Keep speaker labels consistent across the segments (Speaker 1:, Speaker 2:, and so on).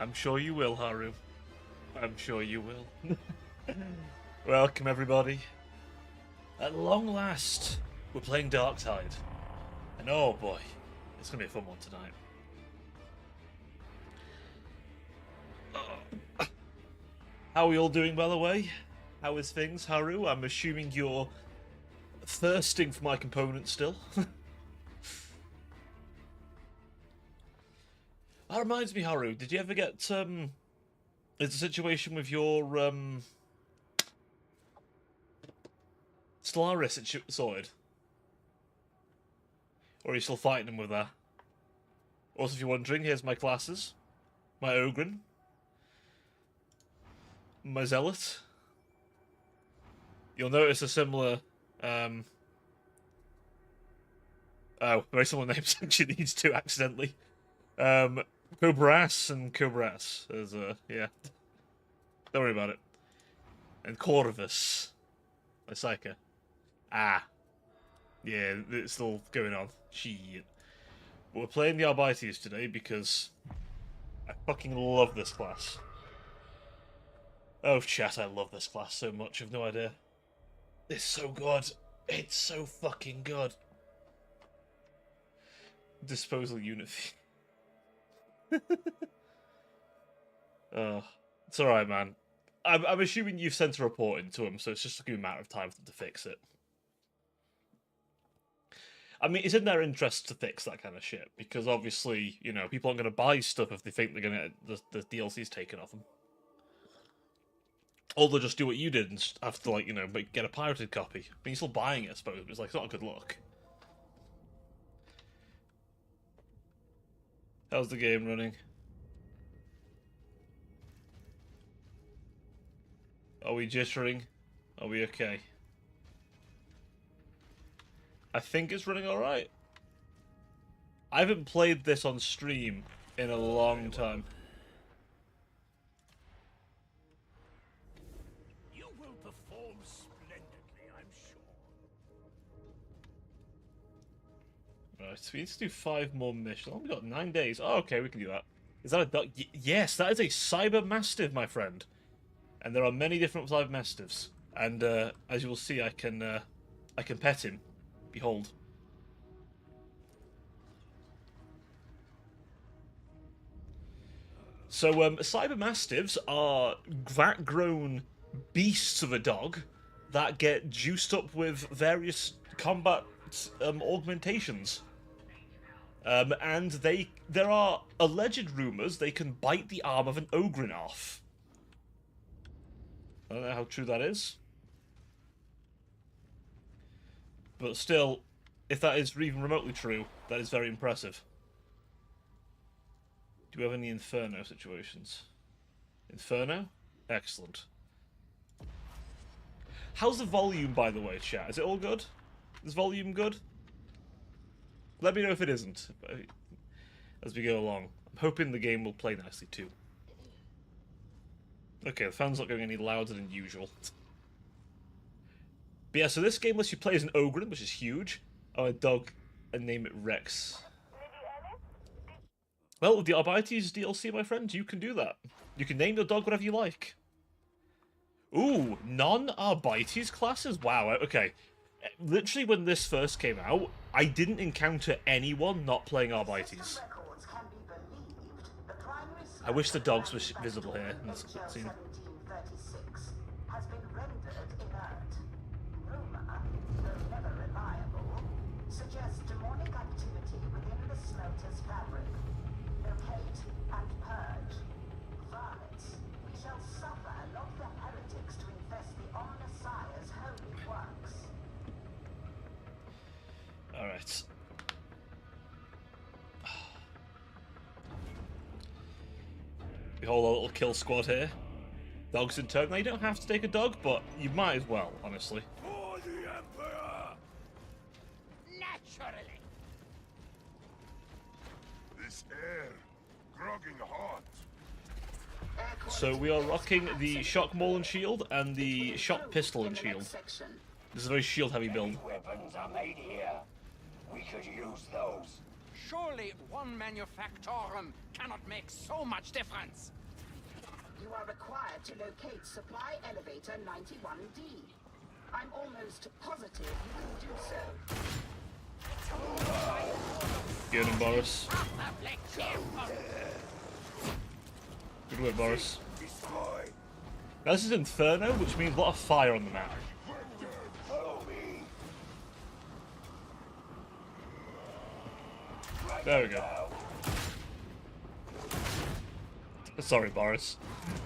Speaker 1: I'm sure you will, Haru. I'm sure you will. Welcome, everybody. At long last, we're playing Darktide. And oh boy, it's going to be a fun one tonight. How are we all doing, by the way? How is things, Haru? I'm assuming you're thirsting for my components still. That reminds me, Haru, did you ever get, is a situation with your, Stellaris sorted? Or are you still fighting them with that? Also, if you're wondering, here's my classes. My Ogren. My Zealot. You'll notice a similar, oh, very similar names, actually, these two, accidentally. Cobras and Cobras. There's yeah. Don't worry about it. And Corvus. My Psyker. Ah. Yeah, it's still going on. Shit. But we're playing the Arbites today because I fucking love this class. Oh, chat, I love this class so much, I've no idea. It's so good. It's so fucking good. Disposal unit. It's alright, man. I'm assuming you've sent a report into him, so it's just a matter of time for them to fix it. I mean, it's in their interest to fix that kind of shit, because obviously, you know, people aren't going to buy stuff if they think they're going to the DLC's taken off them. Or they'll just do what you did and have to, like, you know, get a pirated copy. I mean, you're still buying it, I suppose, but it's like, it's not a good look. How's the game running? Are we jittering? Are we okay? I think it's running alright. I haven't played this on stream in a long time.
Speaker 2: You will perform splendidly, I'm sure.
Speaker 1: Right, so we need to do 5 more missions. Oh, we've got 9 days. Oh, okay, we can do that. Is that a duck? Yes, that is a Cyber Mastiff, my friend. And there are many different Cyber Mastiffs. And as you will see, I can pet him. Behold. So, Cyber Mastiffs are vat-grown beasts of a dog that get juiced up with various combat augmentations. And there are alleged rumours they can bite the arm of an Ogren off. I don't know how true that is. But still, if that is even remotely true, that is very impressive. Do we have any Inferno situations? Inferno? Excellent. How's the volume, by the way, chat? Is it all good? Is volume good? Let me know if it isn't, as we go along. I'm hoping the game will play nicely, too. Okay, the fan's not going any louder than usual. But yeah, so this game lets you play as an Ogren, which is huge, or a dog, and name it Rex. Well, with the Arbites DLC, my friend, you can do that. You can name your dog whatever you like. Ooh, non-Arbites classes? Wow, okay. Literally, when this first came out, I didn't encounter anyone not playing Arbites. I wish the dogs were visible here in this scene.
Speaker 3: Suggests demonic activity within the smelter's fabric. Locate and purge. Varlets, we shall suffer not the heretics to infest the Omnissiah's holy works.
Speaker 1: Alright. Behold our little kill squad here. Dogs in tow. Now, you don't have to take a dog, but you might as well, honestly.
Speaker 2: For the Emperor! Naturally!
Speaker 4: This air, grogging hot.
Speaker 1: So we are rocking the shock maul and shield and the shock pistol and shield. This is a very shield heavy build.
Speaker 2: Weapons are made here. We could use those.
Speaker 5: Surely one manufactorum cannot make so much difference.
Speaker 3: You are required to locate supply elevator 91D. I'm almost positive you can do so.
Speaker 1: Get him, Boris. Good work, Boris. Now, this is Inferno, which means a lot of fire on the map. There we go. Sorry, Boris.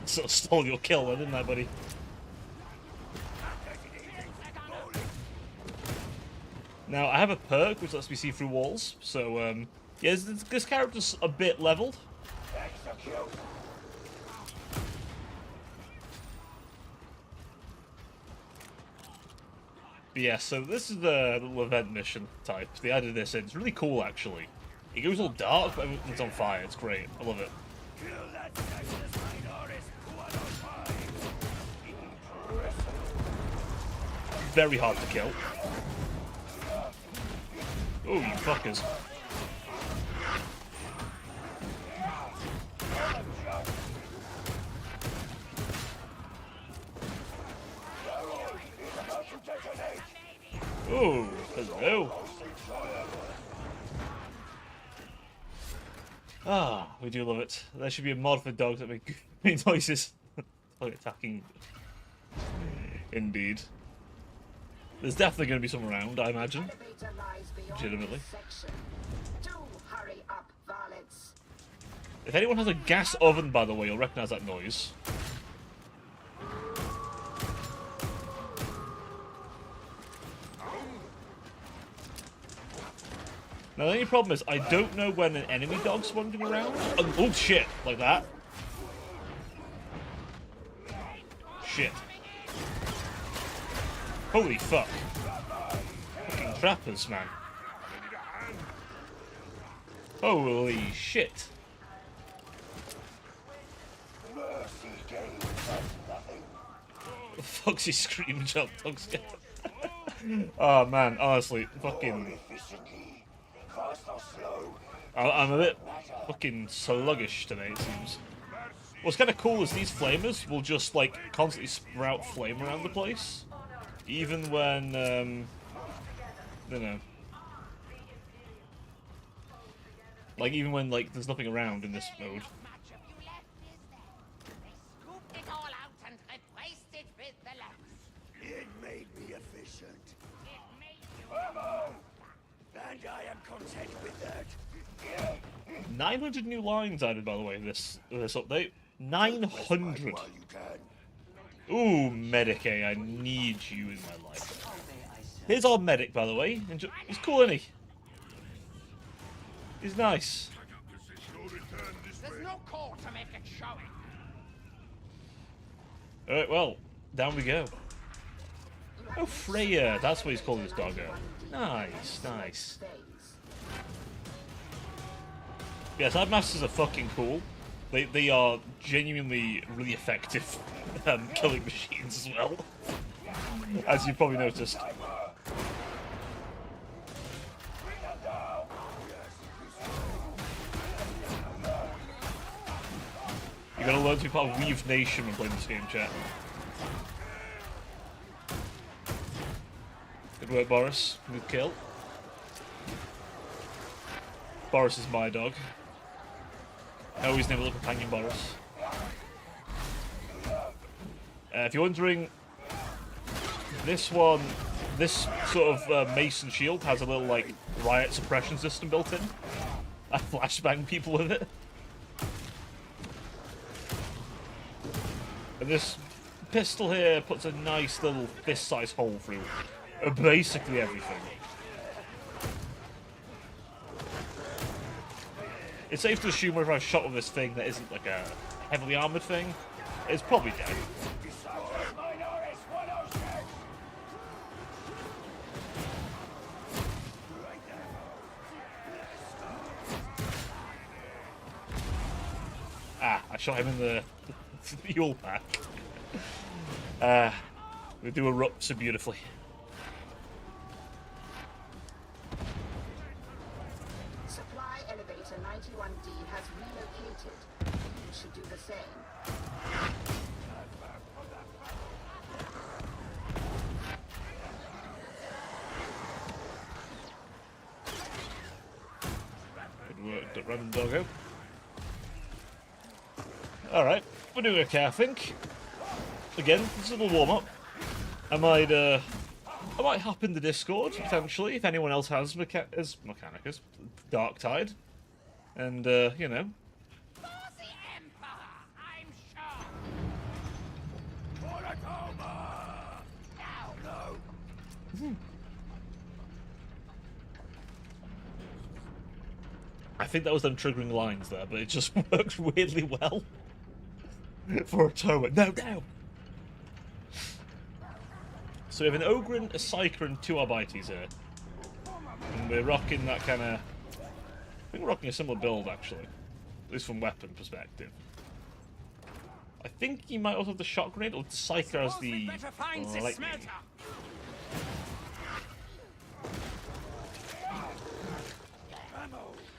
Speaker 1: Sort of stole your kill there, didn't I, buddy? Now, I have a perk which lets me see through walls, so, yeah, this character's a bit leveled. But yeah, so this is the little event mission type. They added this in. It's really cool, actually. It goes all dark, but everything's on fire. It's great. I love it. Very hard to kill. Oh, you fuckers. Oh, hello. Ah, we do love it. There should be a mod for dogs that make goofy noises while attacking. Indeed. There's definitely going to be some around, I imagine. Legitimately. If anyone has a gas oven, by the way, you'll recognise that noise. Now, the only problem is, I don't know when an enemy dog's wandering around. Oh, shit. Like that. Shit. Holy fuck. Fucking trappers, man. Holy shit. The fuck's he screaming, jump dogs? Oh man, honestly, fucking. I'm a bit fucking sluggish today, it seems. What's kind of cool is these flamers will just like constantly sprout flame around the place, even when you know, like even when like there's nothing around in this mode.
Speaker 2: It made me efficient. And I am content with that.
Speaker 1: 900 new lines added, by the way, this update. 900. Ooh, medic A, I need you in my life. Here's our medic, by the way. He's cool, isn't he? He's nice.
Speaker 5: There's no call to make it showing.
Speaker 1: Alright, well, down we go. Oh, Freya, that's what he's calling his doggo. Nice, nice. Yeah, Side Masters are fucking cool. They are genuinely really effective killing machines as well, as you've probably noticed. You gotta learn to be part of Weave Nation when playing this game, chat. Good work, Boris. Good kill. Boris is my dog. I always name a little companion Boris. If you're wondering, this sort of Mason shield has a little like riot suppression system built in. I flashbang people with it. And this pistol here puts a nice little fist-sized hole through basically everything. It's safe to assume if I shot with this thing that isn't like a heavily armored thing, it's probably dead. Ah, I shot him in the fuel pack. We do erupt so beautifully.
Speaker 3: Supply 91D has relocated. You should do the same.
Speaker 1: Good work, random doggo. Alright, we're doing okay, I think. Again, this is a little warm-up. I might hop in the Discord, potentially, if anyone else has Mechanicus, Darktide. And, you know.
Speaker 5: For the Emperor, I'm sure.
Speaker 2: No.
Speaker 1: I think that was them triggering lines there, but it just works weirdly well. For a Toma. No, no! So we have an Ogren, a Psyker, and 2 Arbites here. And we're rocking that kind of... I think we're rocking a similar build, actually. At least from weapon perspective. I think he might also have the shot grenade, or the Psyker has the lightning.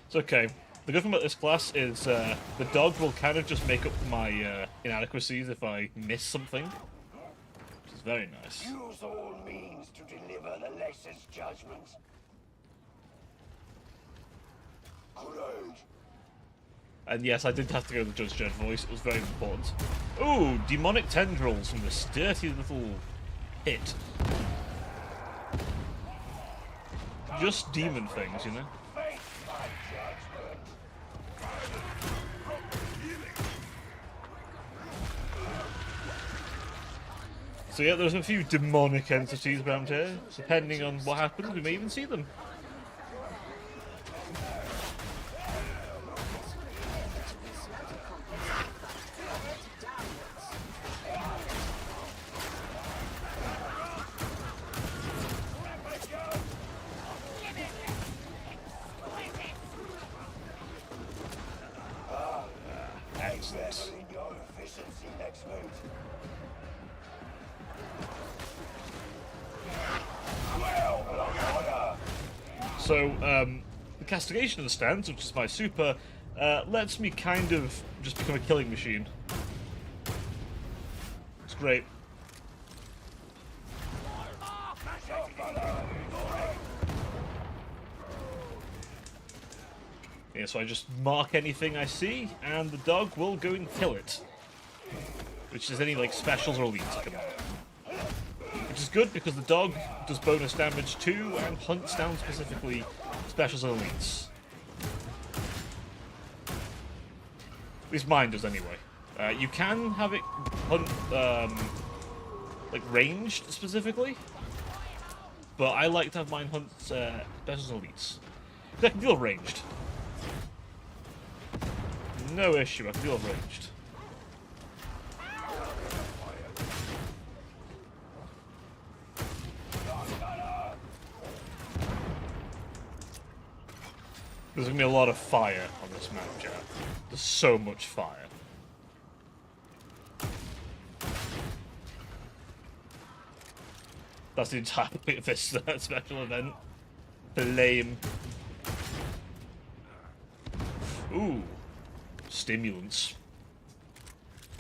Speaker 1: It's okay. The good thing about this class is the dog will kind of just make up for my inadequacies if I miss something. Which is very nice.
Speaker 2: Use all means to deliver the Lex's judgment. Courage.
Speaker 1: And yes, I did have to go with the Judge Dredd voice. It was very important. Ooh, demonic tendrils from this dirty little pit. Just demon things, you know? So yeah, there's a few demonic entities around here. Depending on what happens, we may even see them. Excellent. So, the castigation of the stance, which is my super, lets me kind of just become a killing machine. It's great. Yeah, so I just mark anything I see, and the dog will go and kill it. Which is any, like, specials or elites I can mark. Which is good because the dog does bonus damage too and hunts down specifically specials and elites. At least mine does anyway. You can have it hunt, like ranged specifically, but I like to have mine hunt specials and elites. Because I can deal ranged. No issue, I can deal ranged. There's gonna be a lot of fire on this map, Jack. There's so much fire. That's the entire point of this special event. Flame. Ooh. Stimulants.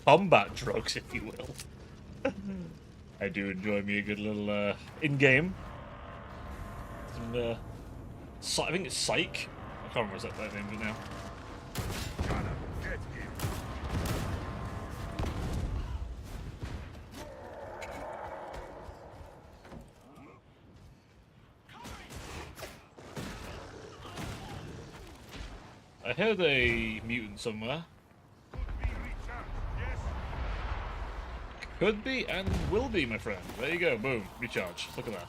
Speaker 1: Combat drugs, if you will. I do enjoy me a good little, in-game. Some, I think it's Psych. I can't remember that name now. I heard a mutant somewhere. Could be and will be, my friend. There you go, boom, recharge. Look at that.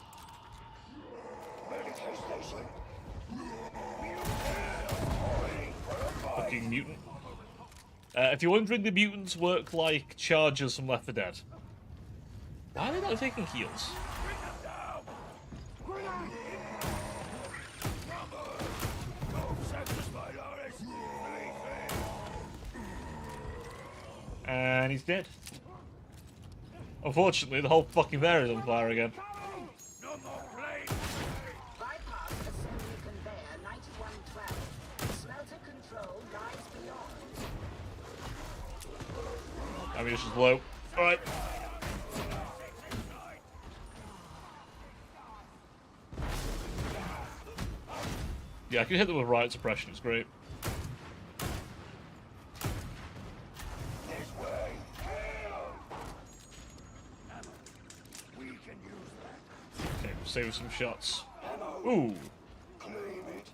Speaker 1: Fucking mutant. If you're wondering, the mutants work like chargers from Left 4 Dead. Why are they not taking heals? And he's dead. Unfortunately, the whole fucking bear is on fire again.
Speaker 3: Bypass assembly conveyor 9112. Smelter control
Speaker 1: Ammunition's low. Alright. Yeah, I can hit them with riot suppression, it's great.
Speaker 2: This way. We can use that.
Speaker 1: Okay, we'll save some shots. Ooh.
Speaker 2: Claim it.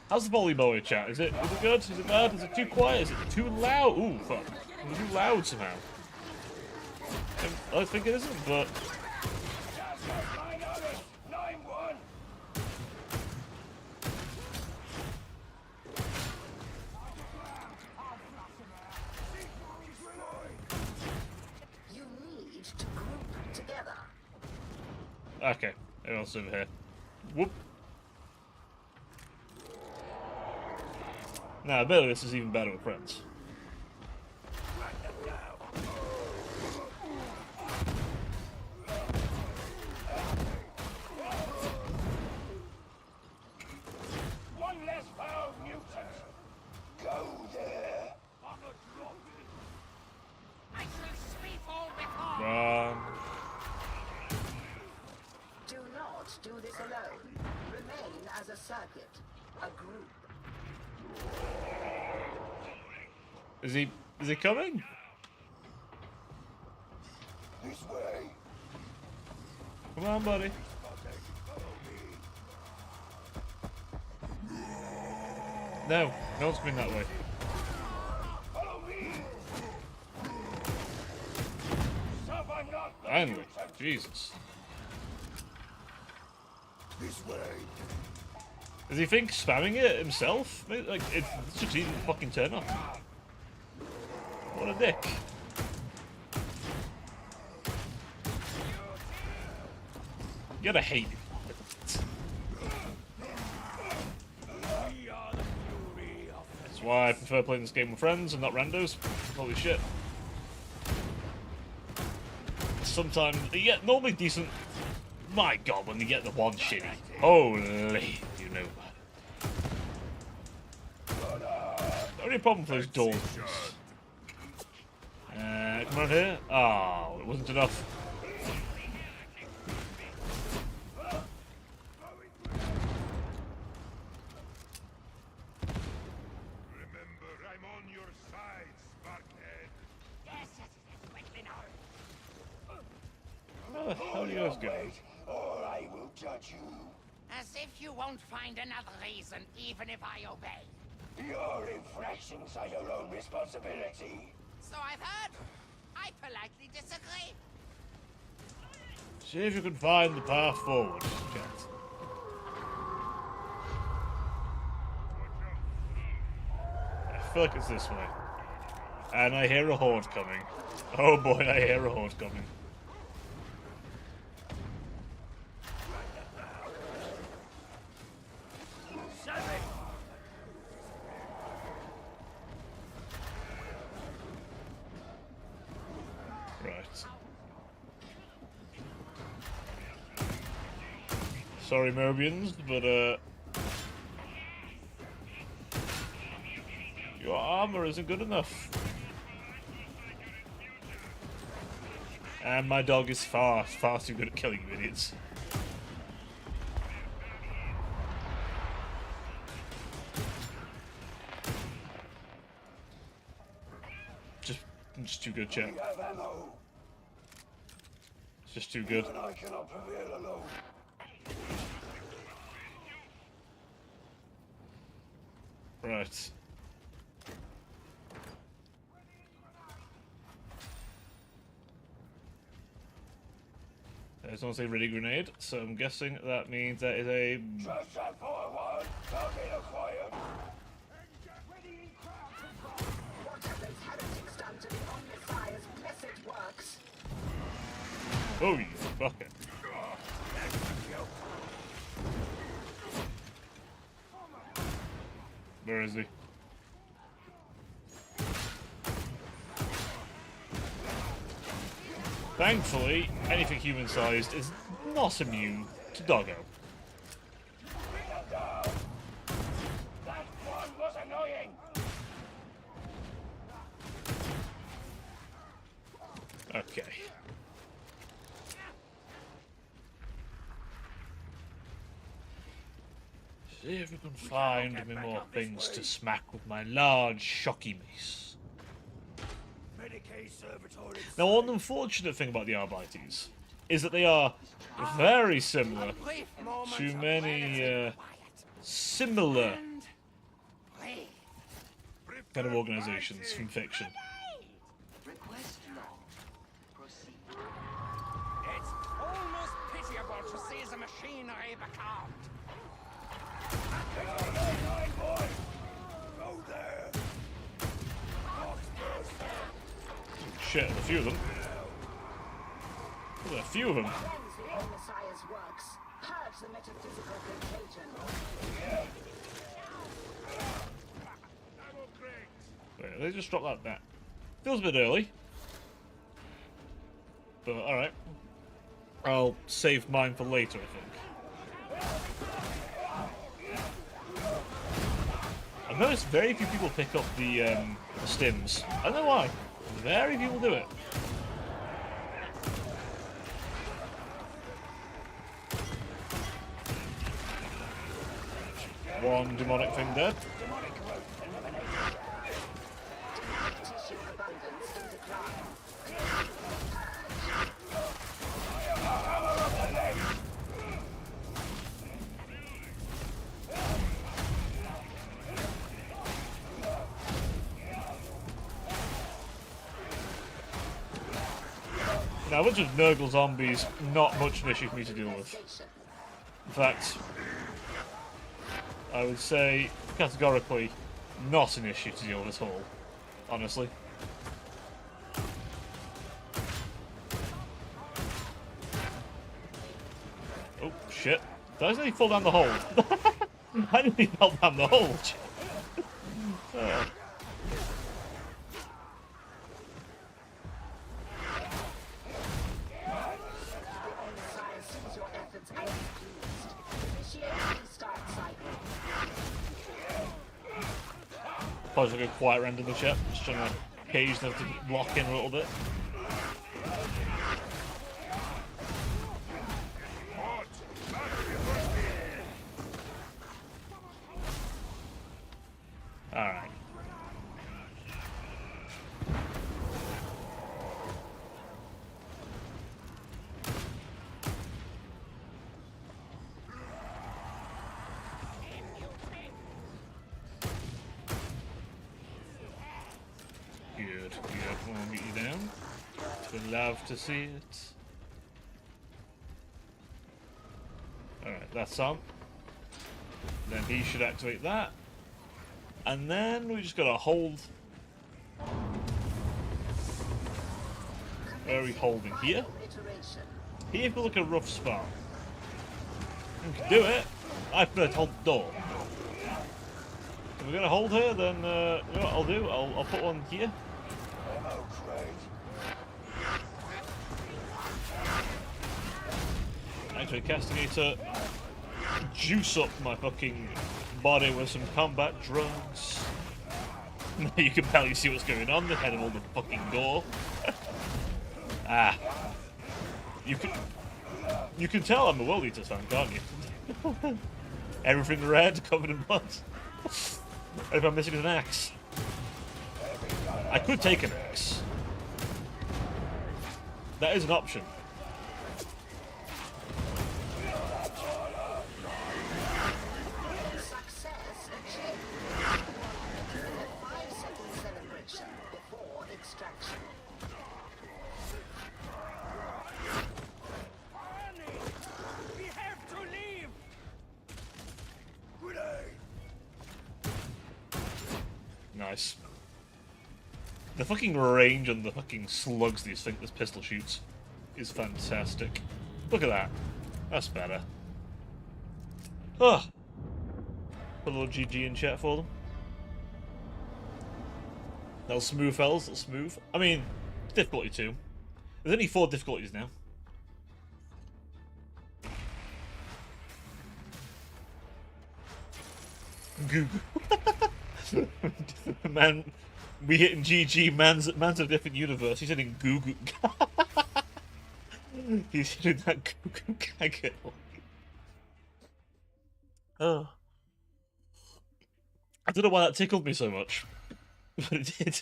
Speaker 1: How's the volley boy chat? Is it good? Is it bad? Is it too quiet? Is it too loud? Ooh, fuck. Is it too loud somehow? I think it isn't, but...
Speaker 3: You need to group together.
Speaker 1: Okay, everyone else over here. Whoop. Now, I bet this is even better with friends.
Speaker 2: One less foul mutant. Go there.
Speaker 5: I shall speak all before.
Speaker 1: Run.
Speaker 3: Do not do this alone. Remain as a circuit, a group.
Speaker 1: Is he coming?
Speaker 2: This way.
Speaker 1: Come on, buddy. No, no one's coming that way.
Speaker 2: Follow me. Suffer not the
Speaker 1: Finally.
Speaker 2: mutant.
Speaker 1: Jesus.
Speaker 2: This way.
Speaker 1: Does he think spamming it himself? Like, it should even fucking turn up. What a dick. You gotta hate it. That's why I prefer playing this game with friends and not randos. Holy shit. Sometimes, you get normally decent. My god, when you get the one shitty. Holy, you know that. The only problem with those doors. Come on here. Oh, it wasn't enough.
Speaker 4: Remember, I'm on your side, Sparkhead.
Speaker 5: Yes, quickly now.
Speaker 1: Where the hell do you guys go?
Speaker 2: Wait, or I will judge you.
Speaker 5: As if you won't find another reason, even if I obey.
Speaker 2: Your infractions are your own responsibility.
Speaker 5: So I've heard. I politely disagree.
Speaker 1: See if you can find the path forward, chat. I feel like it's this way. And I hear a horde coming. Oh boy, I hear a horde coming. Right. Sorry, Mobians, but your armor isn't good enough. And my dog is far too good at killing you idiots. Just too good, chat.
Speaker 2: We have ammo,
Speaker 1: It's just too good.
Speaker 2: and I cannot prevail alone.
Speaker 1: Right. There's also a ready grenade, so I'm guessing that means that is a...
Speaker 2: Trust that forward. Target acquired.
Speaker 3: What have those heretics done to the Omnifire's blessed works?
Speaker 1: Oh, you fucker. Where is he? Thankfully, anything human-sized is not immune to doggo.
Speaker 2: That one
Speaker 1: Okay. See if we can find me more things to smack with my large, shocky mace. Now, one unfortunate thing about the Arbites is that they are very similar to many similar kind of organizations from fiction.
Speaker 5: It's almost pitiable to see the machinery becalmed.
Speaker 1: Shit, a few of them. There's a few of them.
Speaker 3: Cleanse the old Messiah's works. Purge the metaphysical contagion.
Speaker 1: Wait, they just dropped that there. Feels a bit early. But alright. I'll save mine for later, I think. I've noticed very few people pick up the stims. I don't know why. Very few people do it. One demonic thing dead.
Speaker 3: Tissue abundance in decline.
Speaker 1: Now, a bunch of Nurgle zombies, not much of an issue for me to deal with. In fact, I would say categorically not an issue to deal with at all, honestly. Oh, shit. Did I actually fall down the hole? I nearly fell down the hole. Oh. Probably like a quiet round in the chat, just trying to cage them to lock in a little bit. Alright. Good. We'll get you down. Would love to see it. Alright, that's on. Then he should activate that. And then we just gotta hold. Where are we holding? Here? Here feels like a rough spot. We can do it. I prefer to hold the door. If we're gonna hold her, then you know what I'll do? I'll put one here. Activate Castigator. Juice up my fucking body with some combat drugs. You can barely see what's going on ahead of all the fucking gore. Ah. You can tell I'm a World Eater fan, can't you? Everything red, covered in blood. If I'm missing an axe. I could take an axe. That is an option.
Speaker 3: Success achieved. 5-second celebration before extraction.
Speaker 5: We have to leave!
Speaker 1: Nice. The fucking range on the fucking slugs this pistol shoots is fantastic. Look at that. That's better. Ugh. Put a little GG in chat for them. That'll smooth, fellas. That'll smooth. I mean, difficulty 2. There's only 4 difficulties now. Google. Man, we hitting GG. Man's a different universe. He's hitting Google. He's doing that gaggle. Oh. I don't know why that tickled me so much, but it did.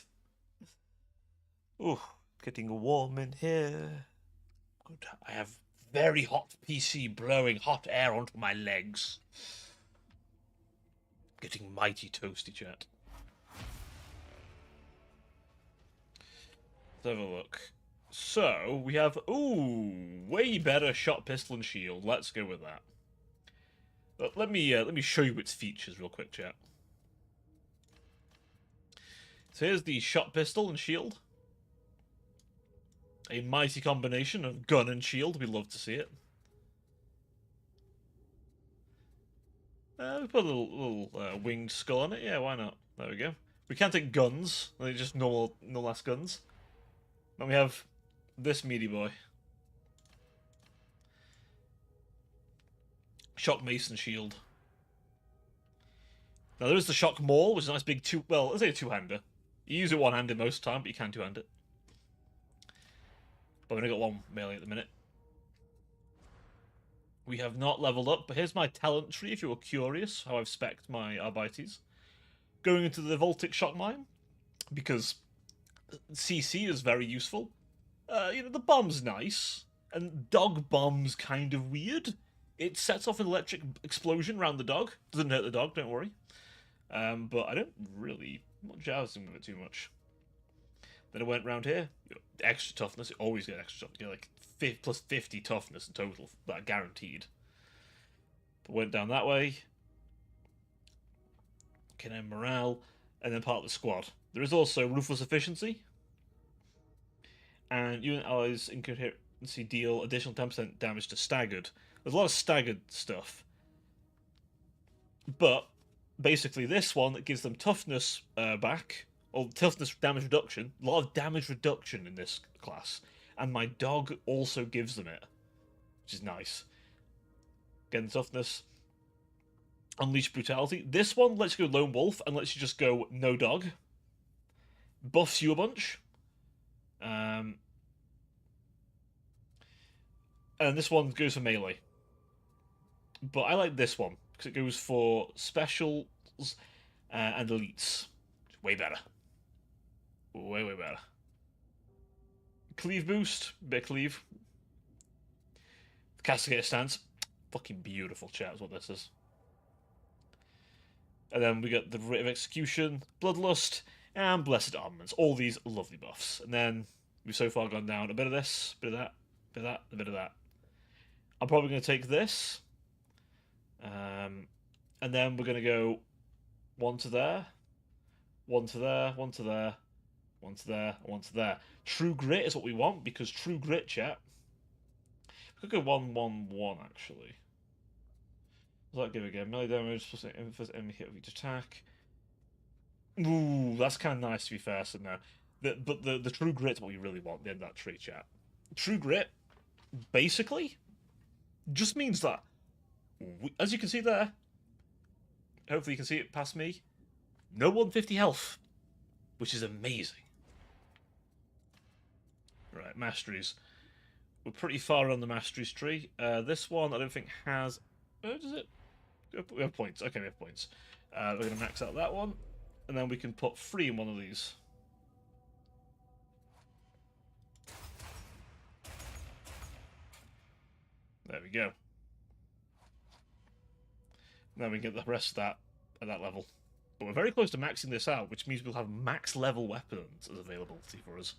Speaker 1: Ooh, getting warm in here. Good. I have very hot PC blowing hot air onto my legs. Getting mighty toasty, chat. Let's have a look. So, we have, ooh, way better shot, pistol, and shield. Let's go with that. Let me show you its features real quick, chat. So here's the shot, pistol, and shield. A mighty combination of gun and shield. We love to see it. We put a little winged skull on it. Yeah, why not? There we go. We can't take guns. They're just no less guns. Then we have this meaty boy. Shock Mason shield. Now there is the Shock Maul, which is a nice big well, let's say a two-hander. You use it one-handed most of the time, but you can two-hand it. But we've only got one melee at the minute. We have not leveled up, but here's my talent tree if you were curious how I've spec'd my Arbites. Going into the Voltic Shock Mine, because CC is very useful. You know, the bomb's nice, and dog bomb's kind of weird. It sets off an electric explosion around the dog. Doesn't hurt the dog, don't worry. But I don't really... I'm not jousting with it too much. Then I went round here. Extra toughness. You always get extra toughness. You get like plus 50 toughness in total. That guaranteed. But went down that way. Okay, then morale. And then part of the squad. There is also ruthless efficiency. And you and allies incoherency deal additional 10% damage to staggered. There's a lot of staggered stuff. But basically this one that gives them toughness back. Or toughness damage reduction. A lot of damage reduction in this class. And my dog also gives them it. Which is nice. Again, toughness. Unleash brutality. This one lets you go lone wolf and lets you just go no dog. Buffs you a bunch. And this one goes for melee. But I like this one. Because it goes for specials and elites. Way better. Way better. Cleave boost. Bit of cleave. Castigator stance. Fucking beautiful, chat, is what this is. And then we got the Rite of Execution, Bloodlust, and Blessed Armaments. All these lovely buffs. And then we've so far gone down a bit of this, bit of that, bit of that, a bit of that. I'm probably going to take this. And then we're going to go one to there, one to there, one to there, one to there, one to there. True Grit is what we want, because True Grit, chat. We could go 1-1-1, actually. What's that give again? Melee damage plus enemy hit with each attack. Ooh, that's kind of nice to be fair, so now. But the True Grit's what we really want, the end of that tree, chat. True Grit, basically, just means that, as you can see there, hopefully you can see it past me, no 150 health, which is amazing. Right, masteries. We're pretty far on the masteries tree. This one I don't think has... does it? We have points. Okay, we have points. We're going to max out that one. And then we can put 3 in one of these. There we go. Now we can get the rest of that at that level. But we're very close to maxing this out, which means we'll have max level weapons as availability for us.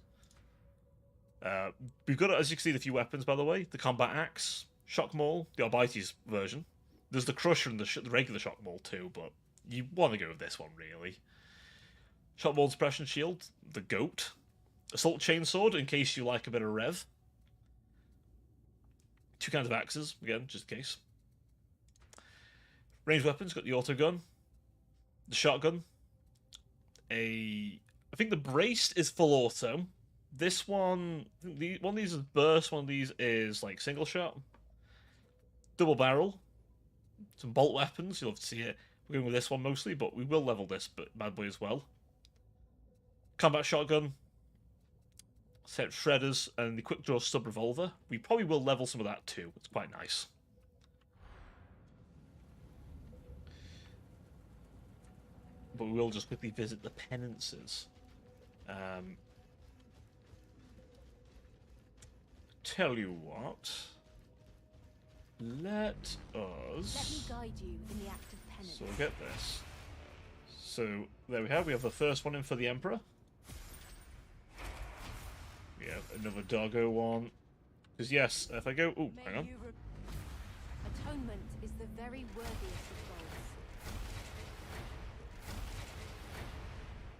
Speaker 1: We've got, as you can see, the few weapons, by the way. The Combat Axe, Shock Maul, the Arbites version. There's the Crusher and the regular Shock Maul too, but you want to go with this one, really. Shock Maul Suppression Shield, the Goat. Assault Chainsword, in case you like a bit of rev. 2 kinds of axes, again, just in case. Ranged weapons, got the auto gun, the shotgun. I think the braced is full auto. This one, one of these is burst, one of these is like single shot. Double barrel. Some bolt weapons, you'll have to see it. We're going with this one mostly, but we will level this bad boy as well. Combat shotgun. set shredders and the quick draw sub revolver. We probably will level some of that too. It's quite nice. But we will just quickly visit the penances. Tell you what. Let me
Speaker 6: guide you in the act of penance.
Speaker 1: So we'll get this. So there we have. We have the first one in for the Emperor. We have another doggo one. Because yes, if I go, oh, hang on.
Speaker 6: Atonement is the very worthiest of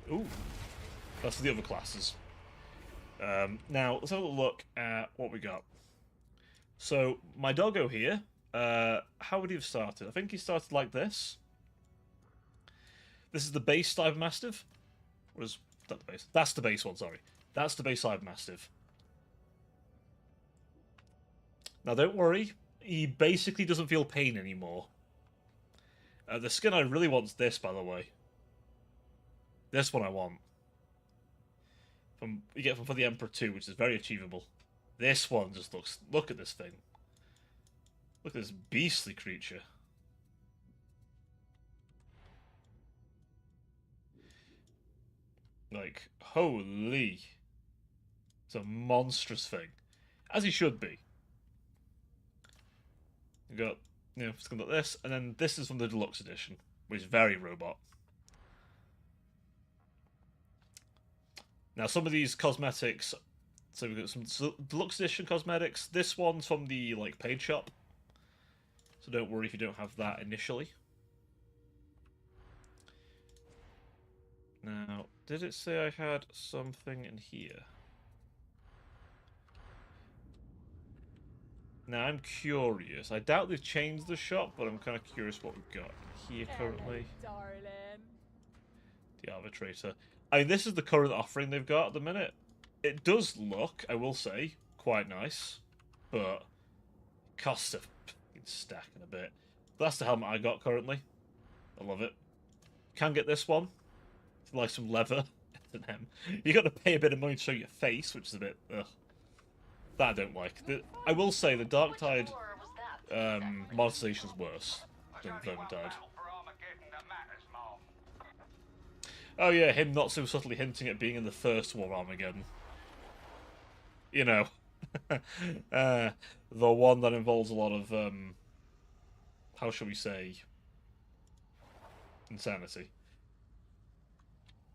Speaker 6: goals.
Speaker 1: Ooh, that's the other classes. Now let's have a look at what we got. So my doggo here, how would he have started? I think he started like this. This is the base Cyber Mastiff. Or is that the base? That's the base one. Sorry, that's the base Cyber Mastiff. Now don't worry, he basically doesn't feel pain anymore. The skin I really want's this, by the way. This one I want. You get from for the Emperor 2, which is very achievable. This one just looks... Look at this thing. Look at this beastly creature. Like, holy. It's a monstrous thing. As he should be. You got, something like this, and then this is from the Deluxe Edition, which is very robot. Now, some of these cosmetics, so we've got some Deluxe Edition cosmetics. This one's from the, paid shop. So don't worry if you don't have that initially. Now, did it say I had something in here? Now, I'm curious. I doubt they've changed the shop, but I'm kind of curious what we've got here currently.
Speaker 6: Hello, darling.
Speaker 1: The Arbitrator. I mean, this is the current offering they've got at the minute. It does look, I will say, quite nice, but it costs a stack in a bit. But that's the helmet I got currently. I love it. Can get this one. It's like some leather. You got to pay a bit of money to show your face, which is a bit ugh. That I don't like. I will say the Darktide monetization's worse than Vermintide. Oh yeah, him not so subtly hinting at being in the first War Armageddon. You know. The one that involves a lot of, how shall we say, insanity.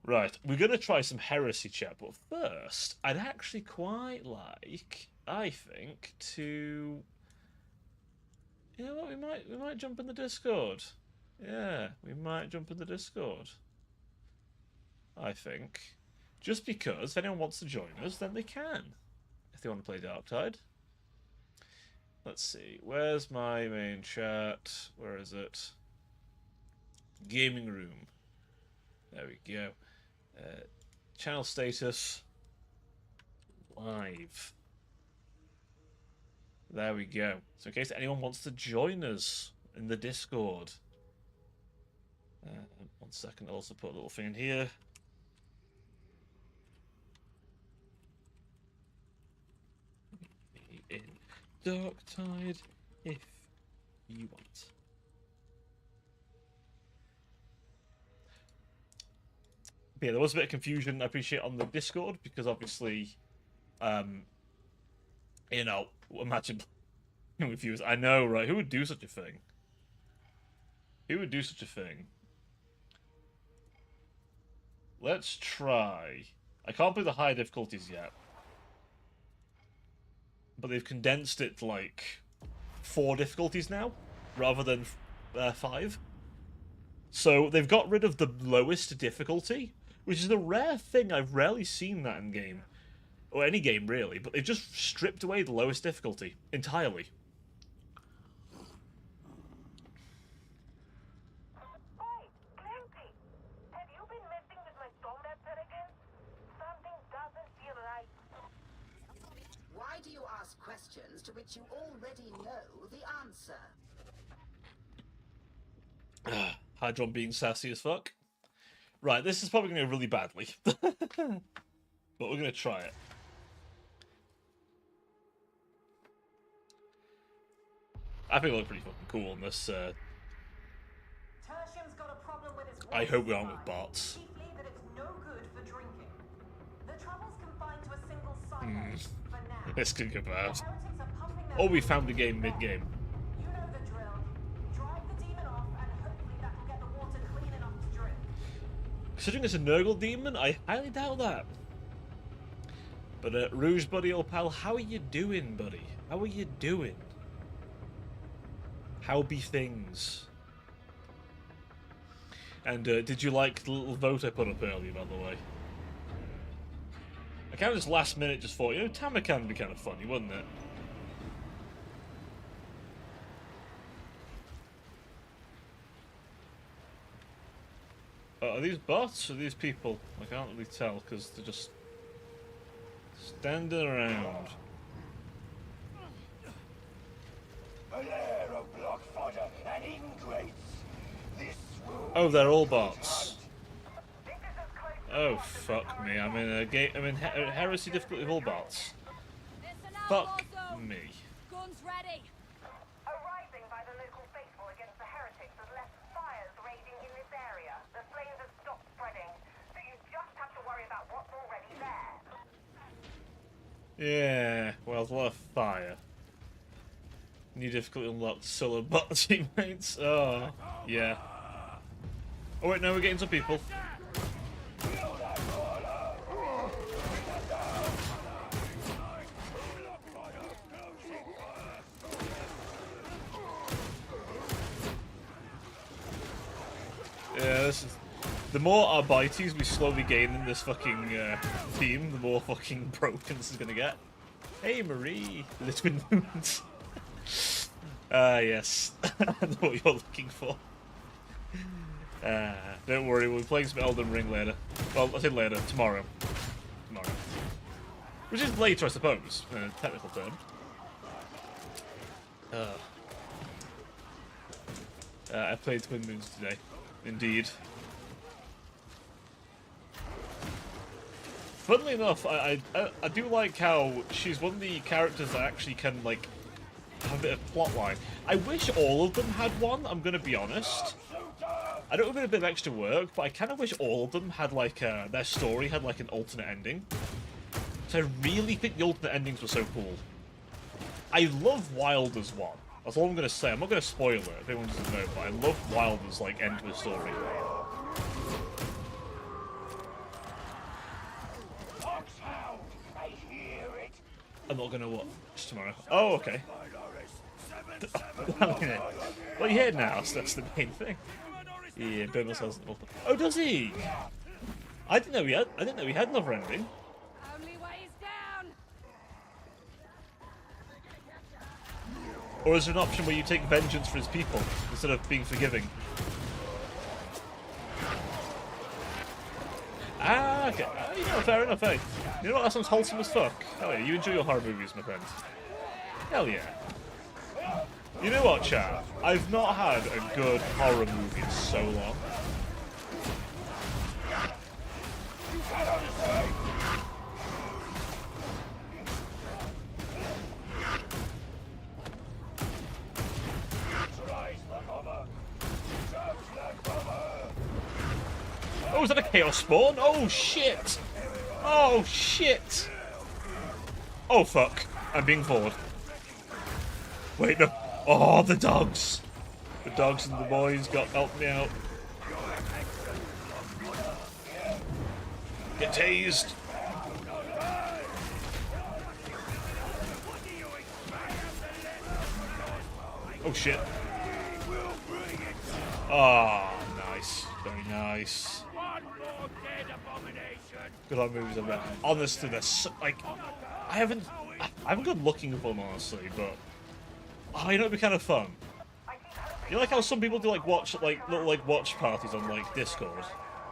Speaker 1: Right, we're going to try some heresy chat, but first, I'd actually quite like, I think, to... You know what, we might jump in the Discord. Yeah, we might jump in the Discord. I think. Just because if anyone wants to join us, then they can. If they want to play Darktide. Let's see. Where's my main chat? Where is it? Gaming room. There we go. Channel status. Live. There we go. So in case anyone wants to join us in the Discord. 1 second. I'll also put a little thing in here. In Darktide, if you want. But yeah, there was a bit of confusion, I appreciate, on the Discord, because obviously, you know, imagine with viewers. I know, right? Who would do such a thing? Who would do such a thing? Let's try. I can't play the high difficulties yet. But they've condensed it to, like, 4 difficulties now, rather than 5. So they've got rid of the lowest difficulty, which is a rare thing. I've rarely seen that in game. Or any game, really. But they've just stripped away the lowest difficulty entirely.
Speaker 3: Hey, Clancy! Have you been messing with my combat again? Something doesn't feel right. Why do you ask questions to which you already know the answer?
Speaker 1: Hydron being sassy as fuck. Right, this is probably going to go really badly. But we're going to try it. I think it looked pretty fucking cool in this.
Speaker 3: Tertium's got a problem with his
Speaker 1: I
Speaker 3: water
Speaker 1: hope we aren't with
Speaker 3: supply,
Speaker 1: bots.
Speaker 3: chiefly that it's no good for drinking. The trouble's confined to a single silo for now.
Speaker 1: This could go
Speaker 3: The
Speaker 1: bad.
Speaker 3: heretics are pumping their
Speaker 1: Oh, we
Speaker 3: water
Speaker 1: found the
Speaker 3: into
Speaker 1: game
Speaker 3: bed.
Speaker 1: mid-game.
Speaker 3: You know the drill. Drive the demon off, and hopefully that'll get the water clean enough to drink.
Speaker 1: Considering it's a Nurgle demon, I highly doubt that. But Rouge, buddy, old pal, how are you doing, buddy? How are you doing? How be things? And did you like the little vote I put up earlier, by the way? I kind of just last minute just thought, you know, Tamakan would be kind of funny, wouldn't it? Are these bots or these people? I can't really tell because they're just standing around.
Speaker 2: An air of block fodder and ingrates. This will
Speaker 1: Oh, they're all bots. Oh fuck me! I'm in a game. I'm in heresy difficulty with all bots.
Speaker 6: Listen
Speaker 1: Fuck
Speaker 6: up, Bozo.
Speaker 1: me.
Speaker 6: Guns ready.
Speaker 3: A rising by the local faithful against the heretics has left fires raging in this area. The flames have stopped spreading, so you just have to worry about what's already there.
Speaker 1: Yeah. Well, there's a lot of fire. New difficulty unlocked. Solo bot teammates. Oh, yeah. Oh wait, no, we're getting some people. Yeah, this is... The more Arbites we slowly gain in this fucking team, the more fucking broken this is gonna get. Hey Marie, the Twin Moons. Yes. I know what you're looking for. Don't worry, we'll be playing some Elden Ring later. Well, I say later, tomorrow. Tomorrow. Which is later, I suppose, in a technical term. I played Twin Moons today. Indeed. Funnily enough, I do like how she's one of the characters that actually can, like, have a bit of plotline. I wish all of them had one, I'm gonna be honest. I don't know, a bit of extra work, but I kind of wish all of them had, like, their story had, like, an alternate ending. So I really think the alternate endings were so cool. I love Wilder's one. That's all I'm gonna say. I'm not gonna spoil it if anyone doesn't know, but I love Wilder's, like, end to his story.
Speaker 2: I hear it.
Speaker 1: I'm not gonna watch tomorrow. Oh, okay. Well, you're here now, so that's the main thing. Yeah, Burma sells an awful. Oh, does he? I didn't know he had another ending.
Speaker 6: Only way is down.
Speaker 1: Or is there an option where you take vengeance for his people instead of being forgiving? Ah, okay. You know, fair enough, eh? You know what? That sounds wholesome as fuck. Hell yeah, you enjoy your horror movies, my friend. Hell yeah. You know what, chat? I've not had a good horror movie in so long. Oh, is that a chaos spawn? Oh shit! Oh shit! Oh fuck! I'm being forward. Wait, no. Oh, the dogs! The dogs and the boys got helped me out. Get tased! Oh shit. Ah, nice. Very nice. Good on movies like that. Honestly, that's like I haven't gone looking for them honestly, but you know, it'd be kind of fun. You know, like how some people do like little watch parties on like Discord.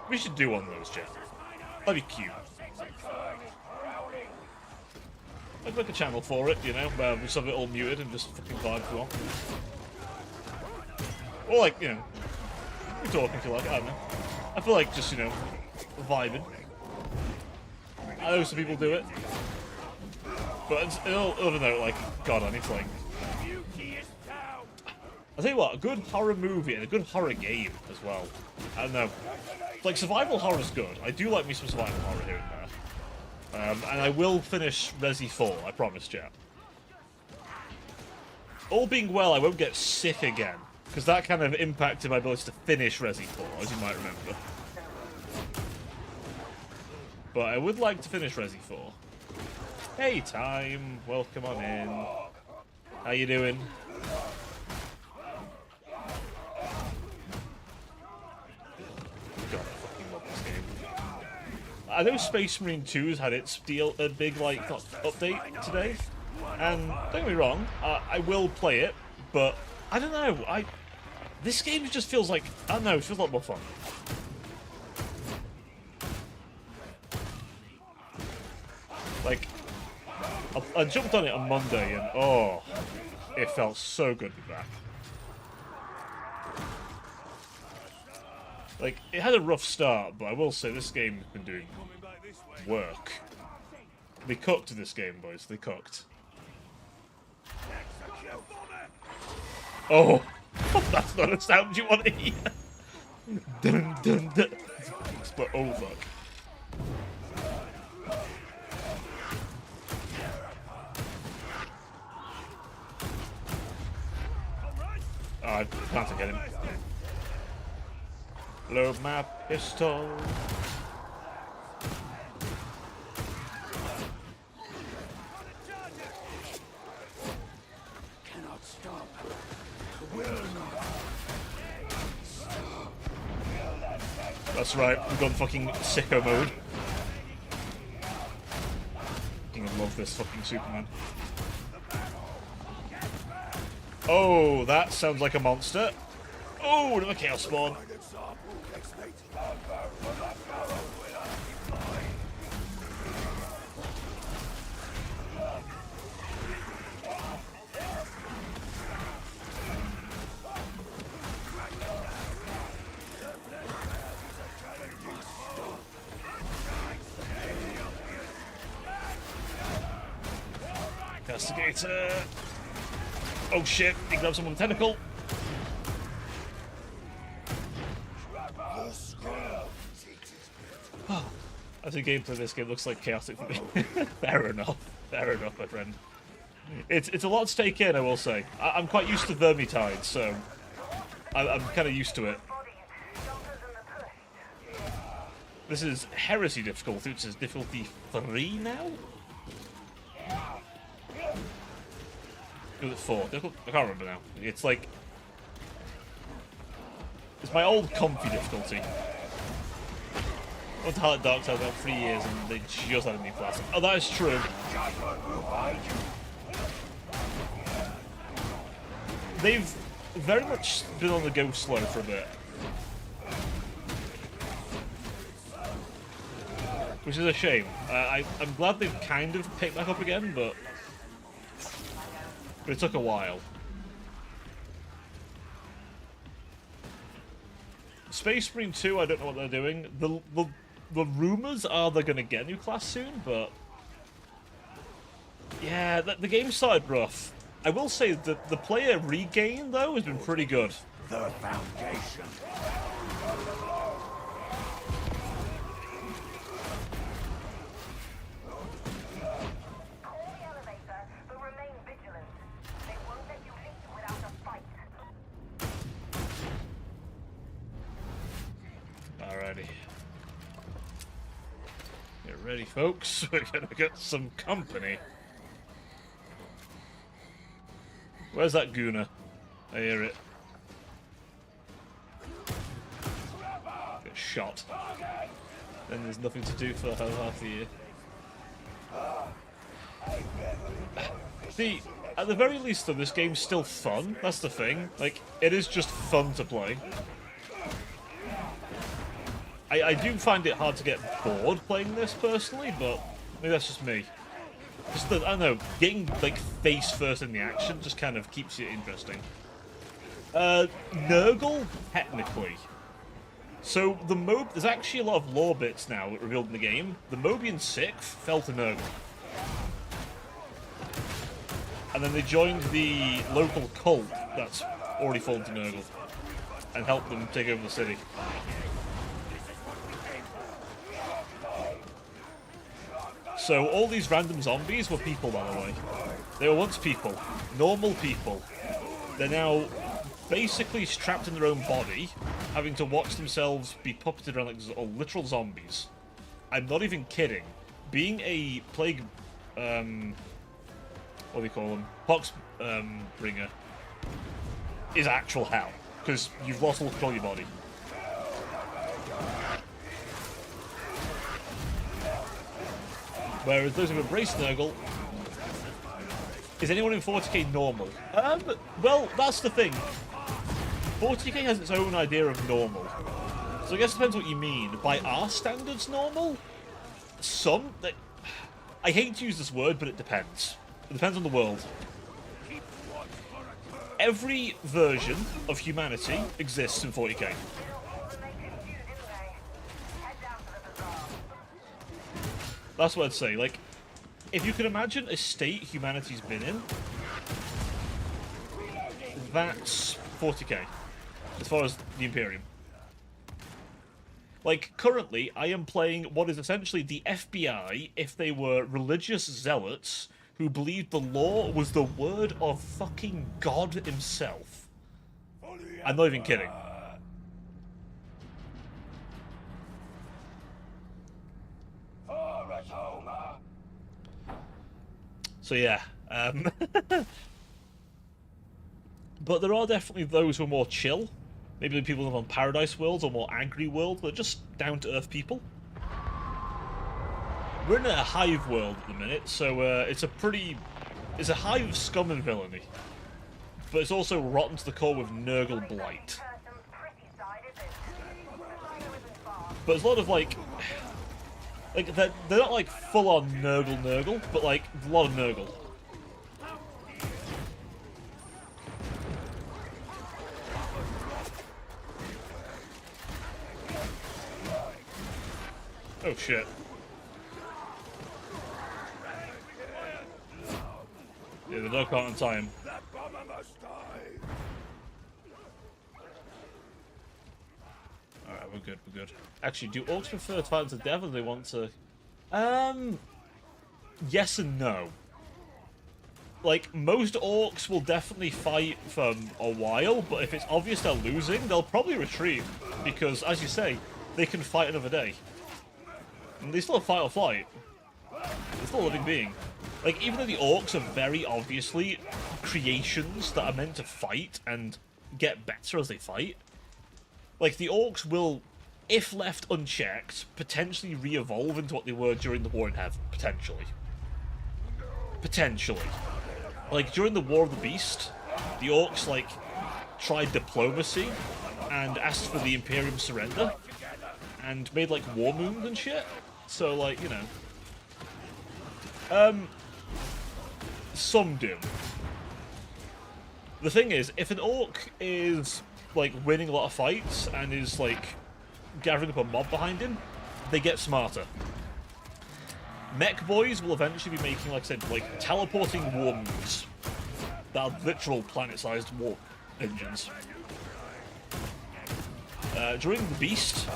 Speaker 1: We should do one of those, Jeff. That'd be cute. I'd make a channel for it, you know, where we just have it all muted and just fucking vibe if you want. Or like, you know, we talk if you like. I don't know. I feel like just, you know, vibing. I know some people do it, but it's, other note, like, God, I need to like I'll tell you what, a good horror movie and a good horror game as well. I don't know. Like, survival horror's good. I do like me some survival horror here and there. And I will finish Resi 4, I promise, chap. All being well, I won't get sick again, because that kind of impacted my ability to finish Resi 4, as you might remember. But I would like to finish Resi 4. Hey, Time. Welcome on in. How you doing? God, I fucking love this game. I know Space Marine 2's had its big, like, update today. And don't get me wrong, I will play it, but I don't know. This game just feels like, I don't know, it feels a lot more fun. Like, I jumped on it on Monday, and oh, it felt so good to be back. Like, it had a rough start, but I will say this game has been doing work. They cooked this game, boys. They cooked. Oh, that's not a sound you want to hear. Dun dun dun. But oh fuck. Oh, I can't get him. Load my pistol.
Speaker 2: Cannot stop. Will not.
Speaker 1: That's right, we've gone fucking sicko mode. Fucking love this fucking Superman. Oh, that sounds like a monster. Oh, another Chaos Spawn. Castigator. Oh shit, he grabbed someone with a tentacle. As a gameplay, this game looks like chaotic for me. Fair enough, my friend. It's a lot to take in, I will say. I'm quite used to Vermintide, so I'm kind of used to it. This is Heresy difficulty, which is difficulty 3 now? Was it 4? I can't remember now. It's like... It's my old comfy difficulty. I went to Darktide about 3 years and they just had a new class. Oh, that is true. They've very much been on the go slow for a bit. Which is a shame. I'm glad they've kind of picked back up again, but it took a while. Space Marine 2, I don't know what they're doing. The rumours are they're going to get a new class soon, but... Yeah, the game started rough. I will say that the player regain, though, has been pretty good.
Speaker 2: The foundation.
Speaker 1: Alrighty. Get ready, folks. We're gonna get some company. Where's that Gooner? I hear it. Get shot. Then there's nothing to do for half the year. See, at the very least though, this game's still fun. That's the thing. Like, it is just fun to play. I do find it hard to get bored playing this personally, but maybe that's just me. Just I don't know, getting like face first in the action just kind of keeps it interesting. Nurgle, technically. So there's actually a lot of lore bits now revealed in the game. The Mobian Sixth fell to Nurgle. And then they joined the local cult that's already fallen to Nurgle and help them take over the city. So all these random zombies were people, by the way. They were once people. Normal people. They're now basically trapped in their own body, having to watch themselves be puppeted around like literal zombies. I'm not even kidding. Being a plague, what do we call them? Pox bringer is actual hell, because you've lost all control of your body. Whereas those who've embraced Nurgle, is anyone in 40k normal? Well, that's the thing. 40k has its own idea of normal. So I guess it depends what you mean. By our standards, normal? Some... I hate to use this word, but it depends. It depends on the world. Every version of humanity exists in 40k. That's what I'd say. Like, if you can imagine a state humanity's been in, that's 40k, as far as the Imperium. Like, currently, I am playing what is essentially the FBI if they were religious zealots who believed the law was the word of fucking God himself. I'm not even kidding. So yeah, but there are definitely those who are more chill. Maybe the people who live on Paradise Worlds or more angry worlds. They're just down-to-earth people. We're in a hive world at the minute, so it's a hive of scum and villainy. But it's also rotten to the core with Nurgle blight. But there's a lot of like they're not like full-on Nurgle, but like a lot of Nurgle. Oh shit. Yeah, the dog can't untie him. Alright, we're good. Actually, do orcs prefer to fight to death, or do they want to... Yes and no. Like, most orcs will definitely fight for a while, but if it's obvious they're losing, they'll probably retreat. Because, as you say, they can fight another day. And they still have fight or flight. They're still a living being. Like, even though the orcs are very obviously creations that are meant to fight and get better as they fight, like, the orcs will, if left unchecked, potentially re-evolve into what they were during the War in Heaven. Potentially. Potentially. Like, during the War of the Beast, the orcs, like, tried diplomacy and asked for the Imperium surrender and made, like, war moons and shit. So, like, you know. Some do. The thing is, if an orc is, like, winning a lot of fights and is, like, gathering up a mob behind him, they get smarter. Mech boys will eventually be making, like I said, like, teleporting war moves that are literal planet-sized war engines. During the Beast,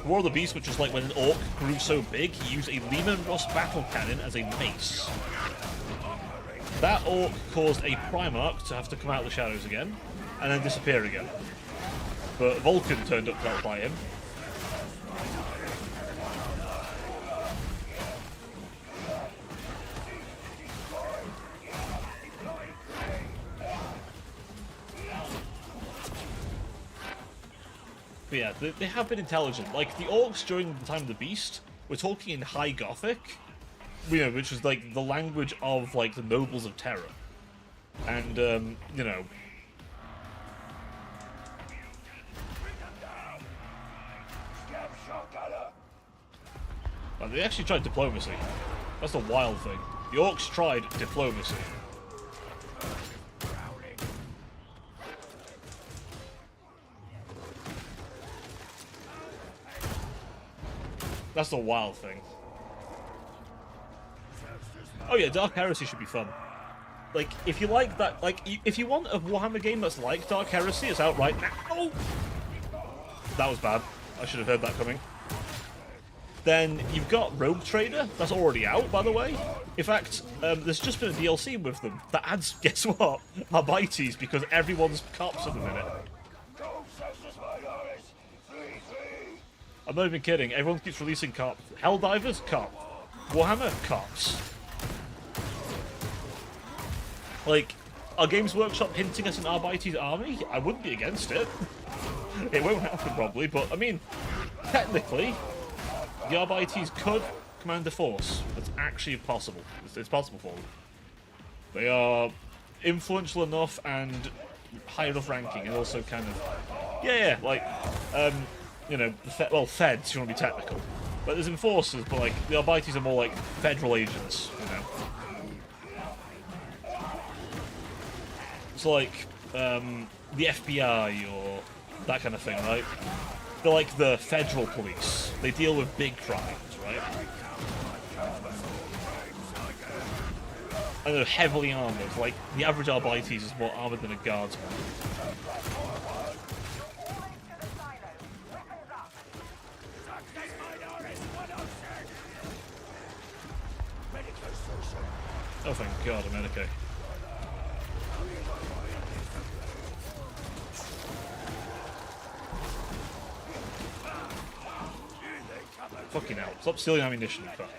Speaker 1: War of the Beast, which was like when an orc grew so big, he used a Lehman Ross battle cannon as a mace. That orc caused a Primarch to have to come out of the shadows again, and then disappear again. But Vulcan turned up to help by him. But yeah, they have been intelligent. Like, the orcs during the time of the Beast were talking in High Gothic, you know, which was, like, the language of, like, the nobles of Terra. And, you know... Like, they actually tried diplomacy. That's the wild thing. The orcs tried diplomacy. That's the wild thing. Oh yeah, Dark Heresy should be fun. like, if you like that, like, if you want a Warhammer game that's like Dark Heresy, it's out right now. Oh! That was bad. I should have heard that coming. Then you've got Rogue Trader. That's already out, by the way. In fact, there's just been a DLC with them that adds, guess what? Arbites, because everyone's cops at the minute. I'm not even kidding. Everyone keeps releasing cops. Helldivers, cop. Warhammer, cops. Like, are Games Workshop hinting at an Arbites army? I wouldn't be against it. It won't happen probably, but I mean, technically, the Arbites could command a force. That's actually possible. It's possible for them. They are influential enough and high enough ranking, and also kind of, yeah, like, you know, well, feds, if you want to be technical. But there's enforcers, but like, the Arbites are more like federal agents, you know. It's like, the FBI or that kind of thing, right? They're like the federal police. They deal with big crimes, right? And they're heavily armoured. Like, the average Arbites is more armoured than a guardsman. Oh, thank God, I'm okay. Fucking hell. Stop stealing ammunition, fuck.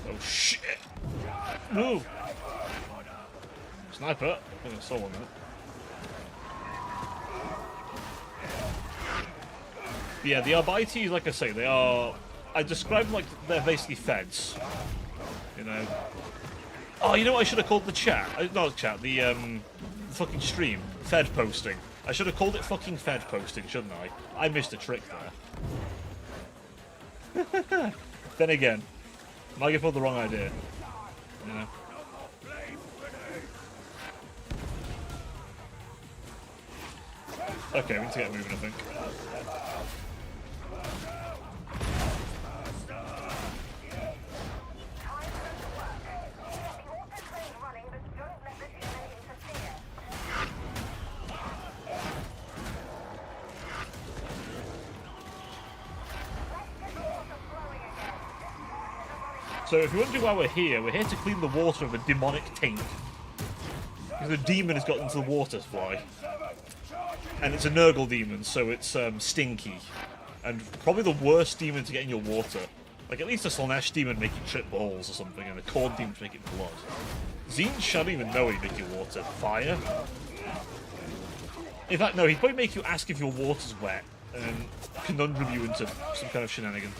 Speaker 1: Oh shit! Move! Sniper! I think I saw one there. Yeah, the Arbites, like I say, they are... I describe them like they're basically feds. You know. Oh, you know what I should have called the chat? Not the chat, the fucking stream. Fed posting. I should have called it fucking Fed posting, shouldn't I? I missed a trick there. Then again, might give up the wrong idea. You know. Okay, we need to get moving, I think. So if you're wondering why we're here to clean the water of a demonic taint. Because the demon has got into the water supply. And it's a Nurgle demon, so it's stinky. And probably the worst demon to get in your water. Like, at least a Slanesh demon make you trip balls or something, and a Khorne demon to make it blood. Tzeentch, I don't even know he'd make your water. Fire? In fact, no, he'd probably make you ask if your water's wet, and then conundrum you into some kind of shenanigan.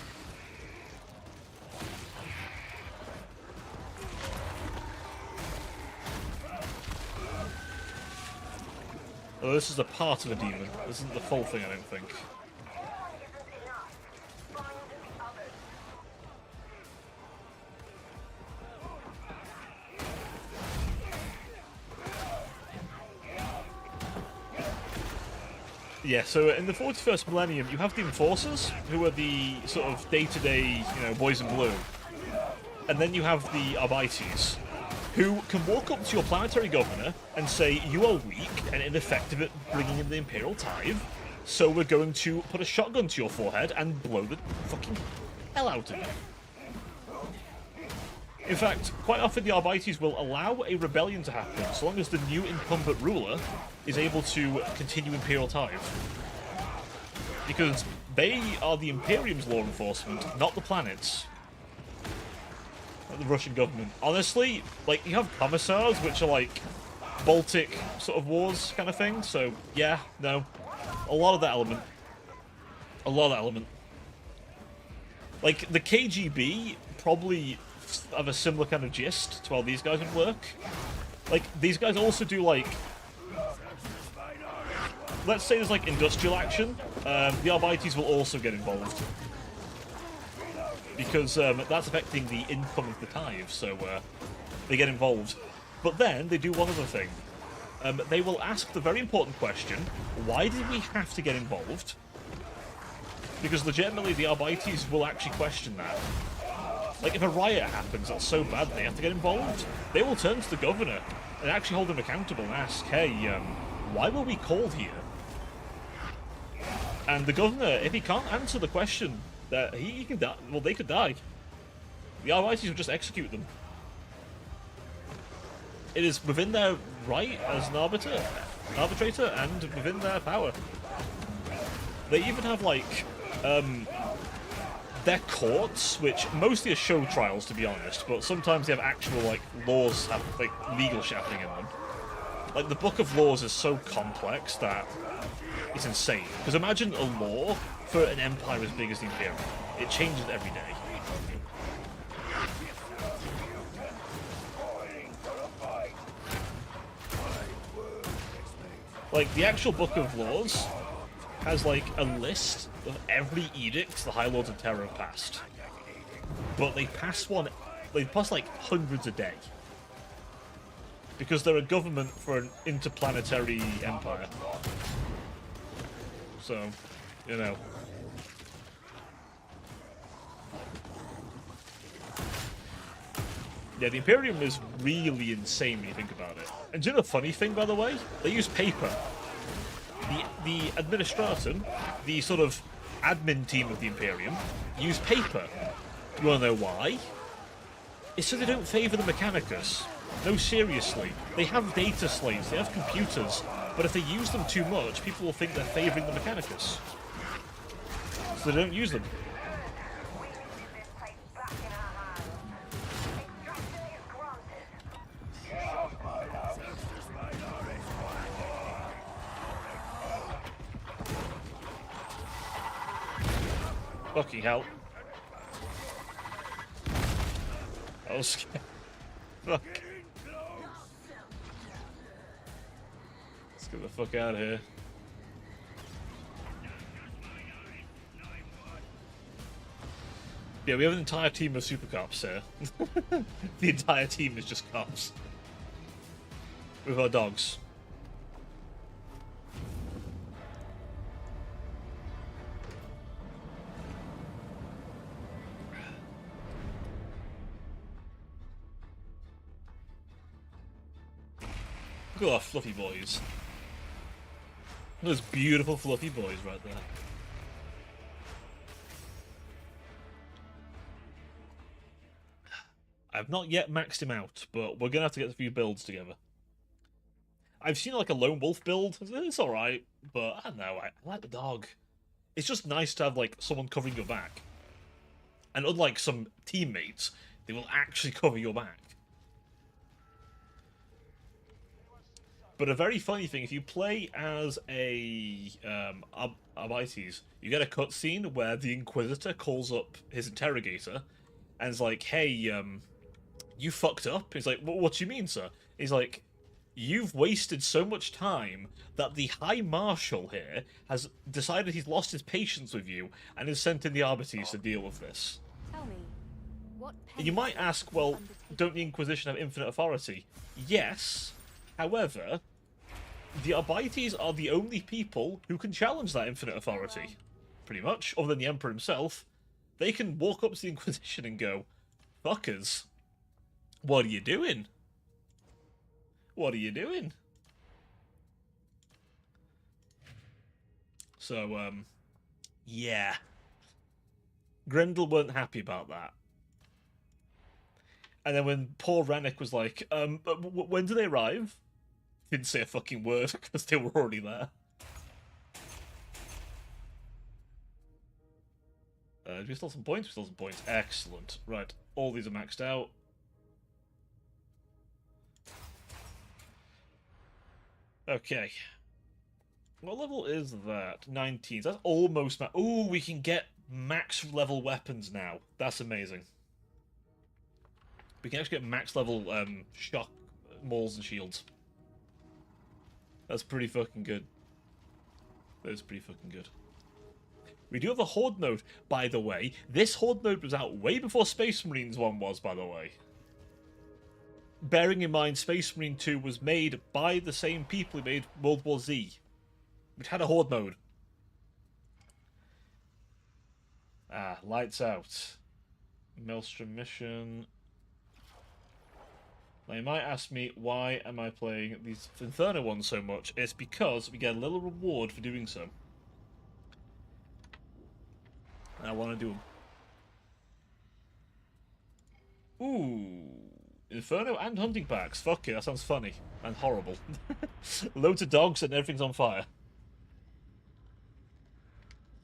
Speaker 1: Oh, this is a part of a demon. This isn't the full thing, I don't think. Yeah, so in the 41st millennium, you have the Enforcers, who are the sort of day-to-day, you know, boys in blue. And then you have the Arbites, who can walk up to your planetary governor and say, you are weak and ineffective at bringing in the Imperial Tithe, so we're going to put a shotgun to your forehead and blow the fucking hell out of you. In fact, quite often the Arbites will allow a rebellion to happen, so long as the new incumbent ruler is able to continue Imperial Tithe. Because they are the Imperium's law enforcement, not the planet's. The Russian government. Honestly, like, you have commissars, which are like Baltic sort of wars kind of thing, so yeah, no. A lot of that element. A lot of that element. Like, the KGB probably have a similar kind of gist to how these guys would work. Like, these guys also do, like... Let's say there's, like, industrial action. The Arbites will also get involved. Because that's affecting the income of the tithe, so they get involved. But then they do one other thing. They will ask the very important question, why did we have to get involved? Because legitimately the Arbites will actually question that. Like, if a riot happens that's so bad they have to get involved, they will turn to the governor and actually hold him accountable and ask, hey, why were we called here? And the governor, if he can't answer the question, that he can die. Well, they could die. The Arbites will just execute them. It is within their right as an arbitrator, and within their power. They even have, like, their courts, which mostly are show trials, to be honest, but sometimes they have actual, like, laws, like, legal shit happening in them. Like, the Book of Laws is so complex that it's insane. Because imagine a law for an empire as big as the Imperium. It changes every day. Like, the actual Book of Laws has, like, a list of every edict the High Lords of Terror have passed. But they pass like, hundreds a day. Because they're a government for an interplanetary empire. So, you know. Yeah, the Imperium is really insane when you think about it. And do you know the funny thing, by the way? They use paper. The Administratum, the sort of admin team of the Imperium, use paper. You want to know why? It's so they don't favour the Mechanicus. No, seriously. They have data slates, they have computers, but if they use them too much, people will think they're favouring the Mechanicus. So they don't use them. Fucking hell. I was scared. Fuck. Let's get the fuck out of here. Yeah, we have an entire team of super cops here. The entire team is just cops. With our dogs. Look at our fluffy boys. Those beautiful fluffy boys right there. I've not yet maxed him out, but we're gonna have to get a few builds together. I've seen like a lone wolf build. It's alright, but I don't know. I like the dog. It's just nice to have like someone covering your back. And unlike some teammates, they will actually cover your back. But a very funny thing, if you play as a Arbites, you get a cutscene where the Inquisitor calls up his interrogator and is like, hey, you fucked up? He's like, what do you mean, sir? He's like, you've wasted so much time that the High Marshal here has decided he's lost his patience with you and has sent in the Arbites to deal with this.
Speaker 6: Tell me, what
Speaker 1: You might ask, well, don't the Inquisition have infinite authority? Yes. However, the Arbites are the only people who can challenge that infinite authority. Pretty much, other than the Emperor himself. They can walk up to the Inquisition and go, fuckers, what are you doing? What are you doing? So, yeah. Grendel weren't happy about that. And then when poor Rennick was like, when do they arrive? Didn't say a fucking word because they were already there. Do we still have some points? We still have some points. Excellent. Right, all these are maxed out. Okay. What level is that? 19. That's almost ooh, we can get max level weapons now. That's amazing. We can actually get max level shock mauls and shields. That's pretty fucking good. That is pretty fucking good. We do have a Horde node, by the way. This Horde node was out way before Space Marines 1 was, by the way. bearing in mind Space Marine 2 was made by the same people who made World War Z, which had a horde mode. Ah, lights out. Maelstrom mission. Now you might ask me, why am I playing these Inferno ones so much? It's because we get a little reward for doing so. And I want to do them. Ooh. Inferno and hunting packs. Fuck it, that sounds funny. And horrible. Loads of dogs and everything's on fire.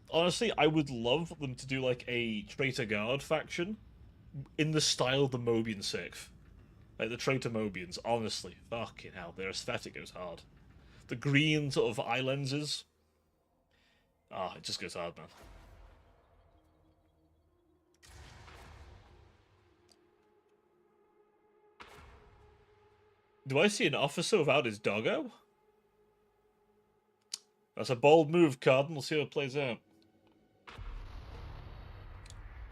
Speaker 1: Honestly, I would love them to do like a Traitor Guard faction in the style of the Mobian Sixth. Like the Traitor Mobians, honestly. Fucking hell, their aesthetic goes hard. The green sort of eye lenses. Ah, it just goes hard, man. Do I see an officer without his doggo? That's a bold move, Carden. We'll see how it plays out.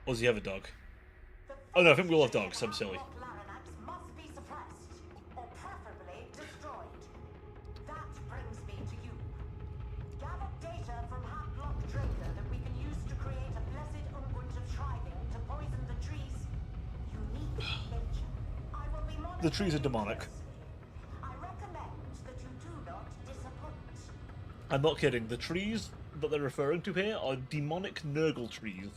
Speaker 1: Or does he have a dog? Oh no, I think we all have dogs. I'm silly.
Speaker 3: Must be suppressed, or preferably destroyed. That brings me to you. Gather data from Hatlock Trader that we can use to create a blessed unguent of shriving to poison the trees' unique nature. I will be monitoring
Speaker 1: The trees are demonic.
Speaker 3: this. I recommend that you do not disappoint.
Speaker 1: I'm not kidding. The trees that they're referring to here are demonic Nurgle trees.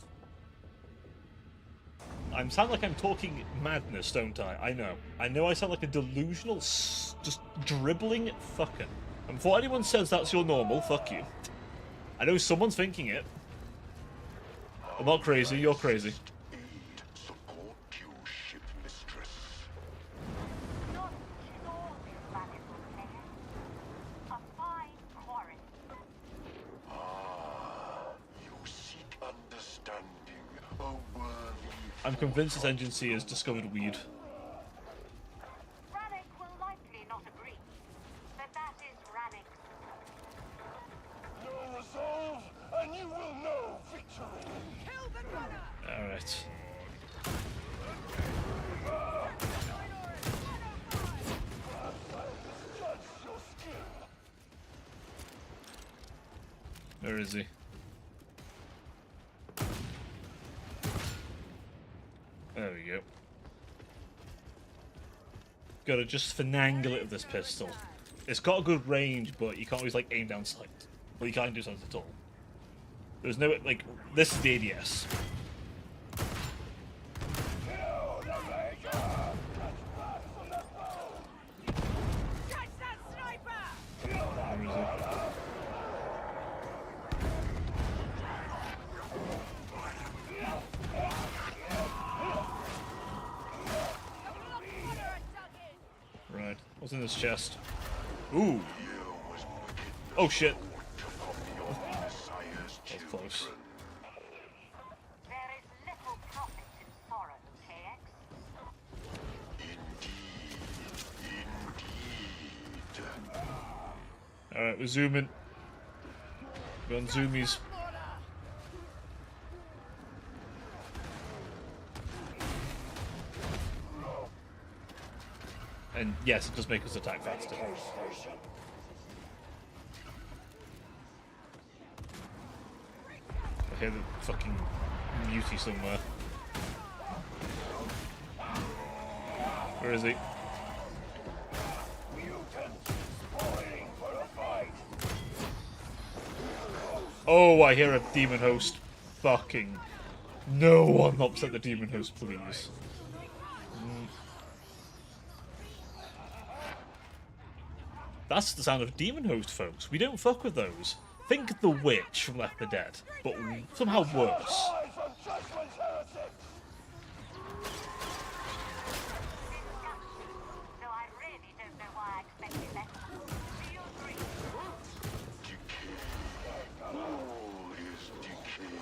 Speaker 1: I sound like I'm talking madness, don't I? I know. I know I sound like a delusional, just dribbling fucker. And before anyone says that's your normal, fuck you. I know someone's thinking it. I'm not crazy, you're crazy.
Speaker 4: Support you, ship mistress.
Speaker 7: Not extraordinary valuable player. A fine quarry.
Speaker 4: Ah, you seek understanding, a worthy.
Speaker 1: I'm convinced this engine C has discovered weed.
Speaker 7: Rannick will likely not agree, but that is Rannick.
Speaker 2: Know resolve, and you will know victory.
Speaker 5: Kill the runner!
Speaker 1: Alright.
Speaker 2: Judge your skill.
Speaker 1: Where is he? There we go. Gotta just finagle it with this pistol. It's got a good range, but you can't always like aim down sight. Well, you can't do something at all. There's no like. This is the ADS.
Speaker 2: Kill the Major. That's bad from the bone.
Speaker 5: Catch that sniper!
Speaker 1: Where is he? Right. What's in this chest? Ooh. Oh shit. That's close.
Speaker 7: There is little profit in sorrow, KX.
Speaker 1: Alright, we're zooming. We're on zoomies. And yes, it does make us attack faster. I hear the fucking mutie somewhere. Where is he?
Speaker 2: Spoiling for a fight.
Speaker 1: Oh, I hear a demon host. Fucking. No one upset the demon host, please. That's the sound of demon host, folks. We don't fuck with those. Think the witch from Left 4 Dead, but somehow worse.
Speaker 2: Eyes on Judgment's heretics.
Speaker 7: So I really don't know why I expected less. Do you agree?
Speaker 4: All is decay,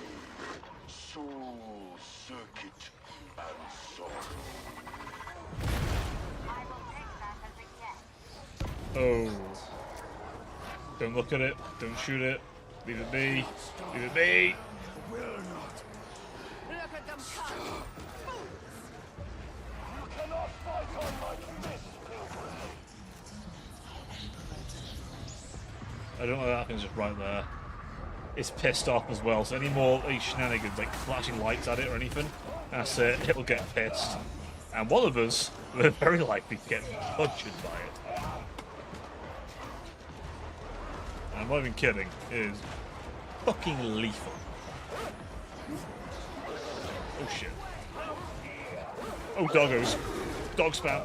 Speaker 4: soul, circuit, and sorrow.
Speaker 7: I will take that as a yes.
Speaker 1: Oh. Don't look at it. Don't shoot it. Leave it be. Leave it be.
Speaker 5: Look at them come!
Speaker 2: You cannot fight on like this.
Speaker 1: I don't know that happens just right there. It's pissed off as well, so any more shenanigans, like flashing lights at it or anything, that's it, it'll get pissed. And one of us, we're very likely to get butchered by it. And I'm not even kidding, it is fucking lethal. Oh shit. Oh, doggos. Dog spam.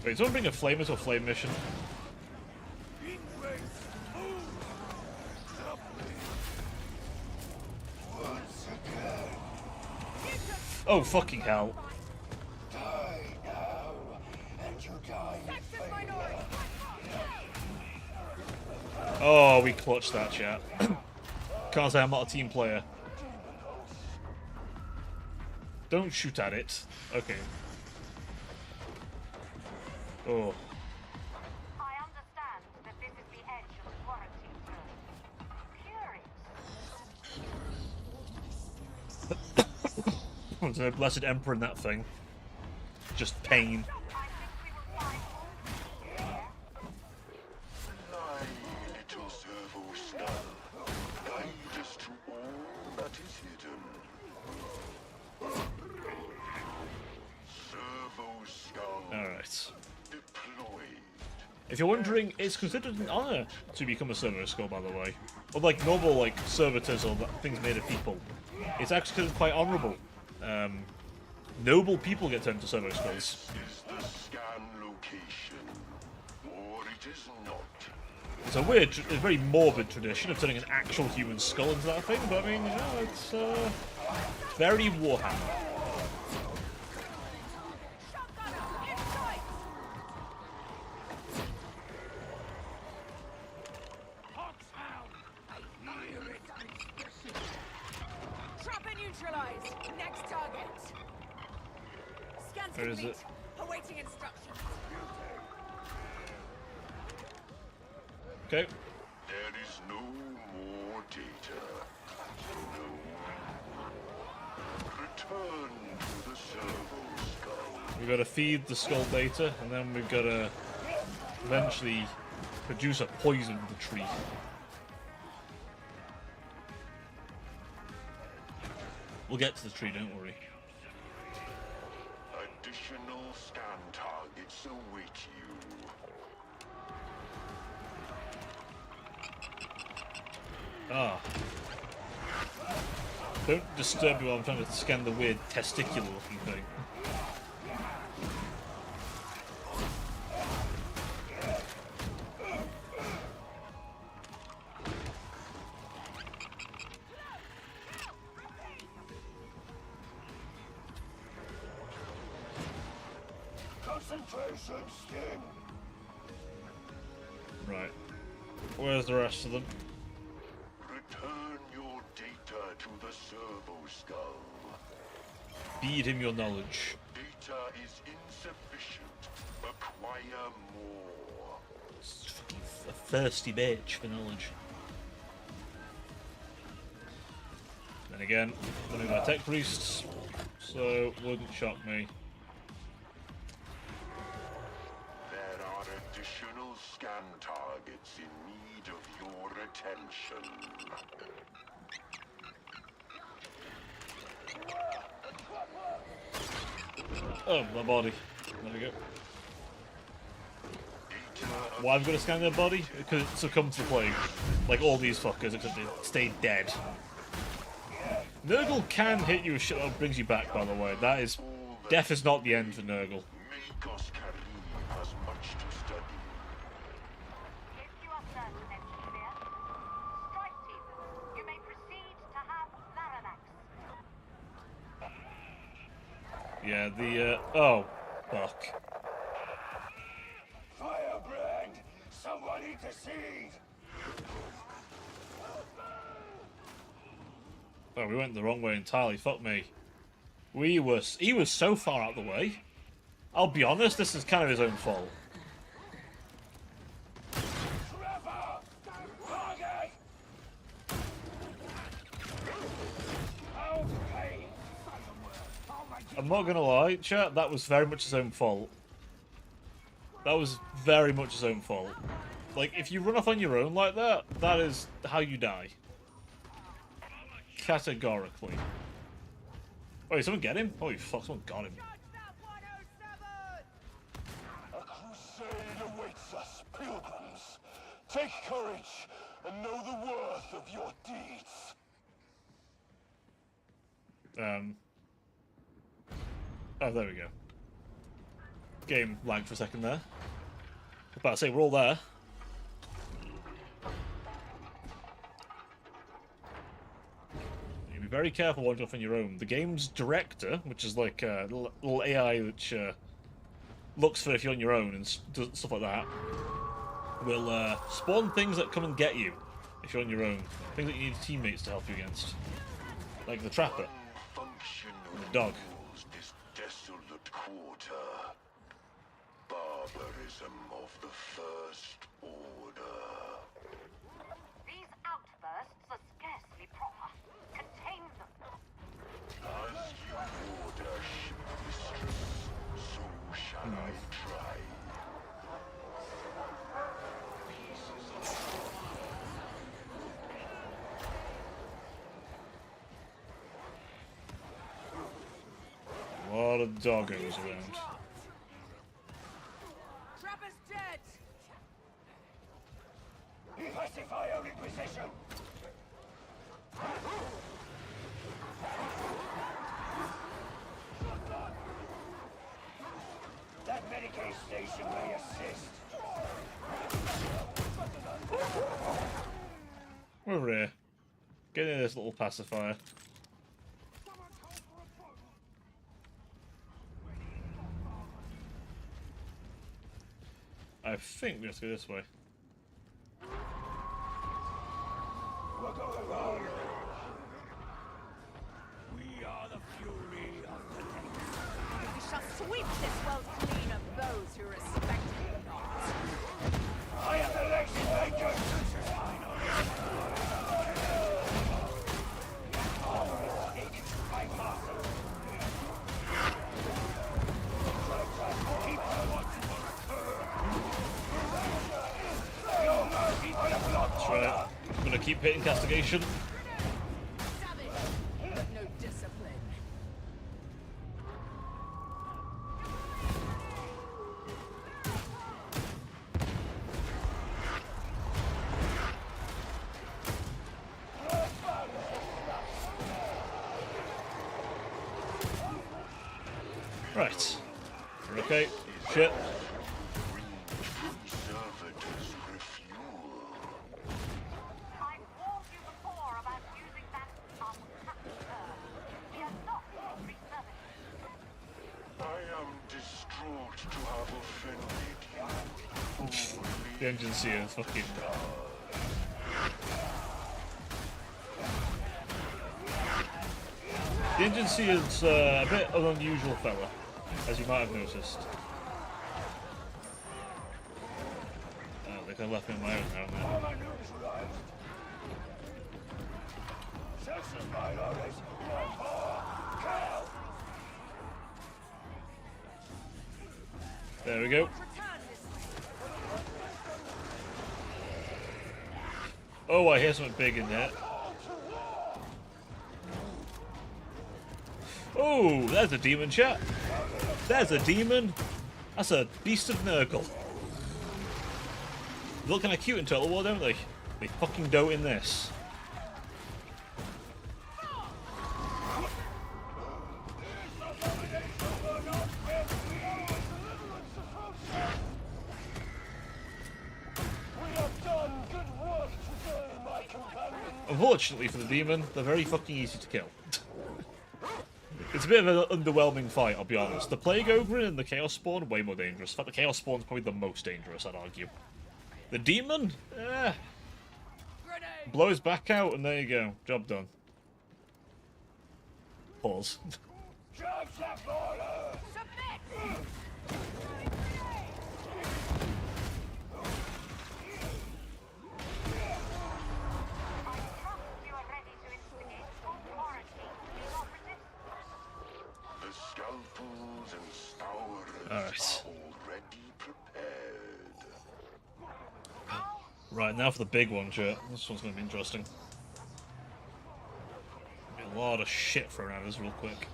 Speaker 1: Wait, someone bring a flamer to a flame mission? Oh, fucking hell.
Speaker 2: Die now, and you die in vain.
Speaker 1: Oh, we clutched that, chat. Can't say I'm not a team player. Don't shoot at it. Okay. Oh.
Speaker 7: I understand that this is the edge of the quarantine zone. Curious.
Speaker 1: There's a blessed emperor in that thing. Just pain.
Speaker 7: I think we will find more
Speaker 4: Lie, little servo skull. Guide us to all that is hidden. Servo skull
Speaker 1: Alright.
Speaker 4: deployed.
Speaker 1: If you're wondering, it's considered an honor to become a server skull, by the way. Unlike normal, like, servitors or things made of people. It's actually considered quite honorable. Noble people get turned to servo skulls.
Speaker 4: Is the scan location, or it is not.
Speaker 1: It's a weird, it's a very morbid tradition of turning an actual human skull into that thing, but I mean, you know, it's very Warhammer.
Speaker 6: Trapper neutralized. Next target. Scan
Speaker 1: Where is
Speaker 6: complete.
Speaker 1: it?
Speaker 6: Awaiting instructions.
Speaker 1: Okay.
Speaker 4: There is no more data. No. Return to the servo skull.
Speaker 1: We've got to feed the skull data, and then we've got to eventually produce a poison with the tree. We'll get to the tree, don't worry.
Speaker 4: Additional scan targets await you.
Speaker 1: Ah. Don't disturb me while I'm trying to scan the weird testicular looking thing.
Speaker 2: Concentration skin.
Speaker 1: Right. Where's the rest of them?
Speaker 4: Return your data to the servo skull.
Speaker 1: Feed him your knowledge.
Speaker 4: Data is insufficient. Acquire more.
Speaker 1: It's fucking a thirsty bitch for knowledge. Then again, one of our tech priests, so wouldn't shock me.
Speaker 4: There are additional scan targets in need of your attention.
Speaker 1: Oh, my body. There we go.
Speaker 4: Data
Speaker 1: Why have we got to scan their body? Because it succumbed to the plague. Like all these fuckers, except they stayed dead. Nurgle can hit you with shit that brings you back, by the way. That is... Death is not the end for Nurgle.
Speaker 4: Makos Karim has much to study.
Speaker 7: If you are certain it's clear, strike team. You may proceed to have Laranax.
Speaker 1: Yeah, the, oh, fuck.
Speaker 2: Firebrand. Someone intercede.
Speaker 1: Oh, we went the wrong way entirely, fuck me. He was so far out of the way. I'll be honest, this is kind of his own fault.
Speaker 2: Trevor. Target.
Speaker 1: I'm not gonna lie, chat, that was very much his own fault. That was very much his own fault. Like, if you run off on your own like that, that is how you die. Categorically. Oh, did someone get him? Holy fuck, someone got him.
Speaker 2: A crusade awaits us, pilgrims. Take courage and know the worth of your deeds.
Speaker 1: Oh, there we go. Game lagged for a second there. I was about to say, we're all there. You be very careful wandering off on your own. The game's director, which is like a little AI which looks for if you're on your own and does stuff like that, will spawn things that come and get you if you're on your own. Things that you need teammates to help you against. Like the trapper. And the dog.
Speaker 4: This desolate quarter. Barbarism of the First Order.
Speaker 7: These outbursts are scarcely proper. Contain them.
Speaker 4: As you order, ship mistress, so shall I try. Pieces of
Speaker 1: A lot of doggos around.
Speaker 5: Trapper's dead!
Speaker 2: Pacify our Inquisition. That Medicaid station may assist.
Speaker 1: Over here. Get in this little pacifier. I think we have to go this way.
Speaker 2: We're going on. We are the fury of the Lake.
Speaker 6: We shall sweep this world clean of those who respect it not.
Speaker 2: I am the Lex Maker.
Speaker 1: That's right. I'm gonna keep hitting castigation.
Speaker 6: Savage, but no discipline.
Speaker 1: Right. We're okay. Shit.
Speaker 4: Servitors refuel.
Speaker 7: I warned you before about using that unhappy term. We are not free servitors.
Speaker 4: I am distraught to have offended you.
Speaker 1: The engine seer is fucking. The engine seer is a bit of an unusual fella, as you might have noticed. I think I left me on my own now, man.
Speaker 2: My news arrived. Censors minorities. Cow.
Speaker 1: There we go. Oh, I hear something big in there. Oh, there's a demon, chat. There's a demon. That's a beast of Nurgle. They look kind of cute in Total War, don't they? They fucking don't in this.
Speaker 2: We have done good work today, my companions.
Speaker 1: Unfortunately for the demon, they're very fucking easy to kill. It's a bit of an underwhelming fight, I'll be honest. The Plague Ogre and the Chaos Spawn are way more dangerous. In fact, the Chaos Spawn's probably the most dangerous, I'd argue. The demon? Eh. Blow his back out and there you go. Job done. Pause.
Speaker 2: Drive that border.
Speaker 7: Submit! I trust you are ready to instigate full quarantine for these operatives.
Speaker 4: The Scoundrel
Speaker 1: Right, now for the big one, chat. This one's going to be interesting. Be a lot of shit thrown at us real quick.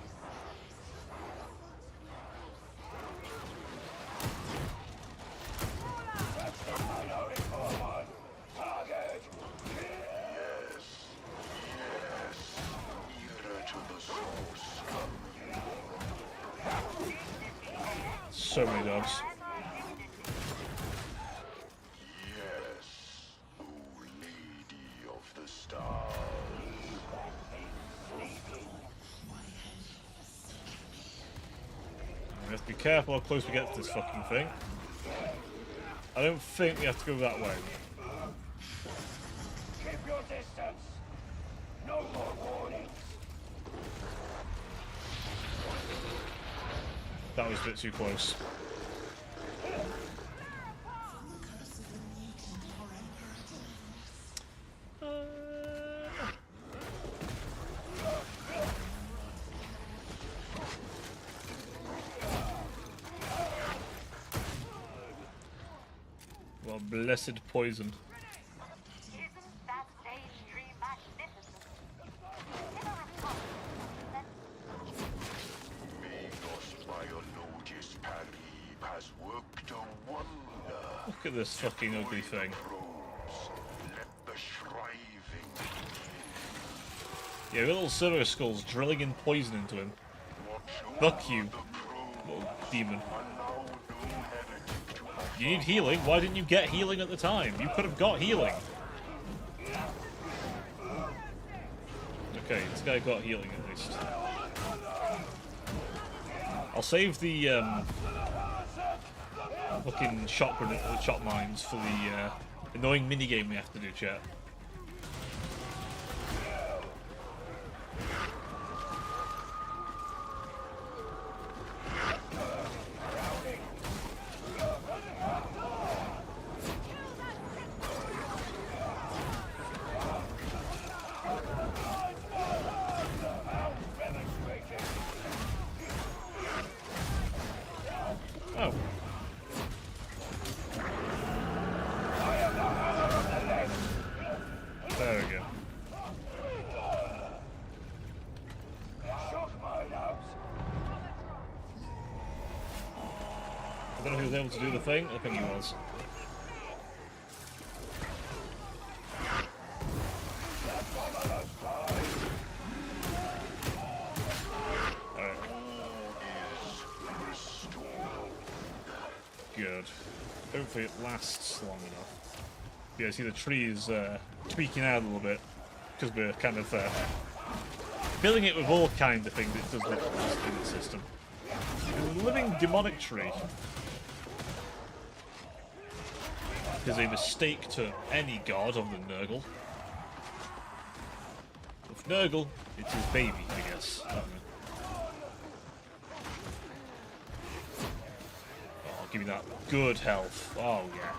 Speaker 1: So many dogs.
Speaker 4: Yes, O Lady of the Stars.
Speaker 1: We have to be careful how close we get to this fucking thing. I don't think we have to go that way.
Speaker 2: Keep your distance. No more warnings.
Speaker 1: That was a bit too close. Well, blessed poison.
Speaker 7: Isn't that stage tree magnificent? In a response,
Speaker 4: Magos Biologis Paris has worked a wonder.
Speaker 1: Look at this fucking ugly thing.
Speaker 4: Rose, let the shriving
Speaker 1: Yeah, little silver skulls drilling in poison into him.
Speaker 4: watch
Speaker 1: Fuck you,
Speaker 4: over the crows.
Speaker 1: little demon.
Speaker 4: Allow no heretic to have
Speaker 1: You need healing? Why didn't you get healing at the time? You could have got healing. Okay, this guy got healing at least. I'll save the fucking shot mines for the annoying minigame we have to do, chat. Oh. There we go. I don't know who was able to do the thing. I think he was. Alright. Good. Hopefully it lasts long enough. Yeah, see the tree is tweaking out a little bit because we're kind of filling it with all kinds of things it does not last in the system. The living demonic tree is a mistake to any god other than Nurgle. With Nurgle, it's his baby, I guess. I don't know. Oh, give me that good health. Oh, yeah.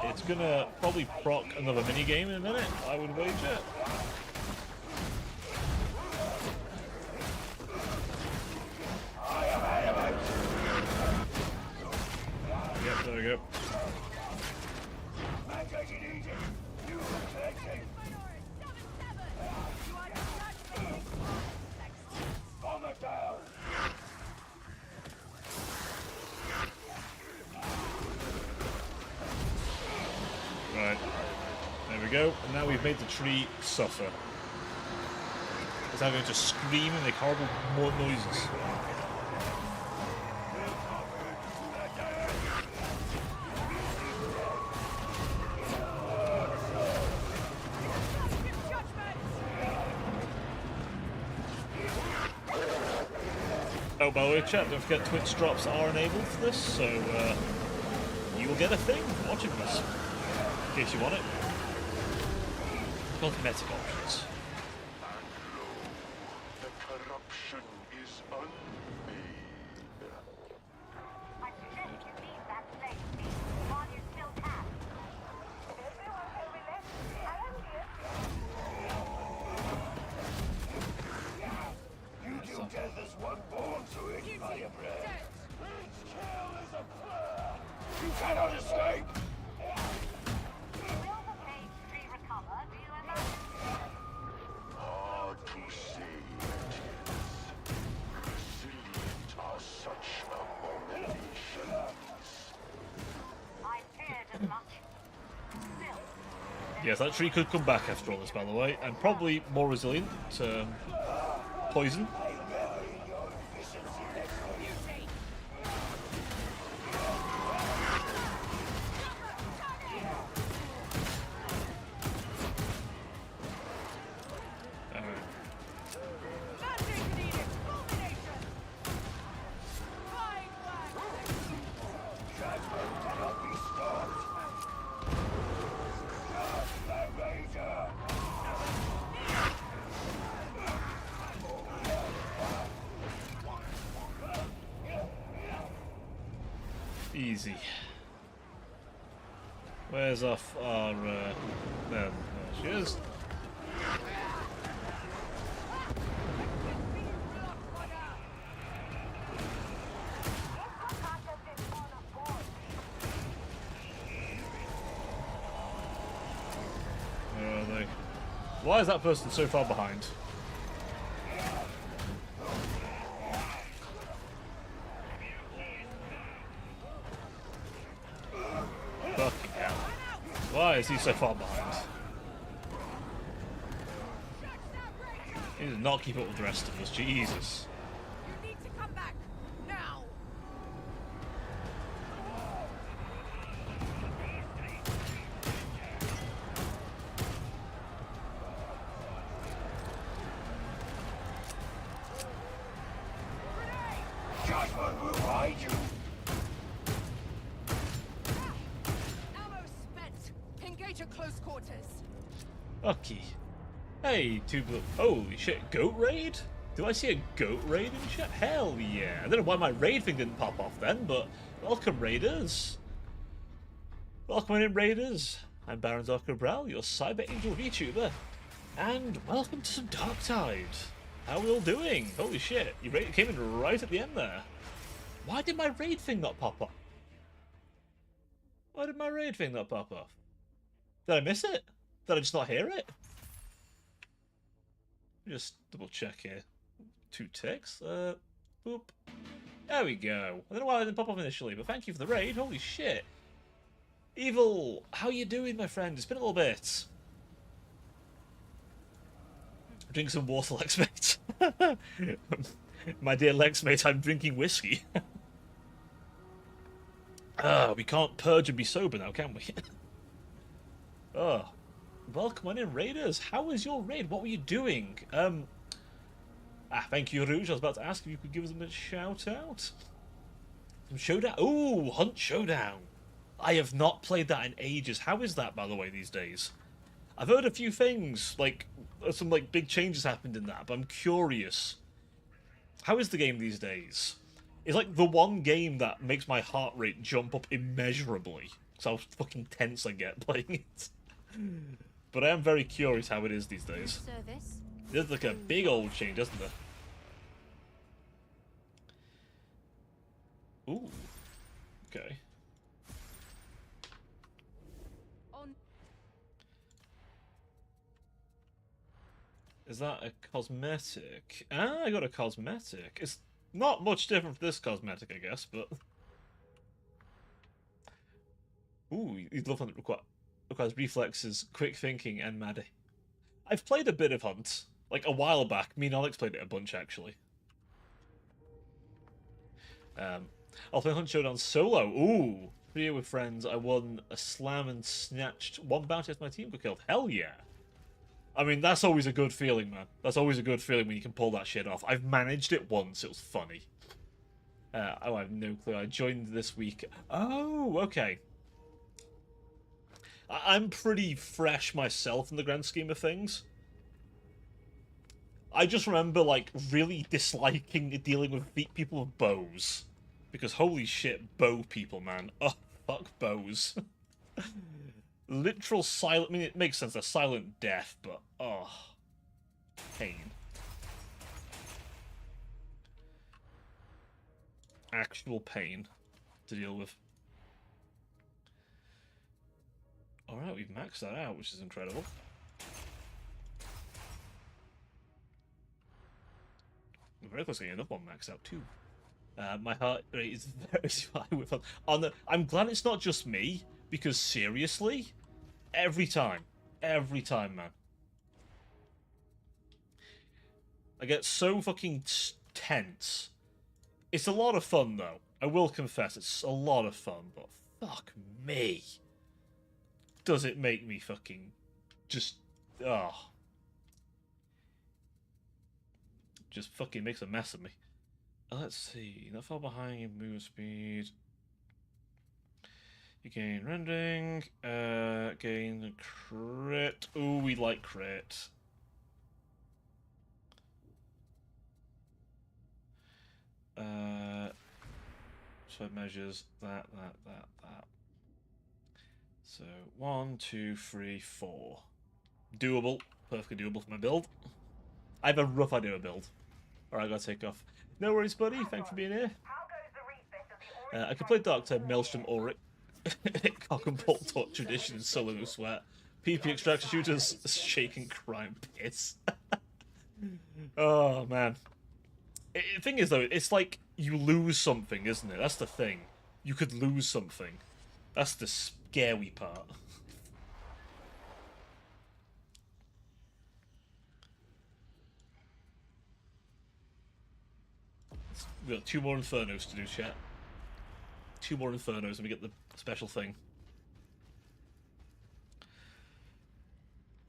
Speaker 1: It's gonna probably proc another minigame in a minute, I would wager. Yep, there we go. Right. There we go. And now we've made the tree suffer. It's now going to scream and make horrible noises. Oh, by the way, chat, don't forget Twitch drops are enabled for this, so you will get a thing watching this, in case you want it. Cosmetic options.
Speaker 4: The corruption is unmade.
Speaker 7: I suggest you leave that place, Steve, while you still can. Everyone can relax. I am here.
Speaker 2: You do death as one born to it, my bread. Each kill is a cannot escape!
Speaker 7: Will the page tree recover, do you imagine?
Speaker 4: Hard to say it is. Resilient are such abominations.
Speaker 7: I feared as much. Still,
Speaker 1: Yes, that tree could come back after all this, by the way, and probably more resilient to poison.
Speaker 6: Magic needed! Culmination! Fine wax!
Speaker 2: Judgment cannot be stopped! The Razor!
Speaker 1: Easy. Where's our there she is. Where are they? Why is that person so far behind? Fucking hell. Why is he so far behind? He does not keep up with the rest of us, Jesus.
Speaker 6: You need to come back! Now!
Speaker 2: Judgment will ride you!
Speaker 6: Ammo spent! Engage at close quarters!
Speaker 1: Okay. Hey, two blue. Holy shit, goat raid? Do I see a goat raid in chat? Hell yeah. I don't know why my raid thing didn't pop off then, but welcome, raiders. Welcome in, raiders. I'm Baron Cabral, your Cyber Angel VTuber. And welcome to some Darktide. How are we all doing? Holy shit, your raid came in right at the end there. Why did my raid thing not pop up? Why did my raid thing not pop off? Did I miss it? Did I just not hear it? Just double check here. 2 ticks. Boop. There we go. I don't know why I didn't pop off initially, but thank you for the raid. Holy shit. Evil, how you doing, my friend? It's been a little bit. Drink some water, Lex mate. My dear Lex mate, I'm drinking whiskey. We can't purge and be sober now, can we? Oh. Welcome on in, raiders. How was your raid? What were you doing? Thank you, Rouge. I was about to ask if you could give us a shout out. Some showdown. Ooh, Hunt Showdown. I have not played that in ages. How is that, by the way, these days? I've heard a few things, like some big changes happened in that, but I'm curious. How is the game these days? It's like the one game that makes my heart rate jump up immeasurably. So how fucking tense I get playing it. But I am very curious how it is these days.
Speaker 6: Service?
Speaker 1: There's like a big old change, doesn't there? Ooh. Okay.
Speaker 6: On.
Speaker 1: Is that a cosmetic? Ah, I got a cosmetic. It's not much different from this cosmetic, I guess, but... Ooh, you'd love one that requires reflexes, quick thinking, and mad. I've played a bit of Hunt, like a while back. Me and Alex played it a bunch, actually. I'll play Hunt Showdown solo. Ooh, here with friends. I won a slam and snatched 1 bounty as my team got killed. Hell yeah. I mean, that's always a good feeling, man. That's always a good feeling when you can pull that shit off. I've managed it once. It was funny. Oh, I have no clue. I joined this week. Oh, okay. I'm pretty fresh myself in the grand scheme of things. I just remember, really disliking dealing with people with bows. Because holy shit, bow people, man. Oh, fuck bows. Literal silent... I mean, it makes sense, they're silent death, but... Oh. Pain. Actual pain to deal with. Alright, we've maxed that out, which is incredible. We're very close to getting another one maxed out too. My heart rate is very high with on the. I'm glad it's not just me, because seriously, every time, man, I get so fucking tense. It's a lot of fun though. I will confess, it's a lot of fun, but fuck me, does it make me fucking just just fucking makes a mess of me. Let's see, not far behind in movement speed. You gain rendering, gain crit. Ooh, we like crit. So it measures that. So 1, 2, 3, 4. Doable, perfectly doable for my build. I have a rough idea of build. Alright, I gotta take off. No worries, buddy. Thanks for being here. I can play Darktide, Maelstrom, Ulrich, Cock and Bolt Torch Tradition, Solo Sweat, PP Extraction Shooters, Shaking Crime Piss. Oh, man. The thing is, though, it's like you lose something, isn't it? That's the thing. You could lose something. That's the scary part. We've got 2 more Infernos to do, chat. 2 more Infernos and we get the special thing.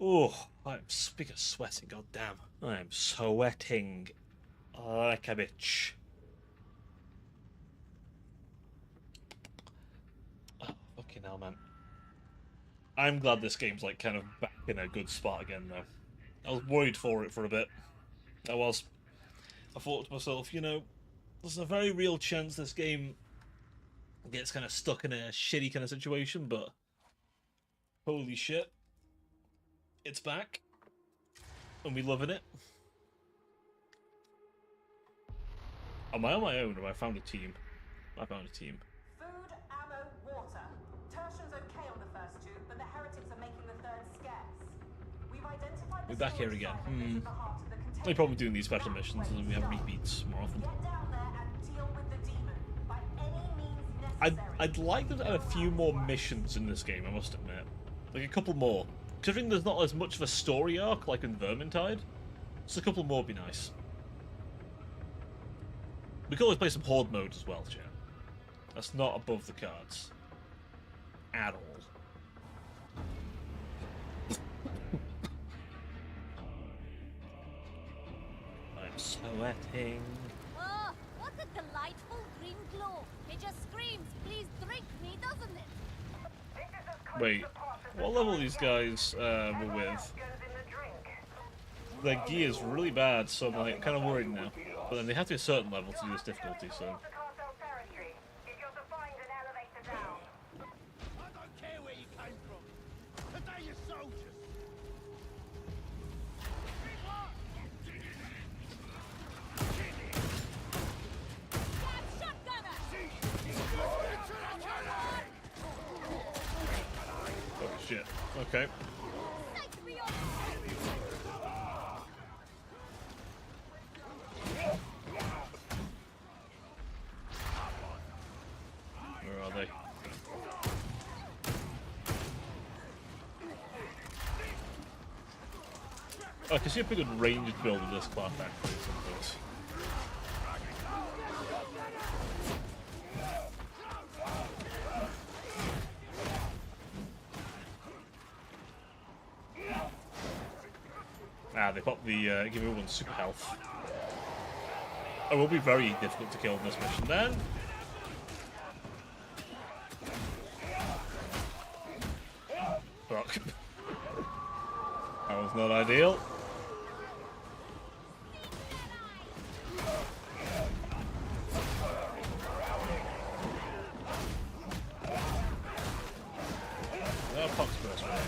Speaker 1: Oh, I'm speaking of sweating, goddamn. I am sweating like a bitch. Oh, fucking hell, man. I'm glad this game's like kind of back in a good spot again, though. I was worried for it for a bit. I was. I thought to myself, you know, there's a very real chance this game gets kind of stuck in a shitty kind of situation, but holy shit, it's back, and we loving it. Am I on my own, or have I found a team? I found a team.
Speaker 3: Food, ammo, water. Tertian's okay on the first 2, but the heretics are making the third scarce. We've identified the
Speaker 1: We're back here again.
Speaker 3: at the heart of the container.
Speaker 1: We're probably doing these special missions, and we have repeats more often.
Speaker 3: Get down there and deal with the demon by any means necessary.
Speaker 1: I'd like them to add a few more missions in this game, I must admit. Like a couple more. Considering there's not as much of a story arc like in Vermintide, so a couple more would be nice. We can always play some Horde mode as well, chat. That's not above the cards. At all. I'm sweating.
Speaker 6: Oh, what a delightful green glow. It just screams, please drink me, doesn't it?
Speaker 1: Wait, what level are these guys were with? Their gear's really bad, so I'm like, kind of worried now. But then they have to be a certain level to do this difficulty, so... Oh shit, okay. Where are they? I can see a pretty good ranged build of this class actually, sometimes. Ah, they popped the give everyone super health. It will be very difficult to kill in this mission then. Fuck. That was not ideal. Pox burst, right?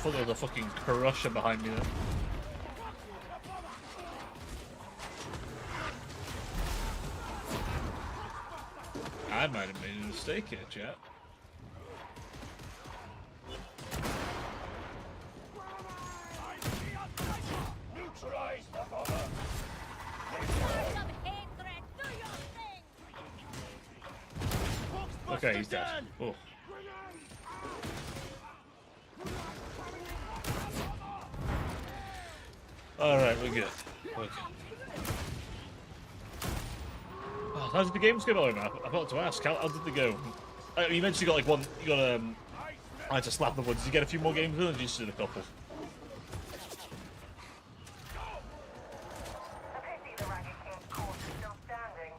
Speaker 1: thought there was a fucking crusher behind me there. I might have made a mistake here, chat.
Speaker 2: Neutralize the bomber.
Speaker 6: Some hatred, do your thing!
Speaker 1: Okay, he's dead. Oh. Alright, we're good. Okay. Oh, how did the games go, by the way, man? I forgot to ask. How did they go? You mentioned you got like one. You got I had to slap the woods. Did you get a few more games in, or did you just did a couple?
Speaker 7: A pity the Ragged King's court is still standing.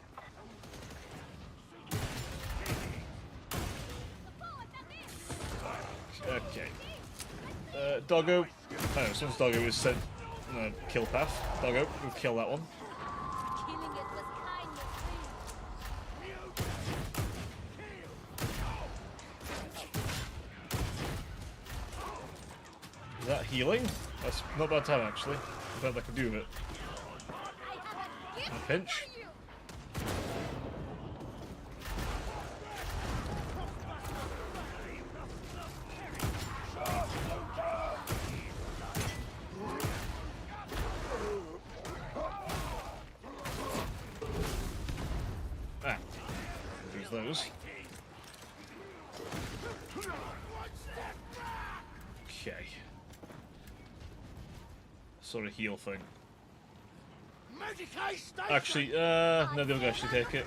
Speaker 1: Okay. Doggo. Oh, someone's Doggo was sent kill path. Doggo, we'll kill that one.
Speaker 6: Killing it was kindness,
Speaker 1: Is that healing? That's not bad time actually. I bet I can do with it.
Speaker 6: I have a gift
Speaker 1: A pinch.
Speaker 6: for you!
Speaker 1: Ah, there's those. Okay. Sort of heal thing. Actually, no, they don't actually take it.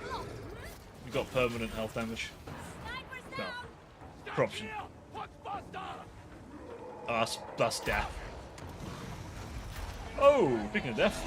Speaker 1: You got permanent health damage.
Speaker 6: Snipers
Speaker 1: No.
Speaker 6: down!
Speaker 1: Corruption. Oh, that's death. Oh, speaking of death.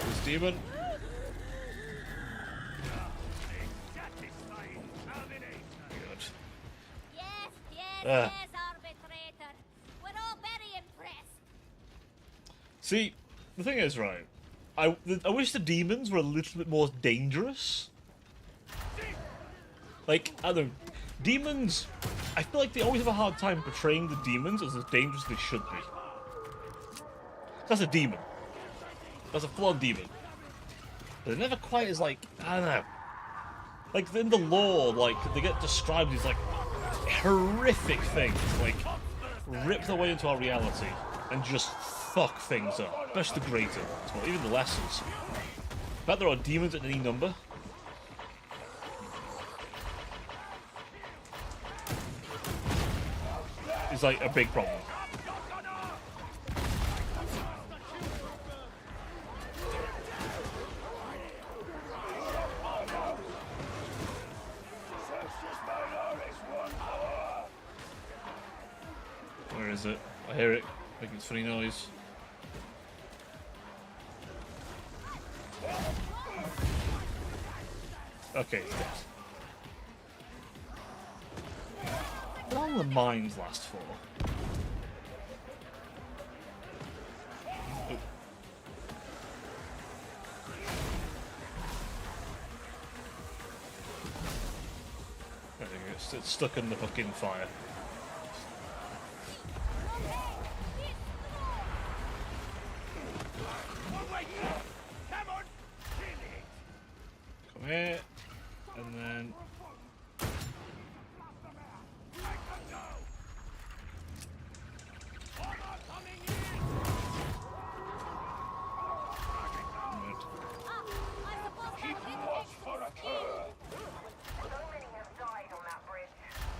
Speaker 1: This demon.
Speaker 6: Yes,
Speaker 1: Ah.
Speaker 6: yes, arbitrator. We're all very impressed.
Speaker 1: See, the thing is, right, I wish the demons were a little bit more dangerous. Like, I don't know, demons, I feel like they always have a hard time portraying the demons as dangerous as they should be. That's a demon. That's a full-on demon. But they're never quite as, like, I don't know. Like, in the lore, like, they get described as, like, horrific things, like, rip their way into our reality and just fuck things up. Especially the greater, well, even the lessers. The fact there are demons at any number. Is like a big problem. Where is it? I hear it making its funny noise. Okay, it's dead. How long will the mines last for? Oh. There we go, it's stuck in the fucking fire. Come here, and then...
Speaker 7: So many have died on that bridge.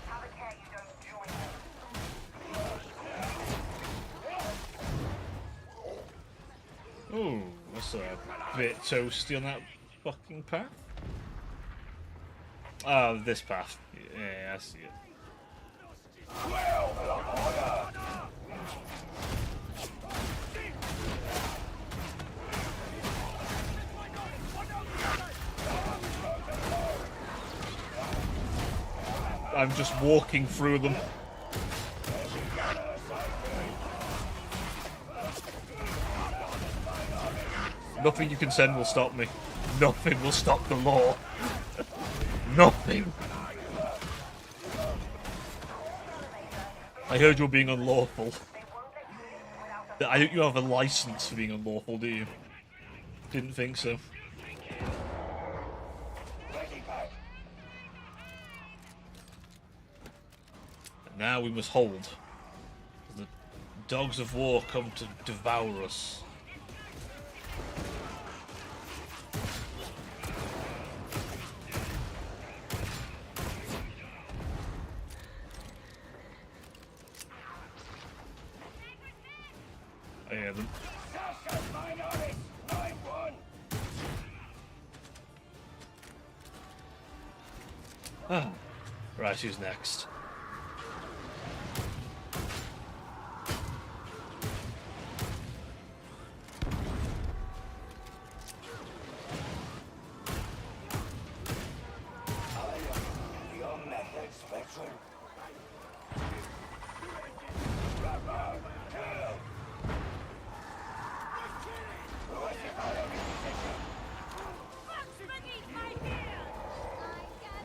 Speaker 7: Have a care you don't join them.
Speaker 1: Ooh, that's a bit toasty on that fucking path. Ah, this path. Yeah, I see it. I'm just walking through them. Nothing you can send will stop me. Nothing will stop the law. Nothing. I heard you're being unlawful. I think you have a license for being unlawful, do you? Didn't think so. And now we must hold. The dogs of war come to devour us. I hear them. Ah. Right, who's next?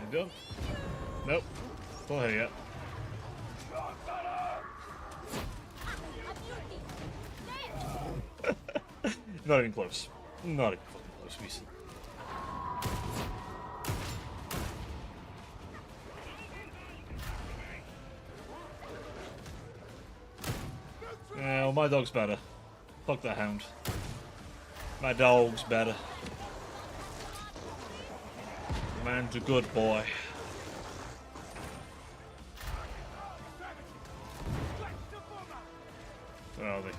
Speaker 1: There you go. Nope. Still here yet. Not even close. Not even fucking close, Mason. Yeah, well, my dog's better. Fuck that hound. My dog's better. The man's a good boy. Where are they?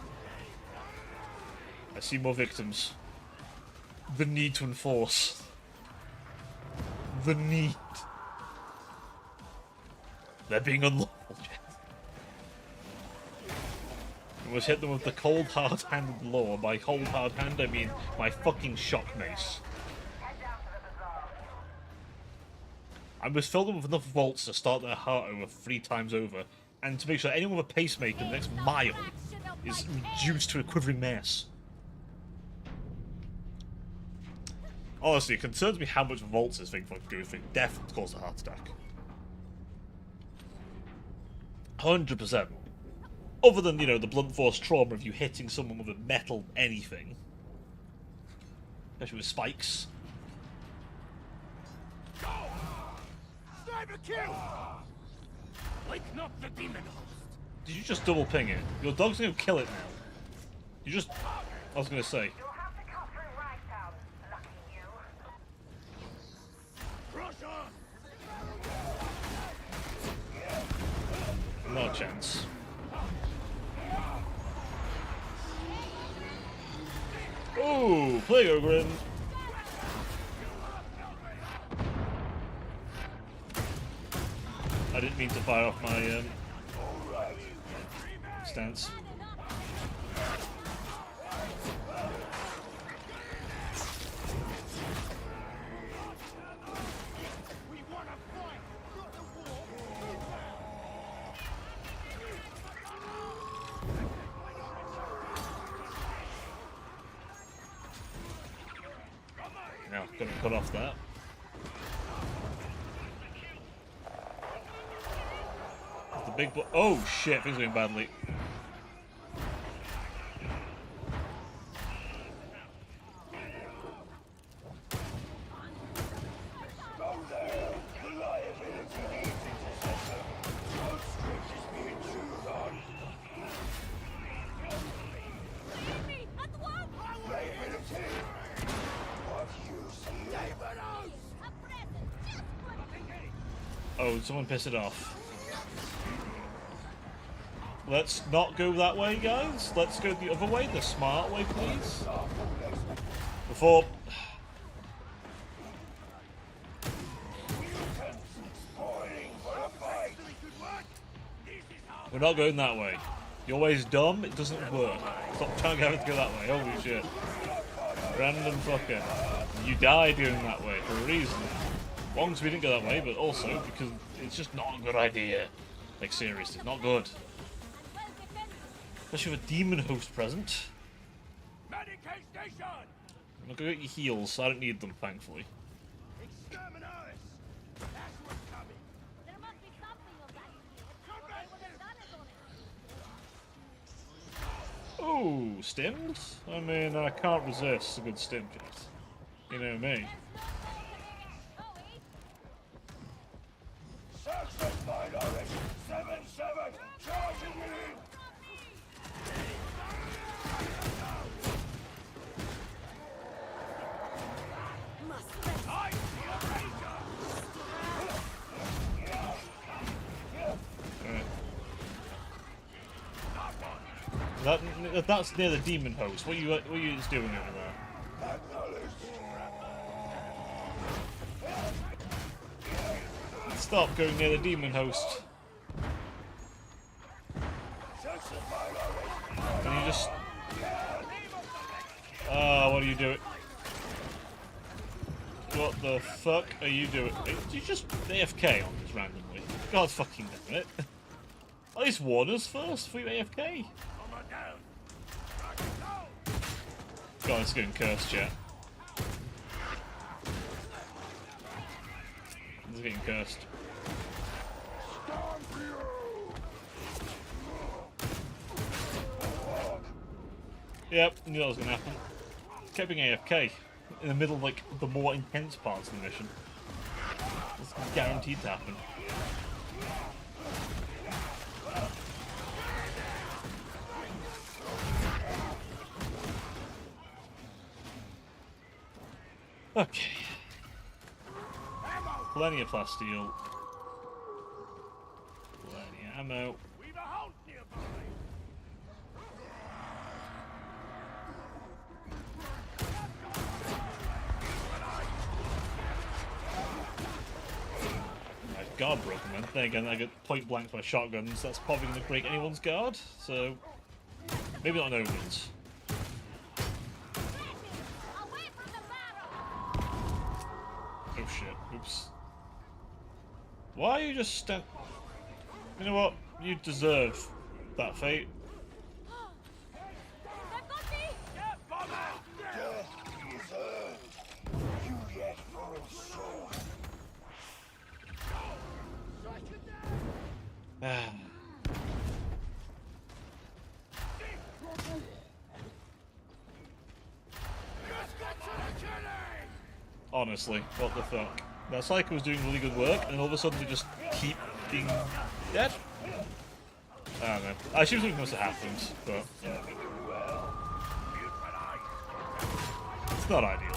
Speaker 1: I see more victims. The need to enforce. The need. They're being unlawful, Jet. We must hit them with the cold, hard-handed law. By cold, hard hand, I mean my fucking shock mace. I must fill them with enough volts to start their heart over 3 times over, and to make sure anyone with a pacemaker in the next mile is reduced to a quivering mass. Honestly, it concerns me how much volts this thing fucking goes through. Definitely cause a heart attack. 100%. Other than, you know, the blunt force trauma of you hitting someone with a metal anything. Especially with spikes.
Speaker 2: Sniper kill! Wake not the demon host.
Speaker 1: Did you just double ping it? Your dog's gonna kill it now. You just... I was gonna say.
Speaker 7: You'll have to cut through Ragtown, lucky you.
Speaker 1: Not a chance. Ooh, Plague Ogre. I didn't mean to fire off my stance. Now, gonna cut off that. The big boy. Oh shit, things are going badly. Oh, someone piss it off. Let's not go that way, guys. Let's go the other way, the smart way, please. Before... We're not going that way. Your way's dumb, it doesn't work. Stop trying to get it to go that way, holy shit. Random fucker. You die doing that way for a reason. One, because we didn't go that way, but also because it's just not a good idea. Like, seriously, not good. Especially with a demon host present.
Speaker 2: Medicaid station!
Speaker 1: I'm gonna get your heals, I don't need them, thankfully.
Speaker 2: Exterminators! That's what's coming!
Speaker 6: There must be something of that here, or they would have done it on it.
Speaker 1: Oh, stims? I mean, I can't resist a good stim jet. You know me.
Speaker 2: Section minority 7-7! Charging in!
Speaker 1: That's near the demon host. What are you just doing over there? Stop going near the demon host. Can you just... what are you doing? What the fuck are you doing? Did you just AFK on this randomly? God fucking damn it. At least warn us first before you AFK. God, it's getting cursed, chat. It's getting cursed. Yep, knew that was gonna happen. Kept being AFK in the middle of like the more intense parts of the mission. It's guaranteed to happen. Okay. Plenty of plasteel. Plenty of ammo.
Speaker 2: We've a house nearby!
Speaker 1: My guard broken then. Then again, I get point blank by shotguns. That's probably going to break anyone's guard. So maybe not an Omen's. Oh shit, oops. Why are you just stand... You know what? You deserve that fate. Honestly, what the fuck? That Psycho was doing really good work, and all of a sudden they just keep being dead? I don't know. I assume something must have happened, but yeah. It's not ideal.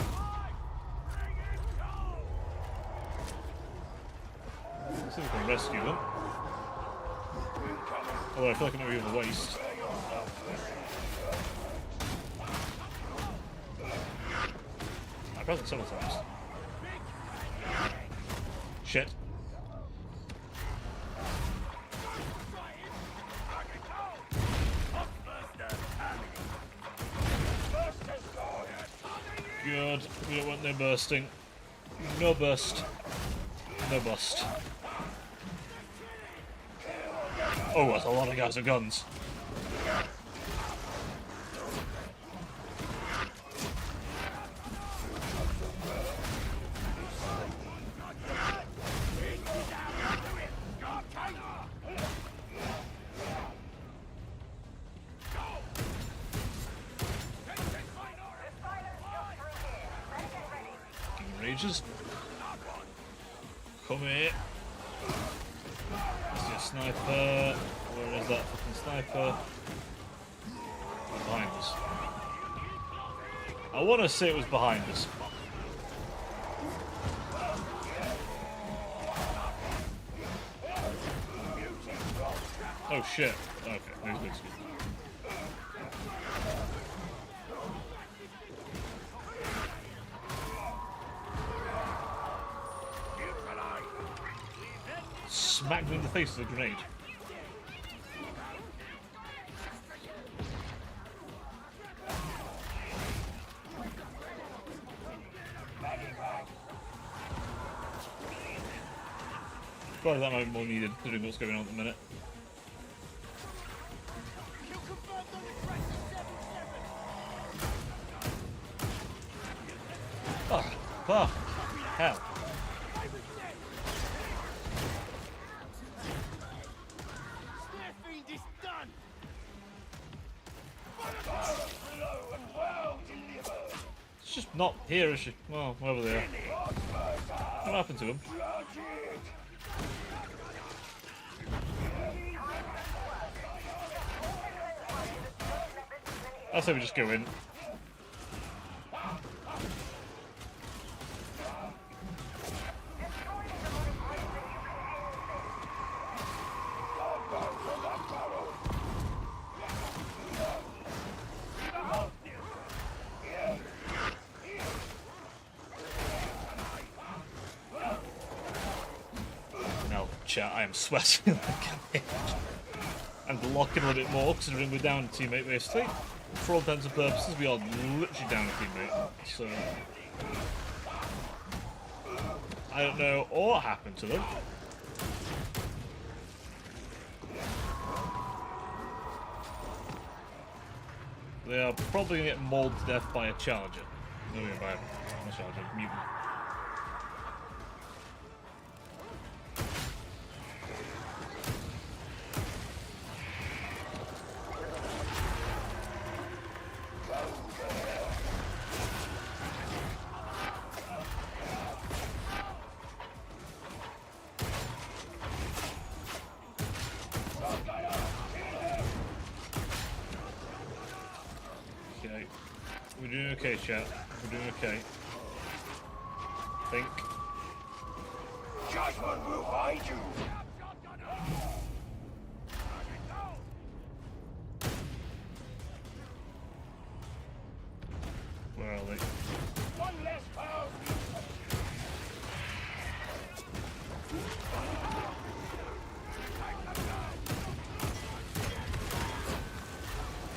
Speaker 1: Let's see if we can rescue them. Although I feel like I'm going to be able to waste. I pressed it several times. Shit. Good. We don't want no bursting. No burst. No bust. Oh, that's a lot of guys with guns. Rages. Come here. Is there a sniper? Where is that fucking sniper? Behind us. I want to say it was behind us. Oh shit. Okay, there's good. Smacked me in the face with a grenade. feel like that might be more needed, considering what's going on at the minute. Oh, fuck. Hell. It's just not here, is she? Well, wherever they are. What happened to him? I say we just go in. Now, chat, I am sweating like a bitch. And locking a little bit more, considering we're down a teammate basically. For all intents and purposes, we are literally down a teammate. So I don't know what happened to them. They are probably going to get mauled to death by a charger. No, by a charger, mutant. Okay. We're doing okay, chat. We're doing okay. Think.
Speaker 2: Judgment will find you.
Speaker 1: Where are they?
Speaker 2: One less pound.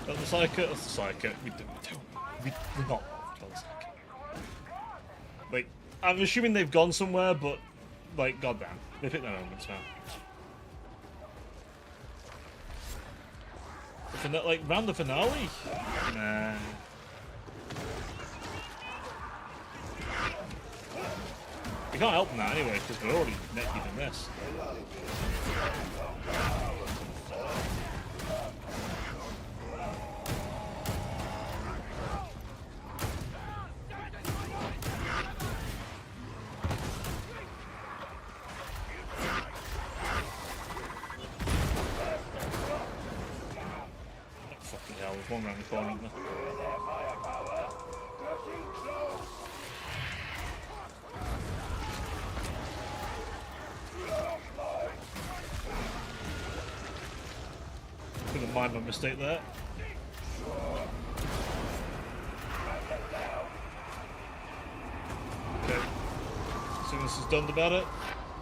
Speaker 1: That's the Psyker. That's the Psyker. We're not on the Psyker. Like, I'm assuming they've gone somewhere, but, like, goddamn. They picked their moments, man. Like, round the finale? Nah. We can't help them that anyway, because we're already net deep in this. Fucking hell, there's one round the corner, isn't there? Couldn't mind my mistake there. Okay. As soon as this is done about it,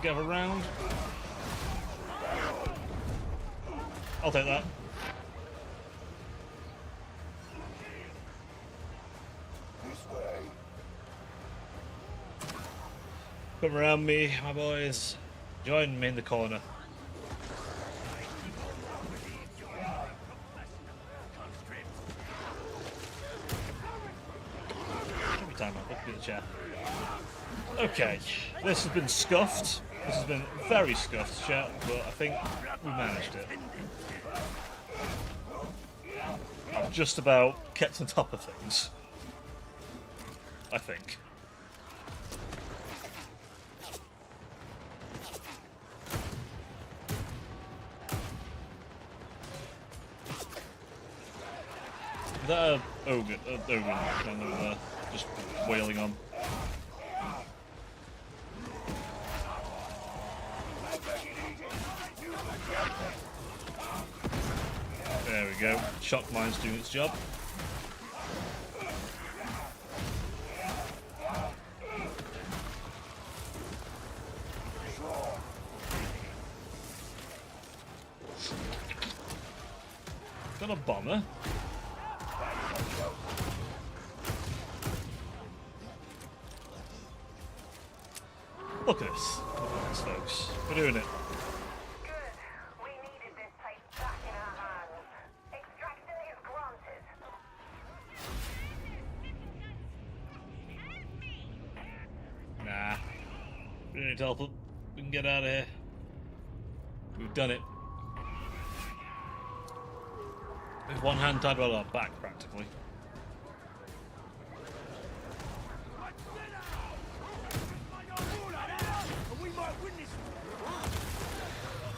Speaker 1: gather round. I'll take that. Come around me, my boys. Join me in the corner. Every time I look at the chat. Okay, this has been scuffed. This has been very scuffed, chat, but I think we managed it. I've just about kept on top of things. I think. Is that a ogre kind of just wailing on? There we go. Shock mine's doing its job. Got a bomber. Look at this. heretics, folks. We're doing it.
Speaker 7: Good. We needed this place back in our hands. Extraction is granted.
Speaker 1: Nah. We don't need to help them. We can get out of here. We've done it. With one hand tied around our back, practically.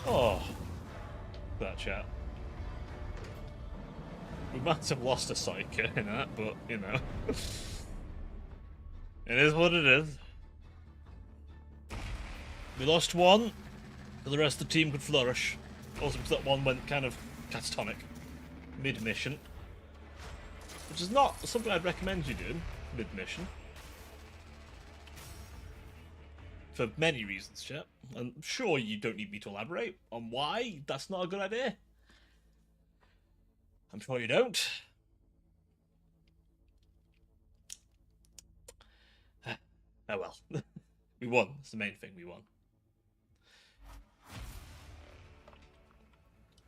Speaker 1: Oh. That chat. We might have lost a psycho in that, but, you know. It is what it is. We lost one, so the rest of the team could flourish. Also because that one went kind of catatonic mid-mission. Which is not something I'd recommend you do, mid-mission. For many reasons, chat. I'm sure you don't need me to elaborate on why that's not a good idea. I'm sure you don't. Oh well. We won. That's the main thing, we won.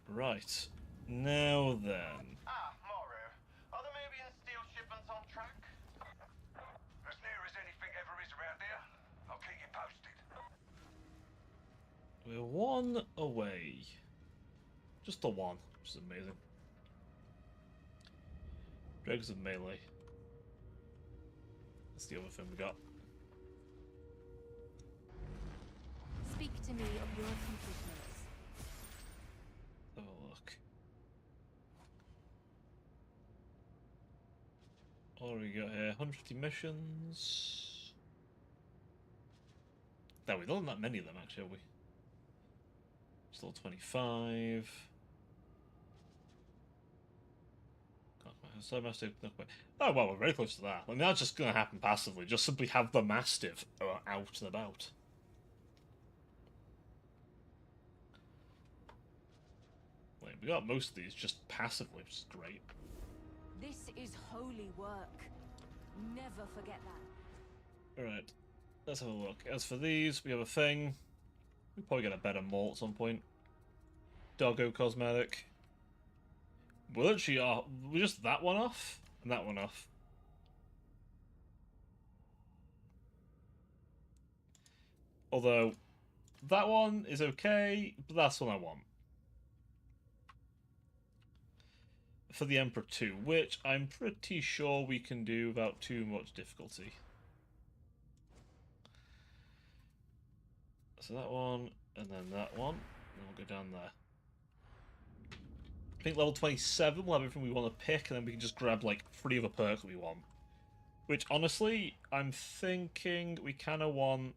Speaker 1: Right. Now then.
Speaker 2: Maru. Are the Nubian steel shipments on track? As near as anything ever is around here. I'll keep you posted.
Speaker 1: We're one away. Just the one, which is amazing. Dregs of melee. That's the other thing we got.
Speaker 6: Speak to me of your accomplishments.
Speaker 1: Have a look. What do we got here? 150 missions. No, we've done that many of them actually, have we? Still 25. So Mastiff. Oh well, we're very close to that. I mean, that's just going to happen passively. Just simply have the Mastiff out and about. Like, we got most of these just passively, which is great.
Speaker 6: This is holy work. Never forget that.
Speaker 1: Alright, let's have a look. As for these, we have a thing. We'll probably get a better mole at some point. Doggo cosmetic. We literally are. We're just that one off, and that one off. Although, that one is okay, but that's what I want. For the Emperor 2, which I'm pretty sure we can do without too much difficulty. So that one, and then that one, and we'll go down there. I think level 27 we'll have everything we want to pick, and then we can just grab like 3 other perks that we want. Which, honestly, I'm thinking we kind of want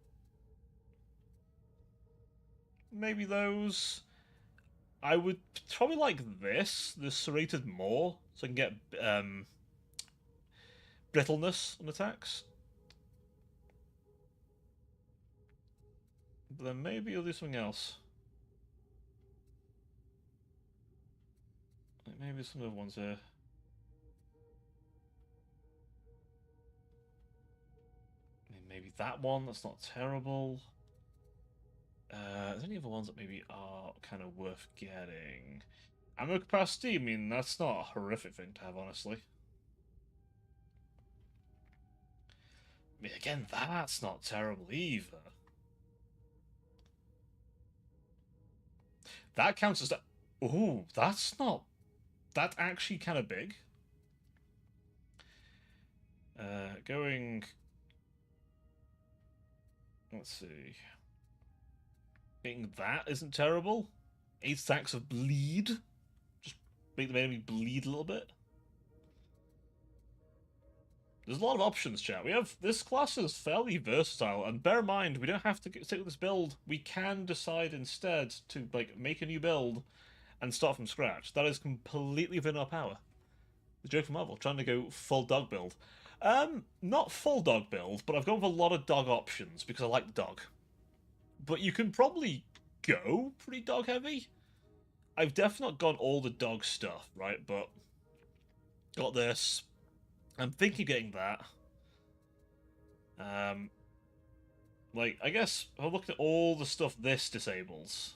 Speaker 1: maybe those. I would probably like this serrated more, so I can get brittleness on attacks. But then maybe I'll do something else. Like maybe some other ones here. Maybe that one, that's not terrible. Is there any other ones that maybe are kind of worth getting? Ammo capacity, I mean, that's not a horrific thing to have, honestly. I mean, again, that's not terrible either. That counts as that. Ooh, that's not. That's actually kind of big. Going. Let's see. Getting that isn't terrible. 8 stacks of bleed. Just make the enemy bleed a little bit. There's a lot of options, chat. We have this class is fairly versatile, and bear in mind, we don't have to stick with this build. We can decide instead to like make a new build and start from scratch. That is completely within our power. The joke from Marvel, trying to go full dog build. Not full dog build, but I've gone with a lot of dog options because I like dog. But you can probably go pretty dog heavy. I've definitely not gone all the dog stuff, right? But got this. I'm thinking of getting that. Like, I guess if I'm looking at all the stuff this disables.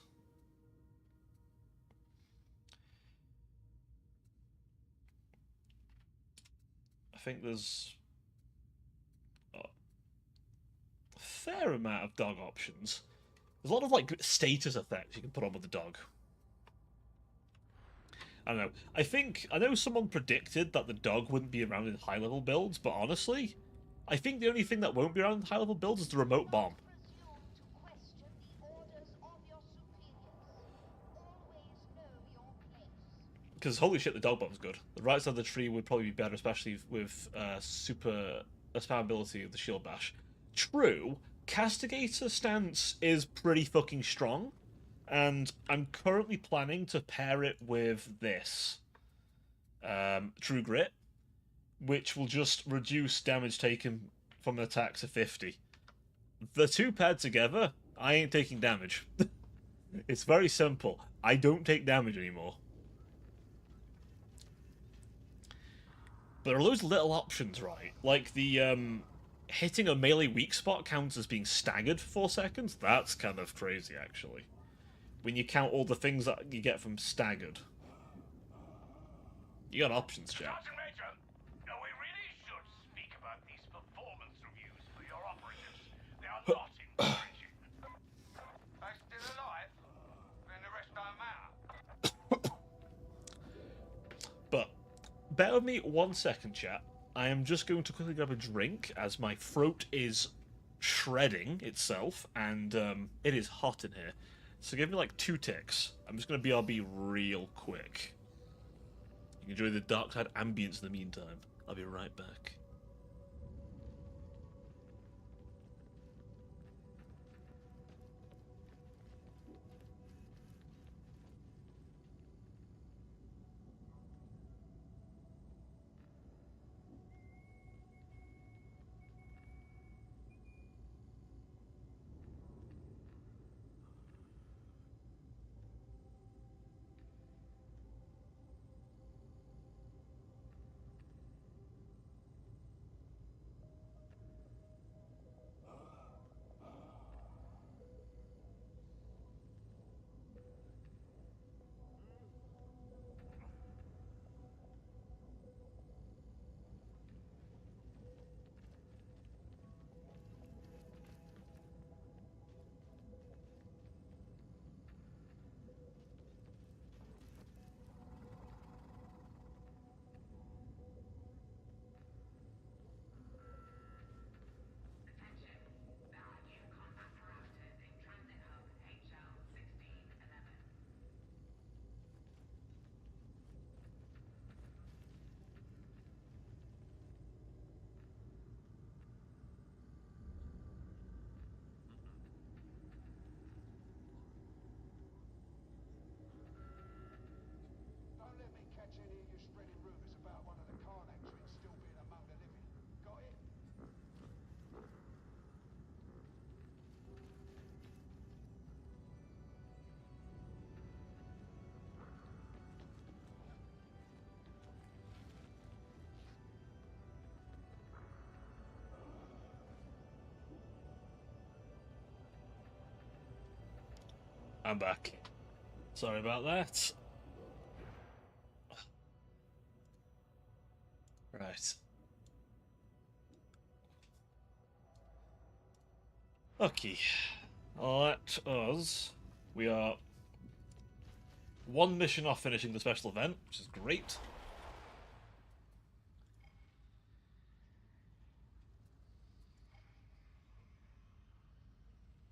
Speaker 1: I think there's a fair amount of dog options. There's a lot of, like, status effects you can put on with the dog. I don't know. I know someone predicted that the dog wouldn't be around in high-level builds, but honestly, I think the only thing that won't be around in high-level builds is the remote bomb. Because holy shit, the dog bomb's good. The right side of the tree would probably be better, especially with super spammability of the shield bash. True, Castigator stance is pretty fucking strong, and I'm currently planning to pair it with this True Grit, which will just reduce damage taken from an attack to 50. The two paired together, I ain't taking damage. It's very simple. I don't take damage anymore. But there are those little options, right? Like the hitting a melee weak spot counts as being staggered for 4 seconds. That's kind of crazy, actually. When you count all the things that you get from staggered. You got options, chat.
Speaker 2: Sergeant Major, we really should speak about these performance reviews for your operatives. They are not encouraging. They're still alive, then the rest don't matter.
Speaker 1: But bear with me 1 second, chat. I am just going to quickly grab a drink as my throat is shredding itself, and it is hot in here. So give me like 2 ticks. I'm just going to BRB real quick. You can enjoy the Darktide ambience in the meantime. I'll be right back.
Speaker 2: Don't let me catch any of you spreading rumors about one of the Carnac twins still being among the living. Got it?
Speaker 1: I'm back. Sorry about that. Right. Okay. Let us. We are 1 mission off finishing the special event, which is great.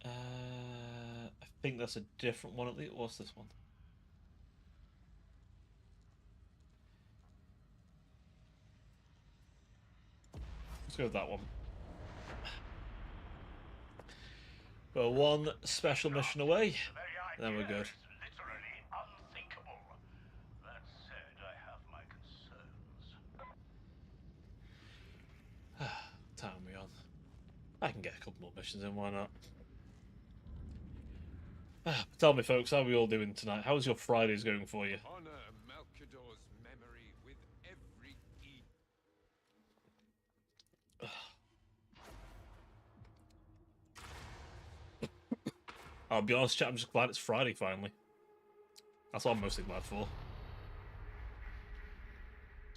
Speaker 1: I think that's a different one at least. What's this one? Let's go with that one. We're 1 special mission away, and then we're good.
Speaker 2: Literally unthinkable. That said, I have my concerns.
Speaker 1: Time we on. I can get a couple more missions in, why not? Tell me, folks, how are we all doing tonight? How's your Fridays going for you?
Speaker 8: Honor Malkador's memory with every E.
Speaker 1: I'll be honest, chat, I'm just glad it's Friday finally. That's what I'm mostly glad for.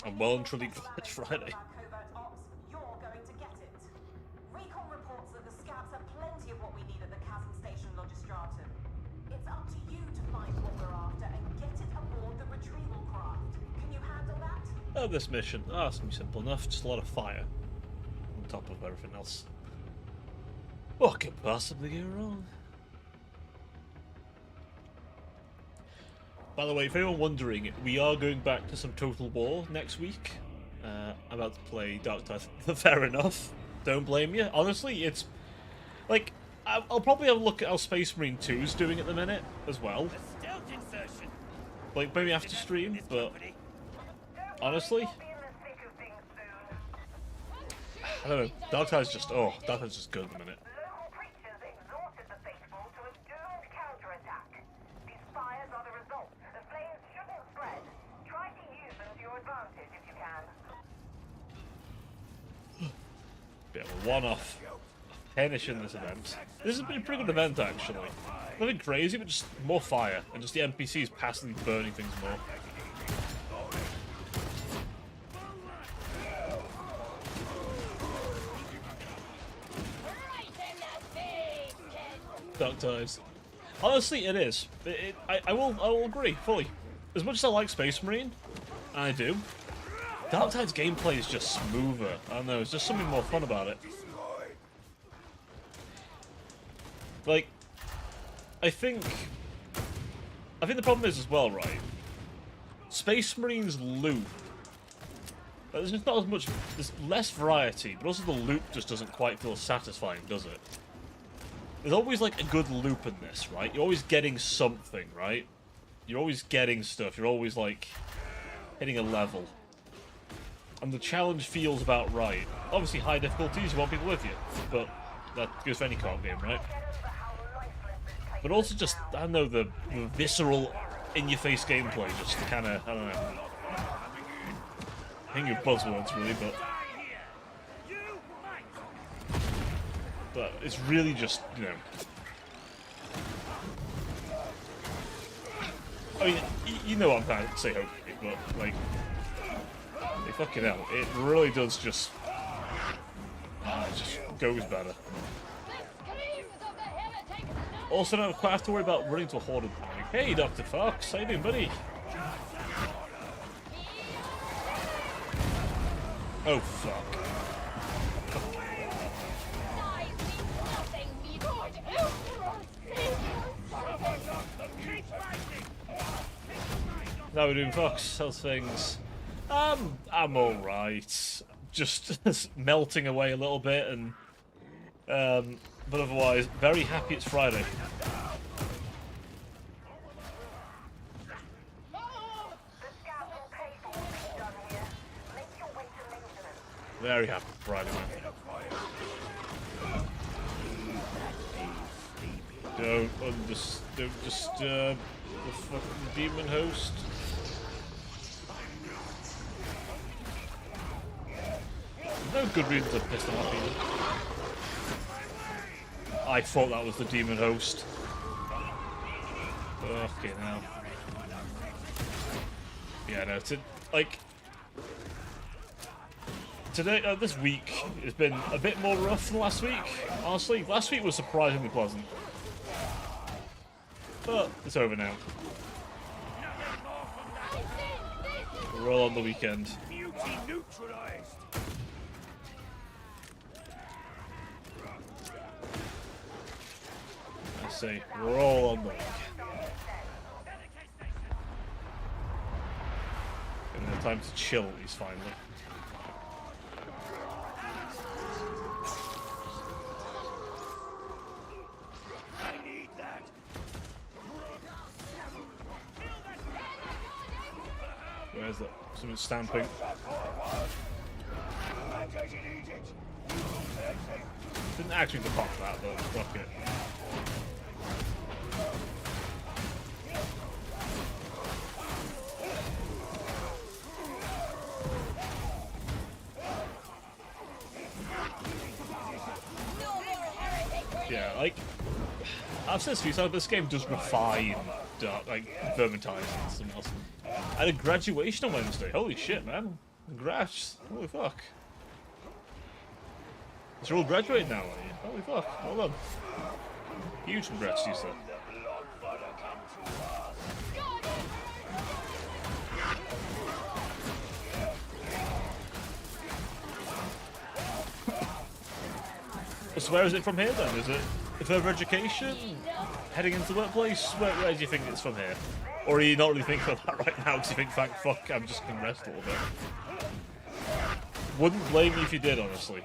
Speaker 1: I'm well and truly glad it's Friday.
Speaker 7: Covert ops, you're going to get it. Recon reports that the scabs have plenty of what we need at the Chasm Station Logistratum. It's up to you to find what we're after and get it aboard the retrieval craft. Can you handle that?
Speaker 1: Oh, this mission. Oh, it's gonna be simple enough. Just a lot of fire on top of everything else. What could possibly go wrong? By the way, if anyone wondering, we are going back to some Total War next week. I'm about to play Darktide. Fair enough. Don't blame you. Honestly, it's like I'll probably have a look at how Space Marine 2 is doing at the minute as well. Like maybe after stream, but honestly, I don't know. Darktide's just Darktide's just good at the minute.
Speaker 7: Local creatures exhorted the faithful to a doomed counterattack. These fires are the result. The flames shouldn't spread. Try to use them to your advantage if you can.
Speaker 1: Bit of a one-off finish in this event. This has been a pretty good event actually. Nothing crazy, but just more fire and just the NPCs passively burning things more. Darktide. Honestly, it is. I will agree fully. As much as I like Space Marine, and I do, Darktide's gameplay is just smoother. I don't know, there's just something more fun about it. Like, I think the problem is as well, right? Space Marine's loot. There's just not as much. There's less variety, but also the loop just doesn't quite feel satisfying, does it? There's always like a good loop in this, right? You're always getting something, right? You're always getting stuff. You're always like hitting a level, and the challenge feels about right. Obviously, high difficulties, you want people with you, but that goes for any card game, right? But also just, I don't know, the visceral, in-your-face gameplay just kind of, I don't know. I think your buzzwords, really, but it's really just, you know. I mean, you know what I'm trying to say, hopefully, but, like, hey, fucking hell, it really does just, it just goes better. Also, don't quite have to worry about running to a horde of panic. Hey, Dr. Fox, how you doing, buddy? Oh, fuck. How we doing, Fox? How's things? I'm alright. Just melting away a little bit, and but otherwise, very happy it's Friday. Very happy it's Friday, man. Don't disturb the fucking demon host. No good reason to piss them off either. I thought that was the demon host. Okay, now. Yeah, no, today, this week has been a bit more rough than last week. Honestly, last week was surprisingly pleasant. But it's over now. We're all on the weekend. I say, we're all on the weekend. And then time to chill at least finally. Where's that? Someone's stamping. Didn't actually pop that, but fuck it. Yeah, like, I've said this few times, this game does refine like Vermintide and something else. I had a graduation on Wednesday. Holy shit, man! Congrats! Holy fuck! So you're all graduating now, are you? Holy fuck! Well done. Huge congrats to you, sir. So where is it from here then? Is it further education? Heading into the workplace? Where do you think it's from here? Or are you not really thinking of that right now because you think, thank fuck, I'm just going to rest a little bit? Wouldn't blame you if you did, honestly.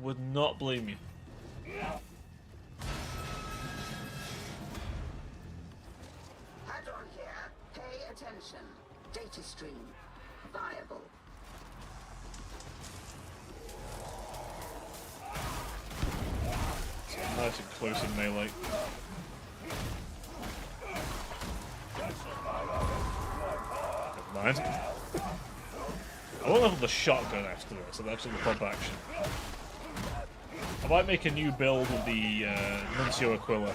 Speaker 1: Would not blame you.
Speaker 3: Hadron here. Pay attention. Data stream. Viable.
Speaker 1: Nice and close in melee. Never mind. I won't level the shotgun after this, so that's the pump action. I might make a new build with the Nuncio Aquila.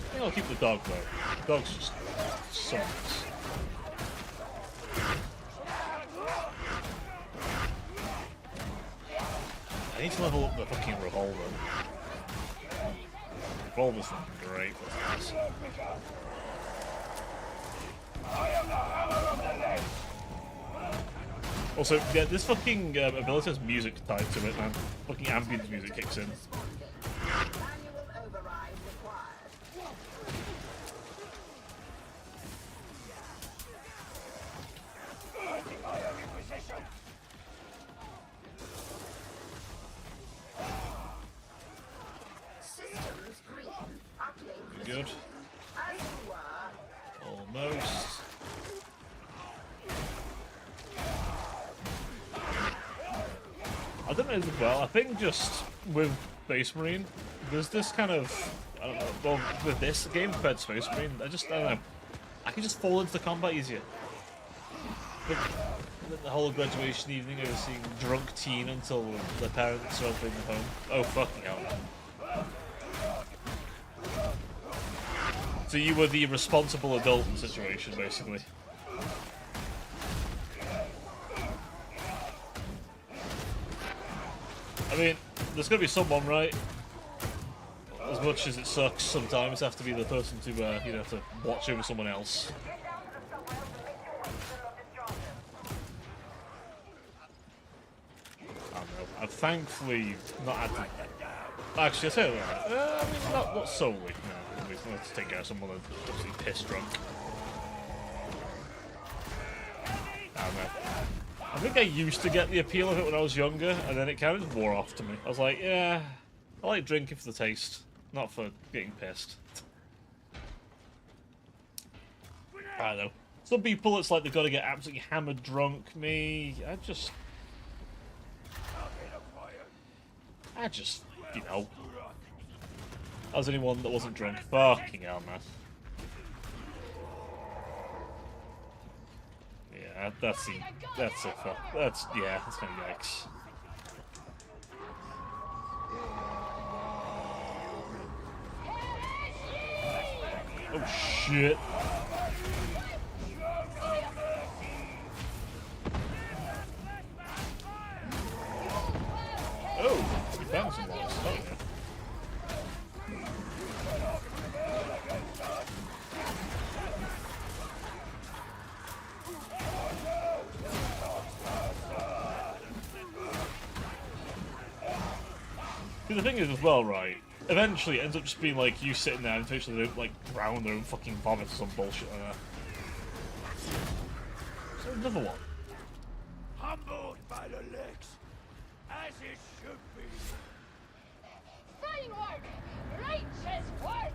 Speaker 1: I think I'll keep the dog though. The dog's just so nice. I need to level up the fucking revolver. Revolver's fucking great. That's nice. Also, yeah, this fucking ability has music tied to it, man. Fucking ambient music kicks in.
Speaker 3: Manual override required. Systems green. Uplink.
Speaker 1: Good.
Speaker 3: As you were.
Speaker 1: Almost. I don't know as well. I think just with Space Marine, there's this kind of, I don't know, well, with this game compared to Space Marine, I don't know. I can just fall into the combat easier. But the whole graduation evening, I was seeing drunk teen until their parents are opening the home. Oh, fucking hell. So you were the responsible adult in the situation, basically. I mean, there's got to be someone, right? As much as it sucks sometimes, have to be the person to, you know, to watch over someone else. I don't know. I've thankfully not had to... Actually, I say that. I mean, not solely. No, we have to take care of someone that's obviously piss drunk. I don't know. I think I used to get the appeal of it when I was younger, and then it kind of just wore off to me. I was like, yeah, I like drinking for the taste, not for getting pissed. I don't know. Some people, it's like they've got to get absolutely hammered drunk. Me, I just, you know. I was the only one that wasn't drunk. Fucking hell, man. Yeah, that's kind of yikes. Oh shit. Oh, we found some lost. Oh, yeah. The thing is as well, right? Eventually it ends up just being like you sitting there and eventually they don't like drown their own fucking vomit or some bullshit like that. So another one.
Speaker 2: Humbled by the LEX, as it should be.
Speaker 6: Fine work! Righteous work!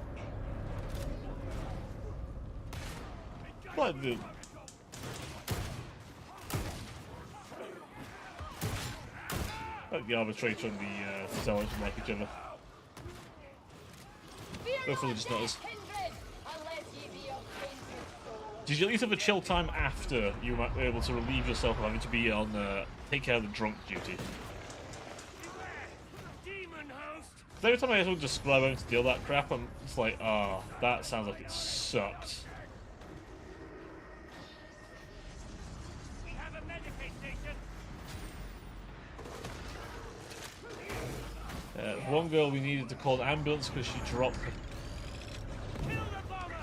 Speaker 1: What the... The arbitrator and the zealots like each other. Hopefully just not us. Did you at least have a chill time after you were able to relieve yourself of having to be on take care of the drunk duty? Every time I hear someone describe having to deal that crap, I'm just like, oh, that sounds like it sucked.
Speaker 2: We have a medical station.
Speaker 1: One girl we needed to call an ambulance because she dropped her.
Speaker 2: Kill the bomber.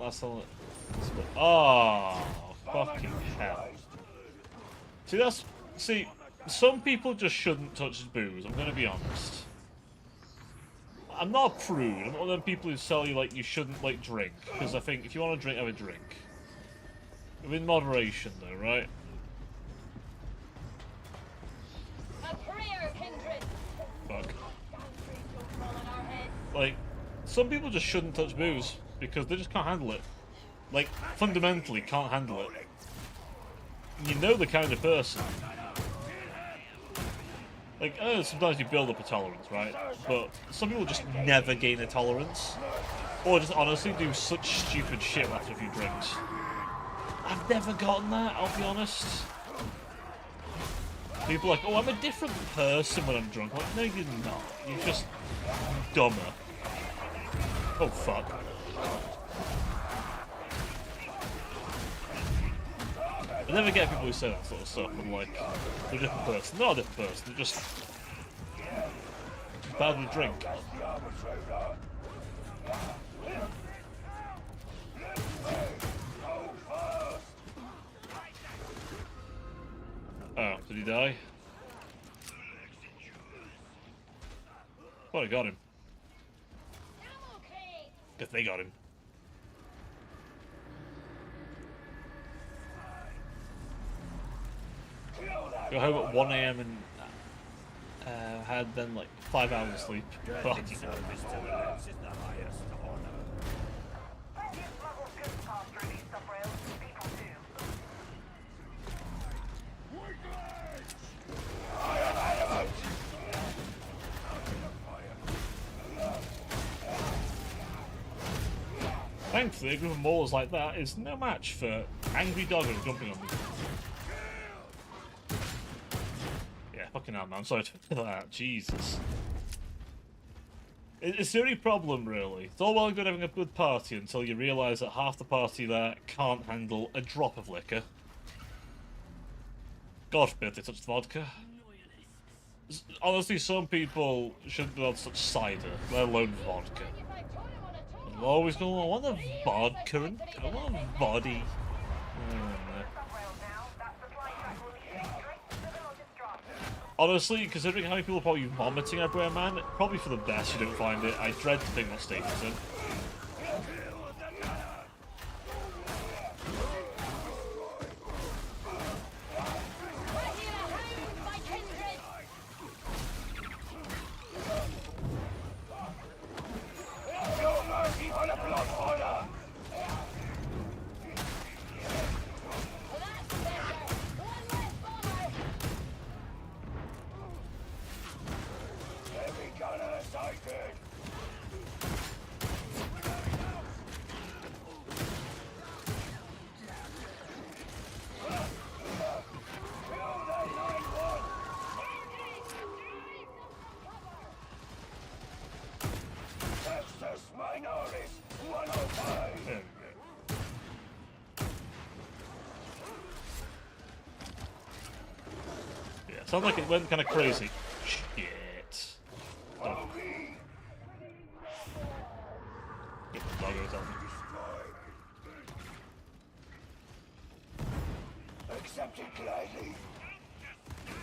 Speaker 1: Last time. Oh, fucking hell. See, some people just shouldn't touch booze, I'm gonna be honest. I'm not a prude, I'm not one of them people who tell you, like, you shouldn't, like, drink. Because I think if you want to drink, have a drink. In moderation, though, right? Fuck. Like, some people just shouldn't touch booze because they just can't handle it. Like, fundamentally can't handle it. You know the kind of person. Like, I know sometimes you build up a tolerance, right? But some people just never gain a tolerance. Or just honestly do such stupid shit after a few drinks. I've never gotten that, I'll be honest. People are like, oh, I'm a different person when I'm drunk. I'm like, no, you're not. You're just dumber. Oh, fuck. I never get people who say that sort of stuff. I'm like, they're a different person. They're not a different person. They're just bad with drink. Oh, did he die? Well, I got him. Guess they got him. Go home at 1 AM and had then like 5 hours of sleep. Fucking hell. Thankfully, a group of maulers like that is no match for angry doggers jumping on me. Yeah, fucking hell, man. I'm sorry to feel that. Jesus. It's the only problem, really. It's all well and good having a good party until you realise that half the party there can't handle a drop of liquor. God forbid they touch the vodka. Honestly, some people shouldn't be able to touch cider, let alone vodka. I'm always going, I want the vodka and I want a body. Honestly, considering how many people are probably vomiting everywhere, man, probably for the best you don't find it. I dread to think what state it's in. Sounds like it went kind of crazy. Shit. Oh. Get the doggos on.
Speaker 2: Accept it gladly.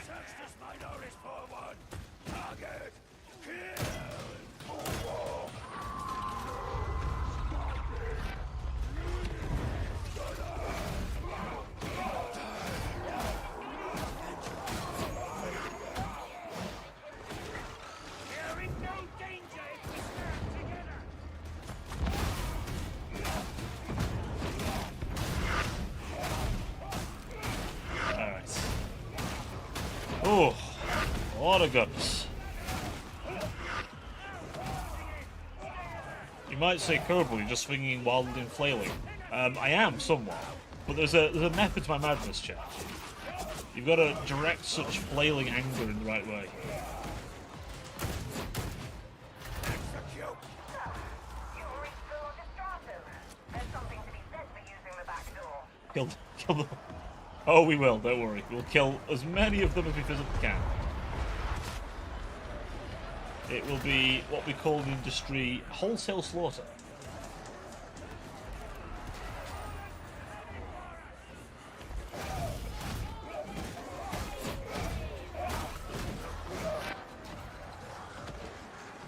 Speaker 2: Search this minority forward. Target. Kill.
Speaker 1: Oh. A lot of guns. You might say Kerbal, you're just swinging wildly and flailing. I am, somewhat. But there's a method to my madness, chat. You've got to direct such flailing anger in the right way. Kill them. Oh, we will, don't worry. We'll kill as many of them as we physically can. It will be what we call in the industry wholesale slaughter.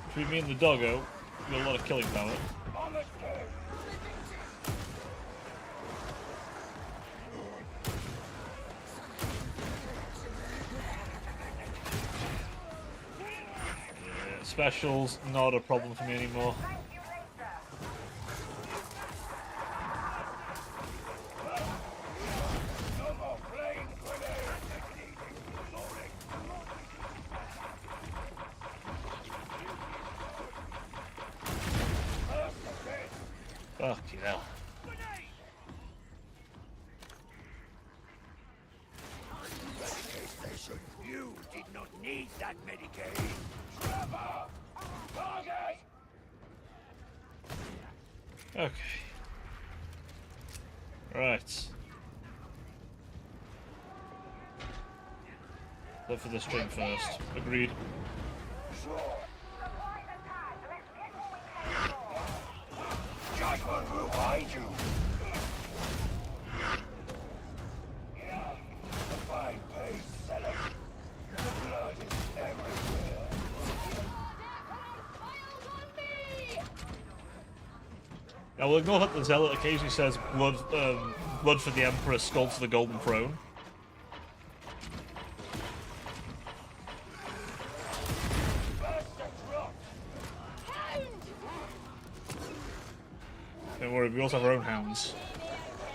Speaker 1: Between me and the doggo, we've got a lot of killing power. Specials, not a problem for me anymore. Fucking hell.
Speaker 2: You did not need that Medicaid.
Speaker 1: Okay. Right. Look for the string first. Agreed.
Speaker 2: Judgment will guide you. The fine pace selling. Blood is everywhere.
Speaker 1: Now we'll ignore that the Zealot occasionally says blood for the Emperor, skull to the Golden Throne. Don't worry, we also have our own hounds.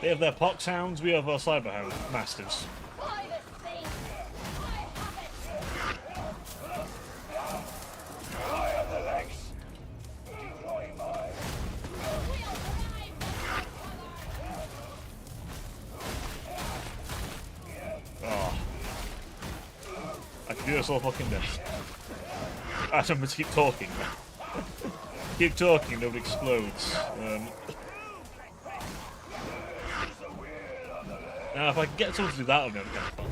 Speaker 1: They have their pox hounds, we have our cyber hound masters.
Speaker 2: I have the LEX. Deploy mine.
Speaker 1: Oh. I can do this all fucking day. I remember to keep talking. Keep talking, nobody explodes. Now, if I can get someone to do that, I'll be kind of fun.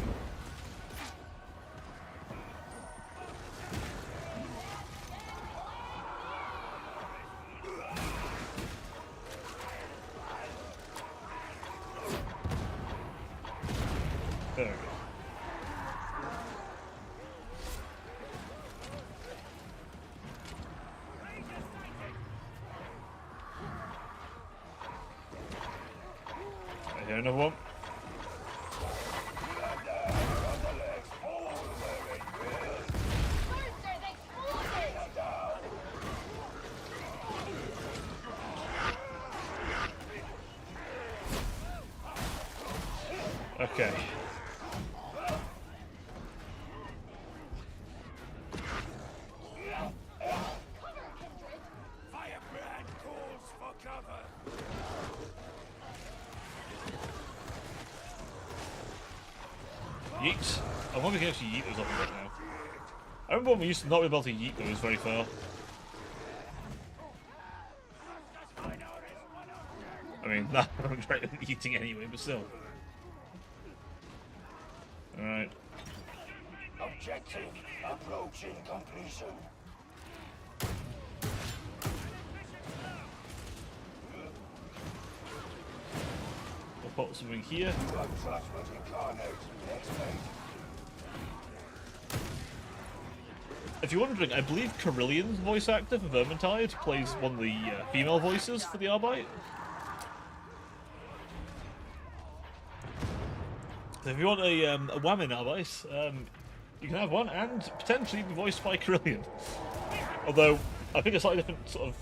Speaker 1: There we go. I hear another one. Okay.
Speaker 2: Firebrand calls for cover.
Speaker 1: Yeet. I wonder if we can actually yeet those up a bit now. I remember when we used to not be able to yeet those very far. I mean, that I'm trying to eating anyway, but still. Alright.
Speaker 2: Objective approaching completion.
Speaker 1: We'll put something here. If you're wondering, I believe Carillion's voice actor for Vermintide plays one of the female voices for the Arbite. So if you want a woman Arbite, you can have one and potentially be voiced by Carillion. Although, I think a slightly different sort of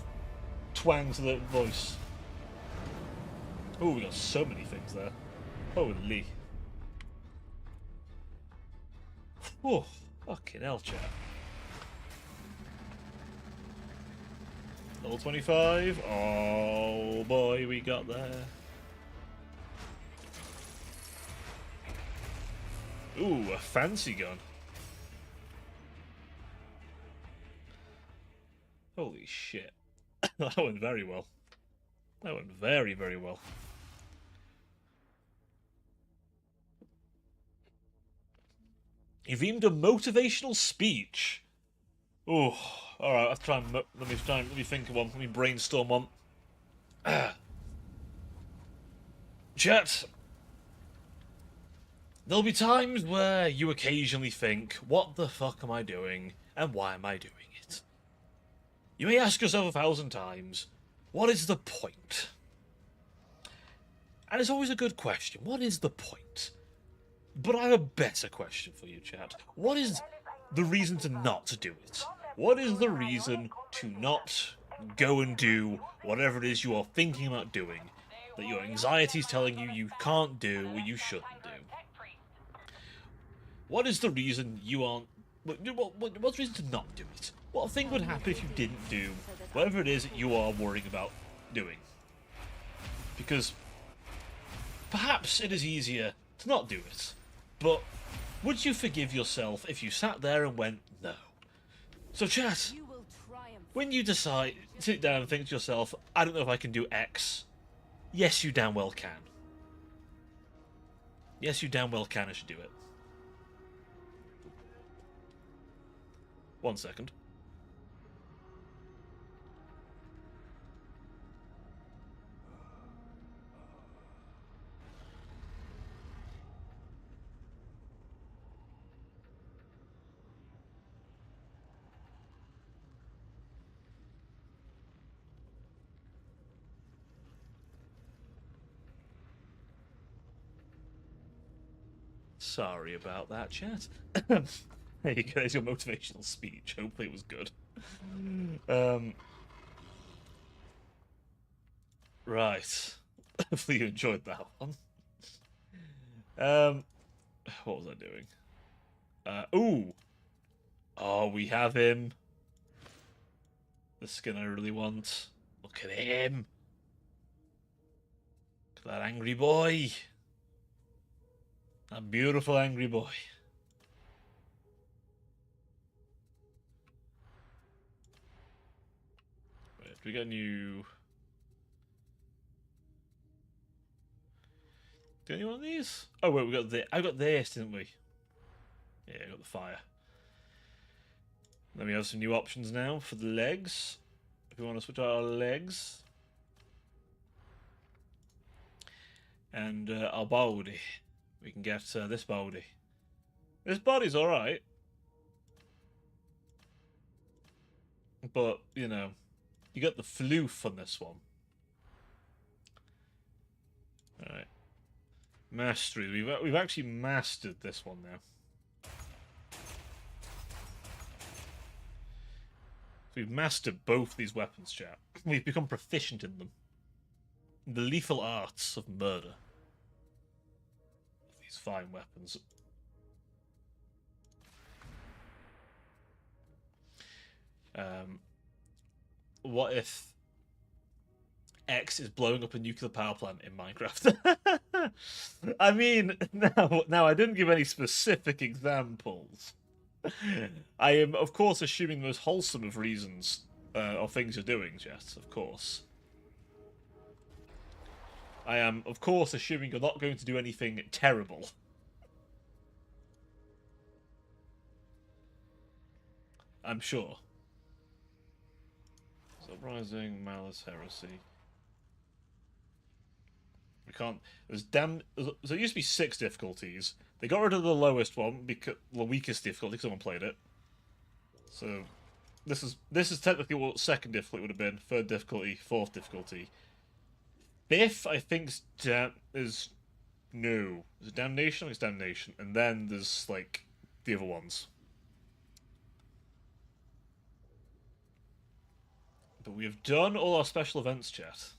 Speaker 1: twang to the voice. Oh, we got so many things there. Holy. Oh, Fucking hell, chat. Level 25. Oh boy, we got there. Ooh, a fancy gun. Holy shit. That went very well. That went very, very well. You've even done motivational speech. Oh, all right. Let's try and let me think of one. Let me brainstorm one. Chat. There'll be times where you occasionally think, "What the fuck am I doing, and why am I doing it?" You may ask yourself 1,000 times, "What is the point?" And it's always a good question. What is the point? But I have a better question for you, chat. What is the reason to not do it? What is the reason to not go and do whatever it is you are thinking about doing, that your anxiety is telling you you can't do or you shouldn't do? What is the reason you aren't... What's the reason to not do it? What thing would happen if you didn't do whatever it is that you are worrying about doing? Because perhaps it is easier to not do it, but would you forgive yourself if you sat there and went, no? So chat, when you decide, sit down and think to yourself, I don't know if I can do X, yes you damn well can. Yes you damn well can, I should do it. 1 second. Sorry about that, chat. There you go, there's your motivational speech. Hopefully it was good. Right. Hopefully you enjoyed that one. What was I doing? Ooh! Oh, we have him. The skin I really want. Look at him! Look at that angry boy! That beautiful angry boy. Wait, do we get a new... Do any one of these? Oh wait, we got the... I got this, didn't we? Yeah, I got the fire. Then we have some new options now for the legs. If we want to switch out our legs. And our body. We can get this body. This body's alright. But, you know, you get the floof on this one. Alright. Mastery. We've actually mastered this one now. We've mastered both these weapons, chat. We've become proficient in them. The lethal arts of murder. These fine weapons. What if X is blowing up a nuclear power plant in Minecraft? I mean, now I didn't give any specific examples. I am, of course, assuming the most wholesome of reasons or things you're doing, Jess, of course. I am, of course, assuming you're not going to do anything terrible. I'm sure. Uprising, Malice, Heresy. We can't... There's damn... So it used to be 6 difficulties. They got rid of the lowest one, because the weakest difficulty, because someone played it. So this is technically what 2nd difficulty would have been, 3rd difficulty, 4th difficulty. 5th, I think, is no. Is it Damnation? It's Damnation. And then there's, like, the other ones. But we have done all our special events, chat.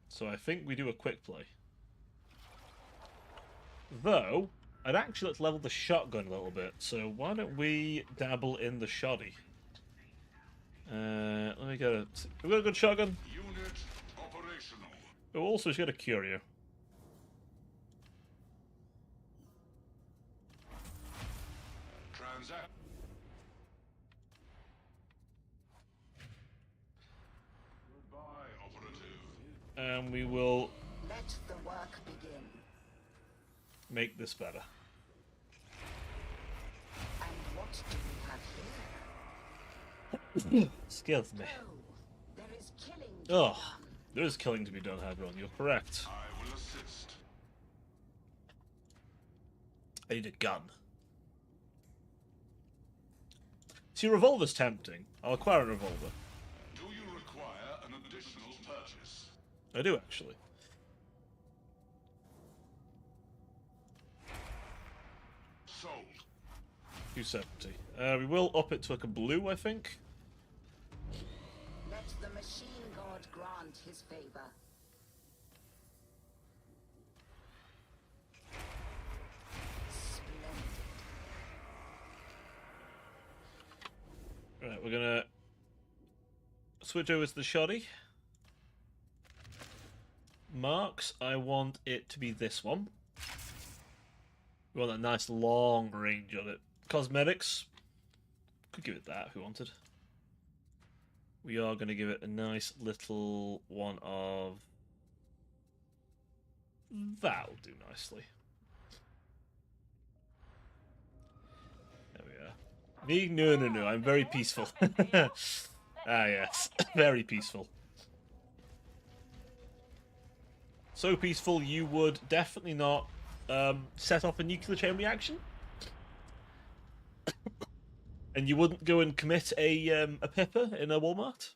Speaker 1: So I think we do a quick play. Though, I'd actually like to level the shotgun a little bit, so why don't we dabble in the shoddy? Let me get a... We've got a good shotgun.
Speaker 4: Unit operational.
Speaker 1: Oh, also, she's got a curio.
Speaker 4: Transact. Goodbye, operative.
Speaker 1: And we will
Speaker 3: Let the work begin.
Speaker 1: make this better.
Speaker 3: And what do we have here?
Speaker 1: Scares me.
Speaker 3: Oh, there is killing to be
Speaker 1: Oh,
Speaker 3: done.
Speaker 1: there is killing to be done, Hadron. You're correct.
Speaker 4: I will assist.
Speaker 1: I need a gun. See, revolver's tempting. I'll acquire a revolver.
Speaker 4: Do you require an additional purchase?
Speaker 1: I do, actually.
Speaker 4: Sold.
Speaker 1: 270. We will up it to like a blue, I think.
Speaker 3: Let the machine god grant his favor. Splendid.
Speaker 1: Right, we're gonna switch over to the shoddy. Marks, I want it to be this one. We want that nice long range on it. Cosmetics, could give it that if we wanted. We are going to give it a nice little one of... That'll do nicely. There we are. Me? No, no, no, I'm very peaceful. Ah, yes, very peaceful. So peaceful you would definitely not set off a nuclear chain reaction. And you wouldn't go and commit a pipper in a Walmart?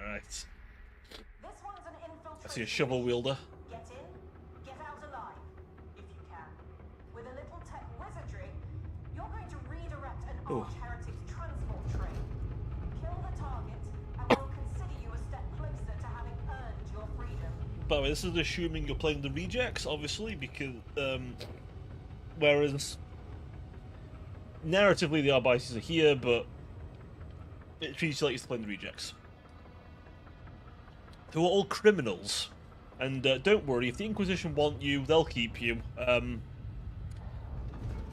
Speaker 1: Alright.
Speaker 7: This one's an infiltration.
Speaker 1: I see a shovel wielder.
Speaker 7: Get in, get out alive, if you can. With a little tech wizardry, you're going to redirect an
Speaker 1: Ooh.
Speaker 7: arch-heretics transport train. Kill the target, and we'll consider you a step closer to having earned your freedom.
Speaker 1: By the way, this is assuming you're playing the rejects, obviously, because whereas narratively the Arbites are here, but it treats you like you're playing the rejects, who are all criminals. And don't worry, if the Inquisition want you, they'll keep you. The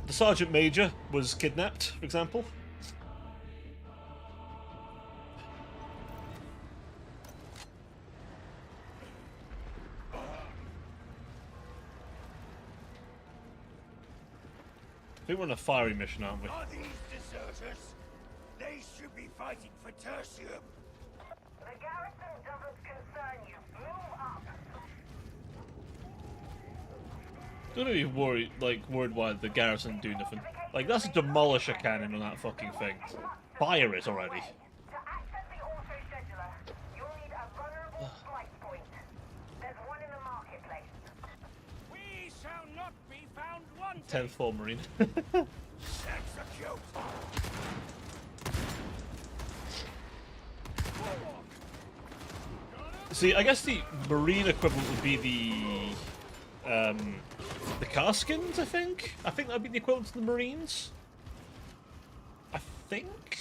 Speaker 1: Sergeant Major was kidnapped, for example. I think we're on a firing mission, aren't we?
Speaker 2: Are these deserters? They should be fighting for Tertium. The garrison doesn't concern you. Move up.
Speaker 1: Don't be worried why the garrison do nothing. Like, that's a demolisher cannon on that fucking thing. Fire it already.
Speaker 2: To access the auto-scheduler, you'll need a vulnerable splice point. There's one in the marketplace.
Speaker 5: We shall not be found wanting.
Speaker 1: 10th Floor Marine.
Speaker 2: Execute.
Speaker 1: See, I guess the Marine equivalent would be the Karskins, I think? I think that would be the equivalent to the Marines. I think?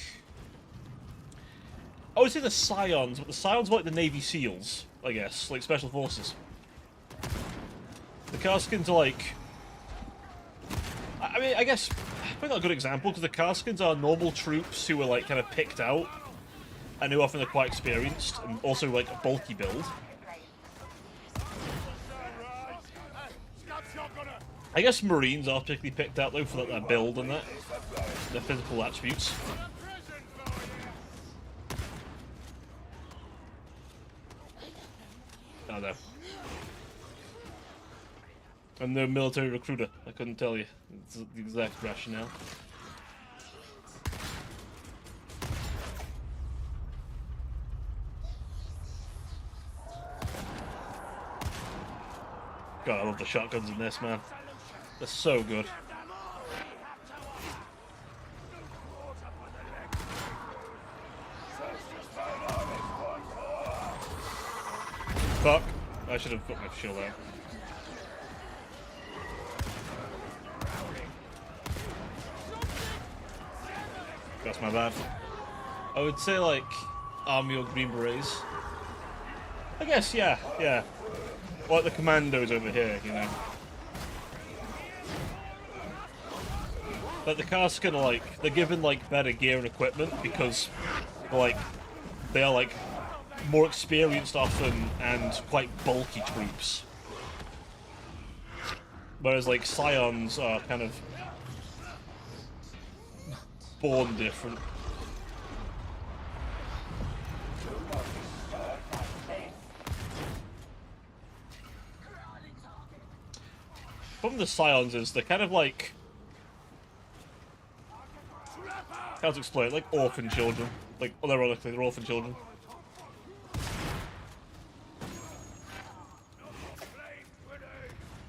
Speaker 1: I would say the Scions, but the Scions are like the Navy SEALs, I guess, like Special Forces. The Karskins are like... I mean, I guess, probably not a good example, because the Karskins are normal troops who are like kind of picked out, and who often are quite experienced, and also like a bulky build. I guess Marines are particularly picked out though for like, their build and that, their physical attributes. Oh no. I'm no military recruiter, I couldn't tell you. It's the exact rationale. God, I love the shotguns in this, man. They're so good. Fuck. I should have put my shield out. That's my bad. I would say, like, Army or Green Berets. I guess, yeah. Like the Commandos over here, you know. Like, the cars kind of, like, they're given, like, better gear and equipment because, like, they are, like, more experienced often and quite bulky troops. Whereas, like, Scions are kind of born different. From the Scions is they're kind of like, how to explain it, like orphan children. Like, ironically, they're orphan children.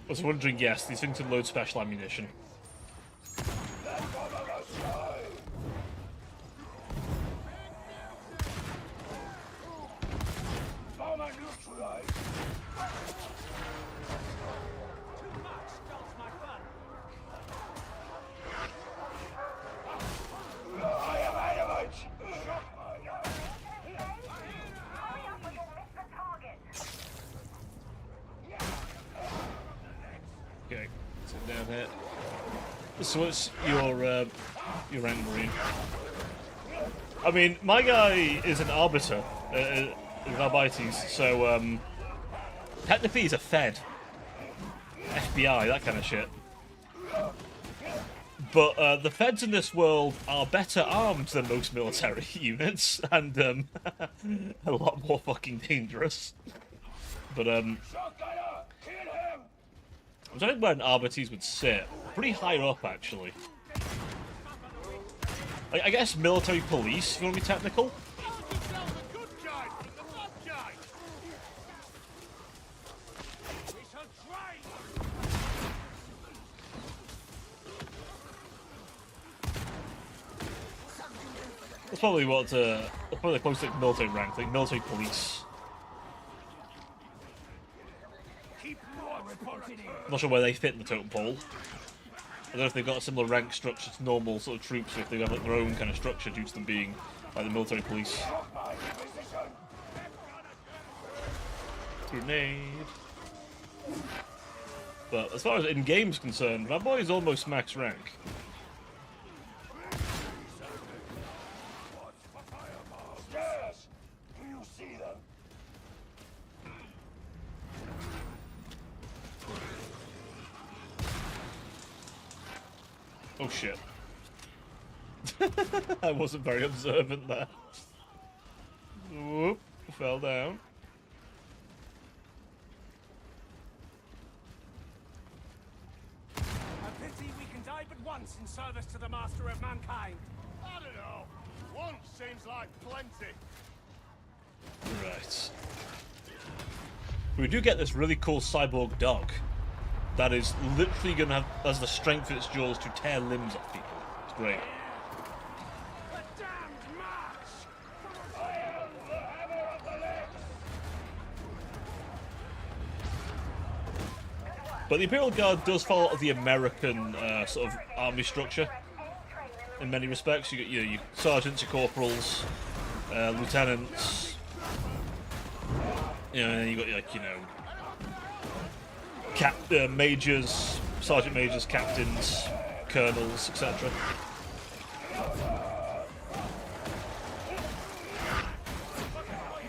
Speaker 1: I was wondering, yes, these things can load special ammunition. Okay, sit down here. So what's your rank, Marine? I mean, my guy is an Arbiter, an Arbites, so technically he's a Fed. FBI, that kind of shit. But the Feds in this world are better armed than most military units, and a lot more fucking dangerous. But I'm trying where an Arbites would sit. Pretty high up, actually. I guess military police, if you want to be technical. That's probably what, probably close to military rank, like military police. I'm not sure where they fit in the totem pole. I don't know if they've got a similar rank structure to normal sort of troops, or if they have like their own kind of structure due to them being like the military police. Grenade. But as far as in-game's concerned, my boy is almost max rank. Oh shit. I wasn't very observant there. Whoop, fell down.
Speaker 2: A pity we can die but once in service to the master of mankind. I don't know. Once seems like plenty.
Speaker 1: Right. We do get this really cool cyborg dog that is literally going to have, as the strength of its jaws, to tear limbs off people. It's great.
Speaker 2: The damned march!
Speaker 9: I am the hammer of the LEX!
Speaker 1: But the Imperial Guard does follow the American sort of army structure in many respects. You get your sergeants, your corporals, lieutenants, and then you got like majors, sergeant majors, captains, colonels, etc.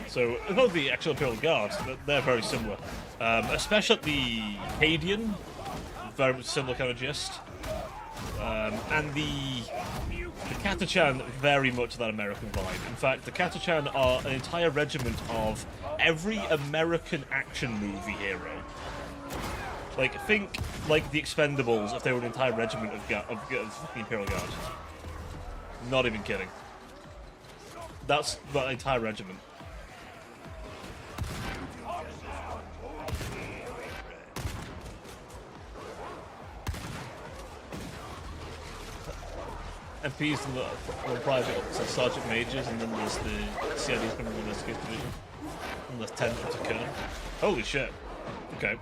Speaker 1: So, as well as the actual Imperial Guards, they're very similar. Especially the Cadian, very much similar kind of gist. And the Catachan, very much that American vibe. In fact, the Catachan are an entire regiment of every American action movie hero. Like, think like the Expendables if they were an entire regiment of the Imperial Guard. Not even kidding. That's that entire regiment. MPs and the private officers, sergeant majors, and then there's the CID's criminal investigative division. Unless 10 to occur. Holy shit. Okay.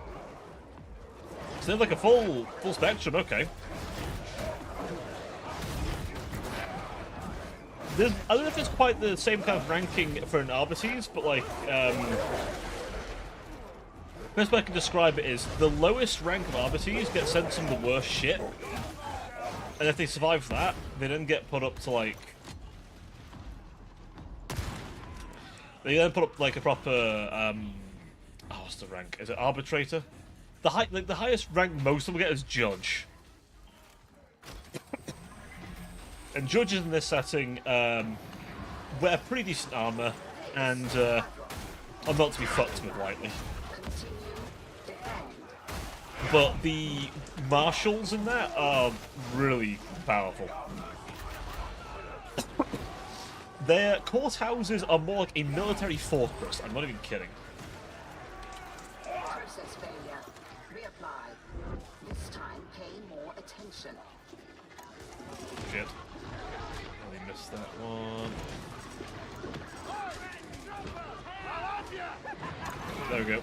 Speaker 1: So they have like a full spectrum, okay. I don't know if it's quite the same kind of ranking for an Arbites, but like, best way I can describe it is the lowest rank of Arbites get sent some of the worst shit. And if they survive that, they then get put up to like... They then put up like a proper, oh, what's the rank? Is it Arbitrator? The highest rank most of them get is Judge. And judges in this setting wear pretty decent armor and are not to be fucked with lightly. But the marshals in that are really powerful. Their courthouses are more like a military fortress. I'm not even kidding.
Speaker 3: Process failure. Reapply. This time, pay more attention.
Speaker 1: Shit. I missed that one. There we go.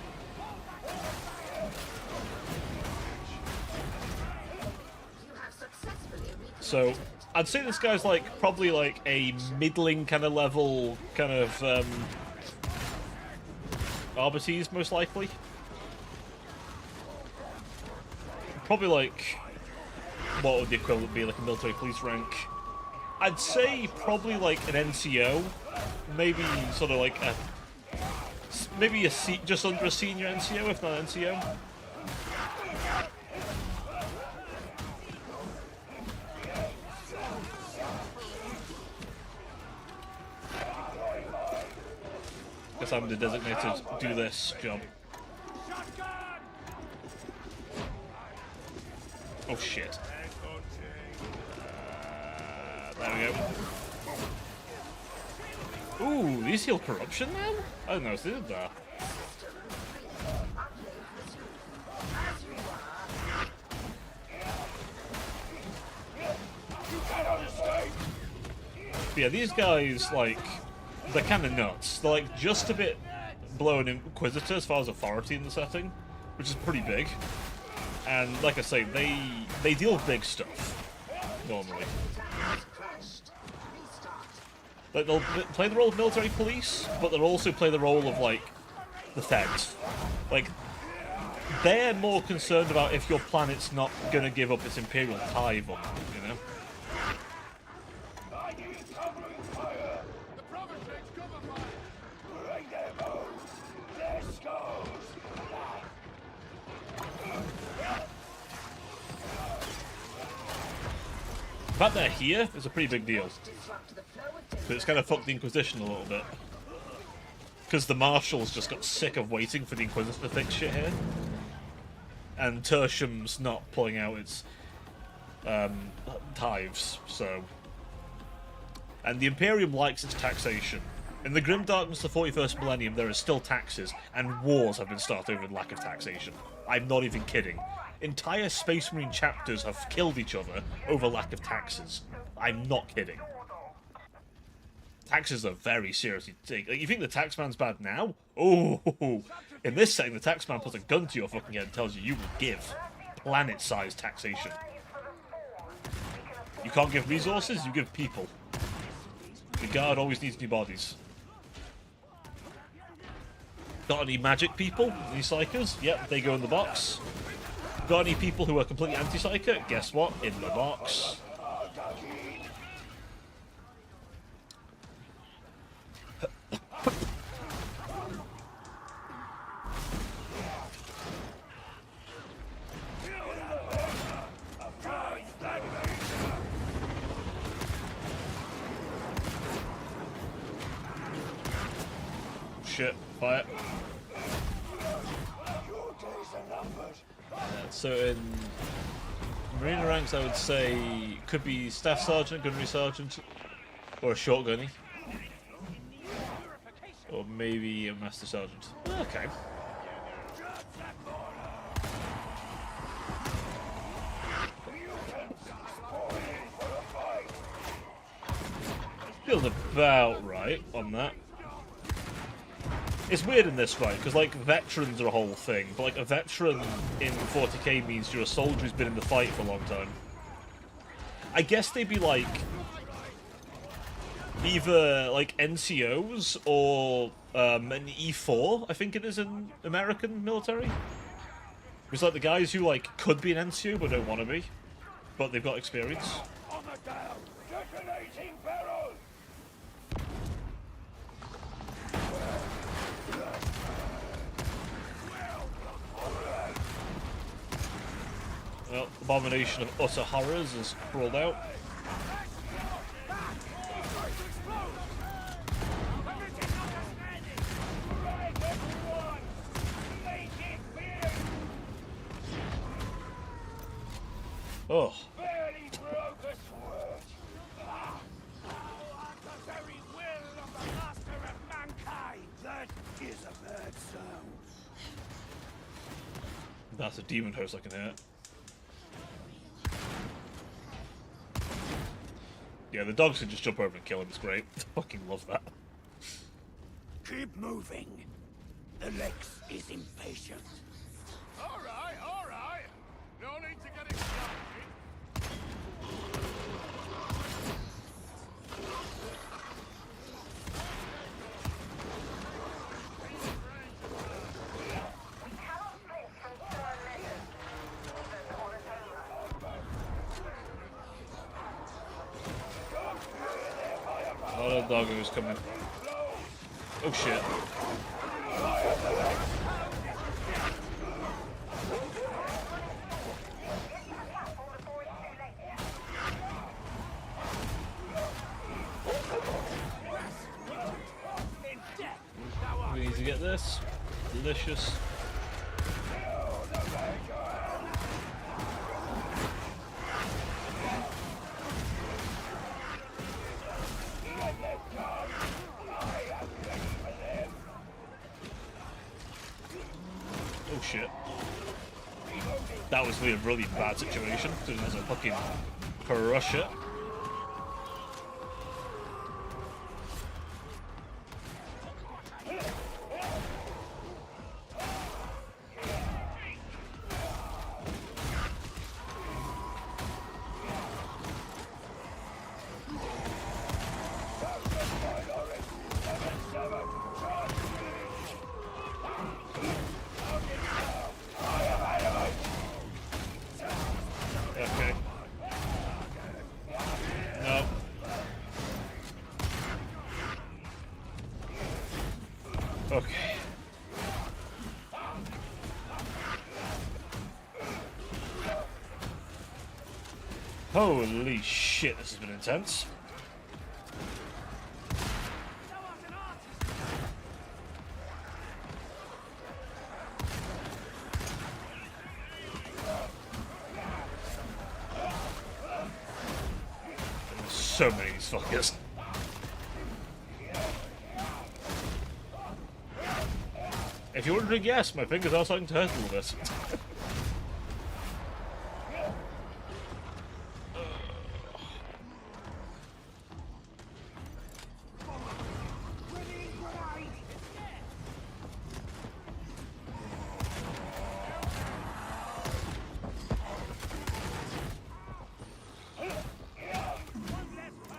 Speaker 1: So, I'd say this guy's like probably like a middling kind of level kind of Arbites, most likely. Probably like what would the equivalent be, like a military police rank? I'd say probably like an NCO, maybe sort of like a just under a senior NCO, if not NCO. Guess I'm the designated do this job. Oh shit. There we go. Ooh, these heal corruption now? I didn't know they did that. But yeah, these guys, like, they're kind of nuts. They're like just a bit below an Inquisitor as far as authority in the setting, which is pretty big. And like I say, they deal with big stuff normally. Like they'll play the role of military police, but they'll also play the role of like the feds. Like they're more concerned about if your planet's not gonna give up its imperial tithe on them, you know. The fact they're here is a pretty big deal. But it's kind of fucked the Inquisition a little bit. Because the Marshals just got sick of waiting for the Inquisition to fix shit here. And Tertium's not pulling out its tithes, so... And the Imperium likes its taxation. In the grimdarkness of the 41st millennium, there are still taxes, and wars have been started over lack of taxation. I'm not even kidding. Entire Space Marine chapters have killed each other over lack of taxes. I'm not kidding. Taxes are very seriously taken. Like, you think the taxman's bad now? Oh, in this setting, the taxman puts a gun to your fucking head and tells you will give planet-sized taxation. You can't give resources, you give people. The guard always needs new bodies. Got any magic people? Any psychers? Yep, they go in the box. Got any people who are completely anti-psyker? Guess what? In the box. Shit, fire. So in Marine ranks, I would say could be Staff Sergeant, Gunnery Sergeant, or a Short Gunny. Or maybe a Master Sergeant. Okay. Feels about right on that. It's weird in this, right? Because, like, veterans are a whole thing, but, like, a veteran in 40k means you're a soldier who's been in the fight for a long time. I guess they'd be, like, either, like, NCOs or an E4, I think it is in American military. It's like the guys who, like, could be an NCO but don't want to be, but they've got experience.
Speaker 9: On the down! Detonating barrel!
Speaker 1: Well, Abomination of Utter Horrors is crawled out.
Speaker 9: Right, everyone! Make it big!
Speaker 1: Oh,
Speaker 9: Barely broke a sweat! At the very will of the master of mankind! That is a bad sound.
Speaker 1: that's a demon host I can hear. Yeah, the dogs can just jump over and kill him, it's great. I fucking love that.
Speaker 9: Keep moving. The Lex is impatient.
Speaker 8: All right. No need to get excited.
Speaker 1: Oh, the doggo's coming. Oh shit. We need to get this. Delicious. Oh shit. That was really a really bad situation. There's a fucking crush it. Okay. No. Okay. Holy shit, this has been intense. So many of these fuckers. If you're wondering, yes, my fingers are starting to hurt a little bit.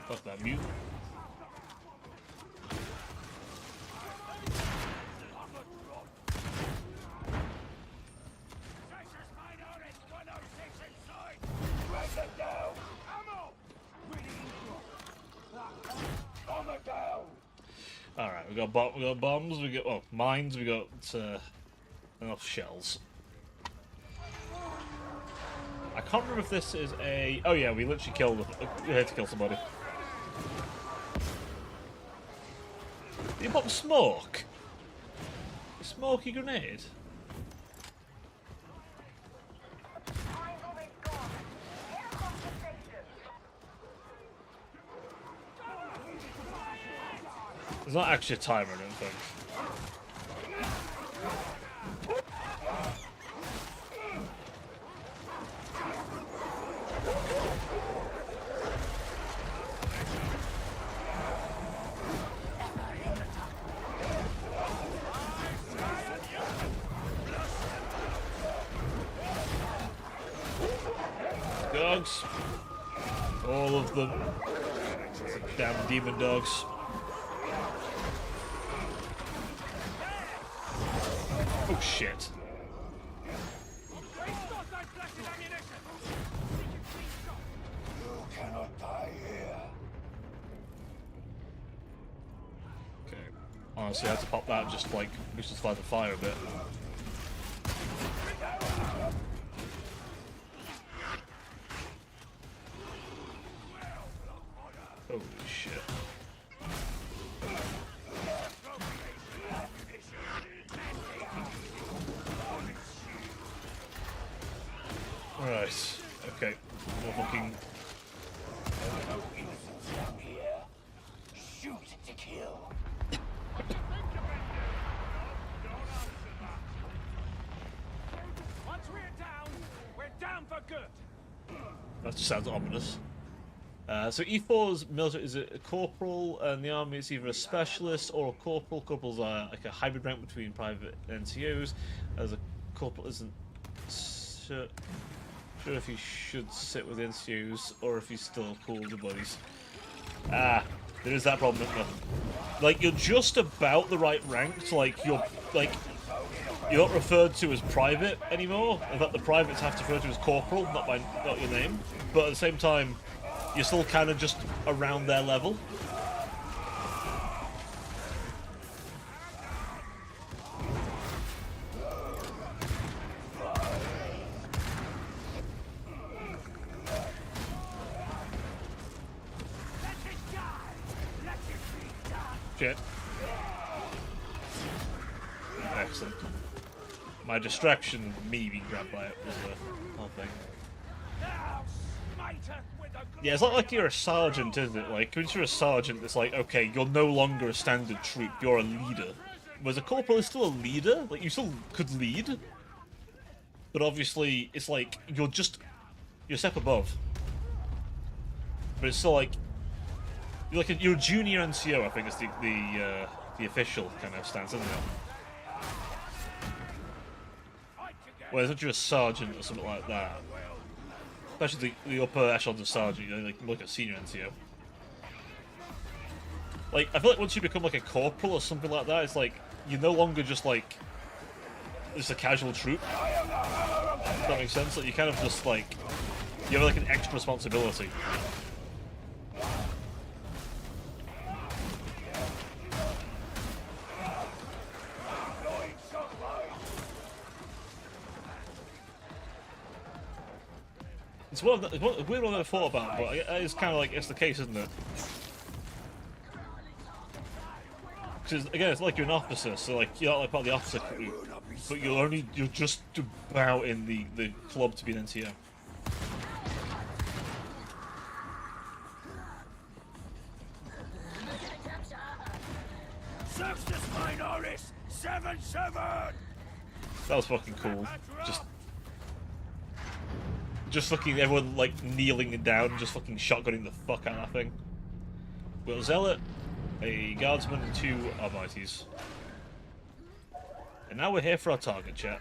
Speaker 1: Fuck that mute. Alright, we got bombs, we got mines, we got enough shells. I can't remember if this is a... Oh yeah, we literally killed... We had to kill somebody. You pop smoke? A smoky grenade? There's not actually a timer, I don't think. dogs. All of them. Damn demon dogs. Oh shit.
Speaker 9: You cannot die here.
Speaker 1: Okay. Honestly, I had to pop that just like justify the fire a bit. Holy shit. Right. Okay. More fucking.
Speaker 9: Shoot to kill.
Speaker 2: Once we're down for good.
Speaker 1: That just sounds ominous. So E4's military is a corporal, and the army is either a specialist or a corporal. Corporals are like a hybrid rank between private and NCOs, as a corporal isn't sure if he should sit with NCOs or if he's still cool with the buddies. Ah, there is that problem, isn't there? Like, you're just about the right rank to, like, you're not referred to as private anymore. In fact, the privates have to refer to as corporal, not your name. But at the same time, you're still kind of just around their level. Shit. Excellent. My distraction of me being grabbed by it was the whole thing. Yeah, it's not like you're a sergeant, isn't it? Like, once you're a sergeant, it's like, okay, you're no longer a standard troop, you're a leader. Whereas a corporal is still a leader, like, you still could lead. But obviously, it's like, you're a step above. But it's still like, you're a junior NCO, I think is the official kind of stance, isn't it? Whereas if you're a sergeant or something like that, especially the upper echelons of sergeant, you know, like look at senior NCO. Like, I feel like once you become like a corporal or something like that, it's like you're no longer just like a casual troop. If that makes sense. Like, you kind of just like you have like an extra responsibility. It's a weird one I never thought about, but it's kind of like, it's the case, isn't it? Because, again, it's like you're an officer, so like, you're not like part of the officer group, but you're just about in the club to be an NCO.
Speaker 9: Sextus Minoris 7-7.
Speaker 1: That was fucking cool. Just looking at everyone like kneeling and down, just fucking shotgunning the fuck out of that thing. We've got a zealot, a guardsman, and 2 arbites. And now we're here for our target, chat.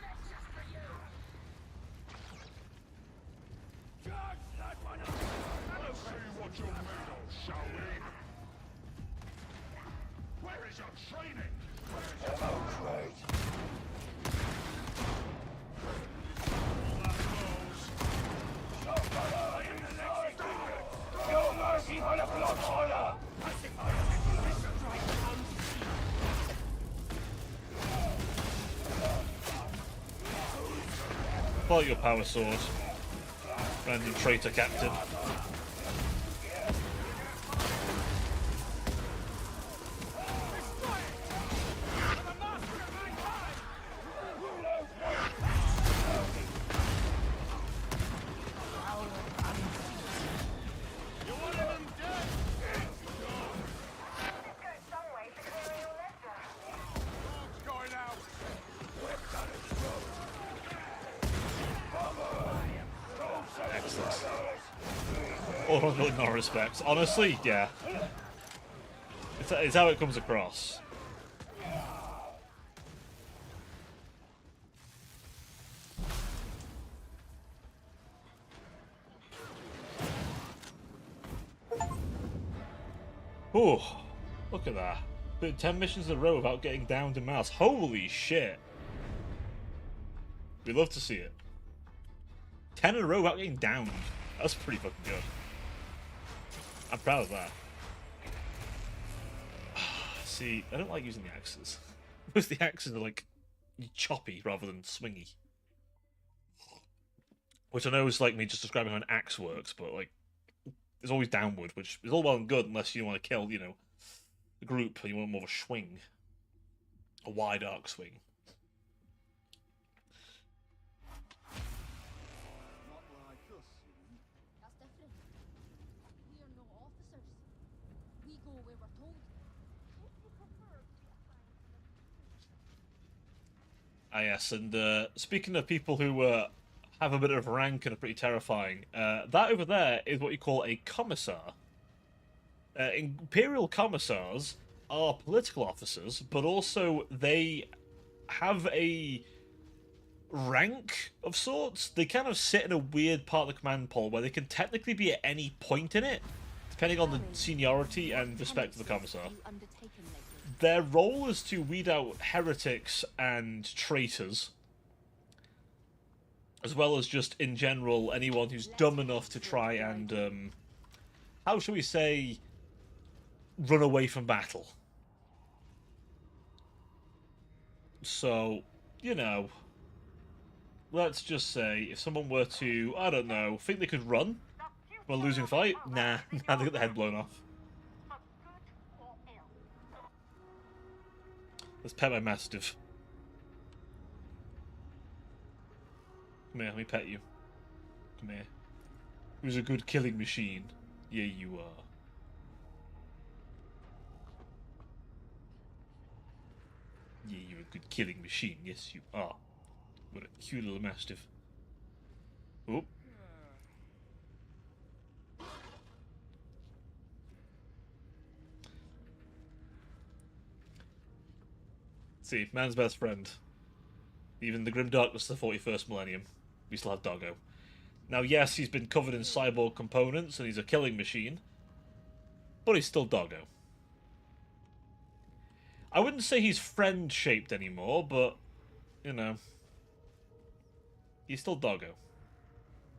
Speaker 9: Where is your training?
Speaker 1: Pull out your power sword, random traitor captain. All really no respect. Honestly, yeah. It's how it comes across. Oh, look at that. Did 10 missions in a row without getting downed in mouse. Holy shit. We'd love to see it. 10 in a row without getting downed. That's pretty fucking good. I'm proud of that. See, I don't like using the axes. Because the axes are like choppy rather than swingy. Which I know is like me just describing how an axe works, but like it's always downward, which is all well and good unless you want to kill, you know, a group and you want more of a swing. A wide arc swing.
Speaker 6: That's different. We are no officers. We go where we're told. Would you prefer to be assigned to the
Speaker 1: Ah yes, and speaking of people who have a bit of rank and are pretty terrifying, that over there is what you call a commissar. Imperial commissars are political officers, but also they have a rank of sorts. They kind of sit in a weird part of the command pole where they can technically be at any point in it, depending on the seniority and respect of the commissar. Their role is to weed out heretics and traitors, as well as just, in general, anyone who's dumb enough to try and, how shall we say, run away from battle. So, you know, let's just say, if someone were to, I don't know, think they could run from a losing fight, nah, they get the head blown off. Let's pet my mastiff. Come here, let me pet you. Come here. Who's a good killing machine? Yeah, you are. Yeah, you're a good killing machine. Yes, you are. What a cute little mastiff. Oh. See, man's best friend. Even the grim darkness of the 41st millennium, we still have Doggo. Now, yes, he's been covered in cyborg components and he's a killing machine, but he's still Doggo. I wouldn't say he's friend-shaped anymore, but, you know, he's still Doggo.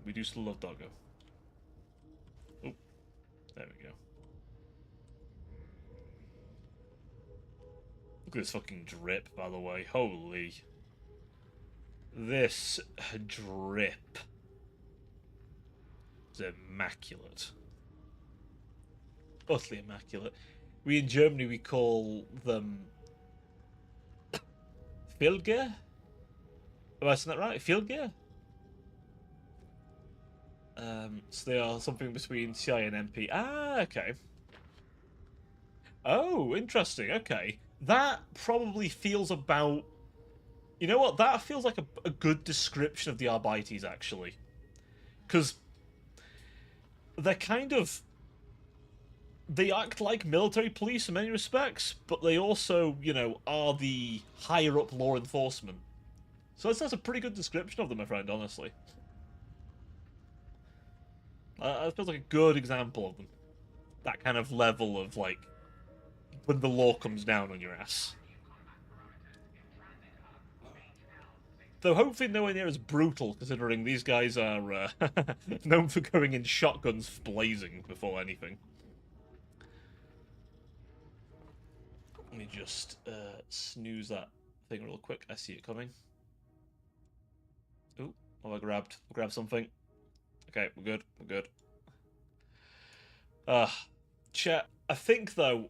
Speaker 1: We do still love Doggo. Oh, there we go. Look at this fucking drip, by the way. Holy. This drip is immaculate. Utterly immaculate. We in Germany, we call them Filger? Have I said that right? Filger? So they are something between CI and MP. Ah, okay. Oh, interesting. Okay. That probably feels about... You know what? That feels like a good description of the Arbites, actually. Because they're kind of... They act like military police in many respects, but they also, you know, are the higher-up law enforcement. So that's a pretty good description of them, my friend, honestly. That feels like a good example of them. That kind of level of, like, when the law comes down on your ass. Though hopefully nowhere near as brutal, considering these guys are known for going in shotguns blazing before anything. Let me just snooze that thing real quick. I see it coming. Ooh, oh, I grabbed something. Okay, we're good. We're good. Chat. I think though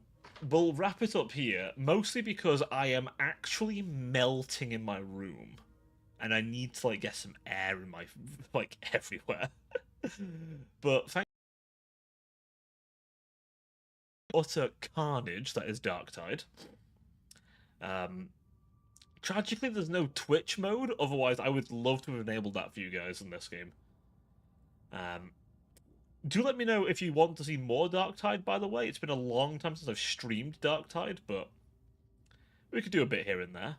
Speaker 1: we'll wrap it up here, mostly because I am actually melting in my room, and I need to like get some air in my like everywhere. But thank utter carnage that is Darktide. Tragically, there's no Twitch mode. Otherwise, I would love to have enabled that for you guys in this game. Do let me know if you want to see more Darktide, by the way. It's been a long time since I've streamed Darktide, but we could do a bit here and there.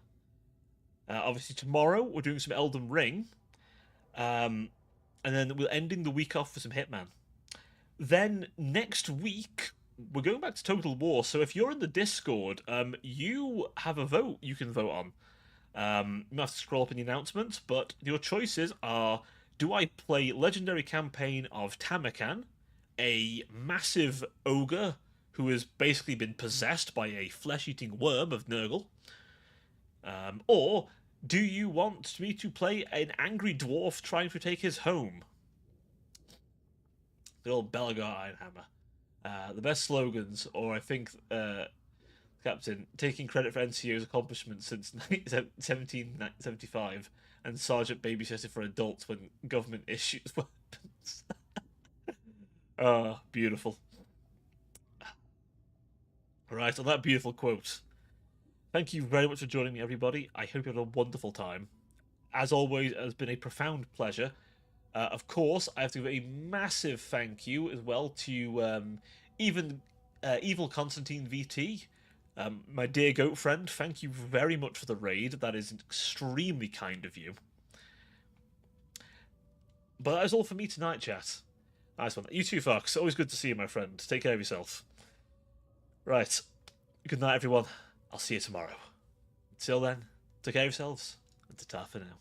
Speaker 1: Obviously, tomorrow we're doing some Elden Ring. And then we're ending the week off with some Hitman. Then next week, we're going back to Total War. So if you're in the Discord, you have a vote you can vote on. You have to scroll up in the announcements, but your choices are: do I play Legendary Campaign of Tamakan, a massive ogre who has basically been possessed by a flesh-eating worm of Nurgle? Or do you want me to play an angry dwarf trying to take his home? The old Belgar Ironhammer. The best slogans, or I think, Captain, taking credit for NCO's accomplishments since 1775, and Sergeant babysitting for adults when government issues weapons. Ah, beautiful. Right, on that beautiful quote, thank you very much for joining me, everybody. I hope you had a wonderful time. As always, it has been a profound pleasure. Of course, I have to give a massive thank you as well to Evil Constantine VT. My dear goat friend, thank you very much for the raid. That is extremely kind of you. But that is all for me tonight, chat. Nice one. You too, Fox. Always good to see you, my friend. Take care of yourself. Right. Good night, everyone. I'll see you tomorrow. Until then, take care of yourselves, and ta-ta for now.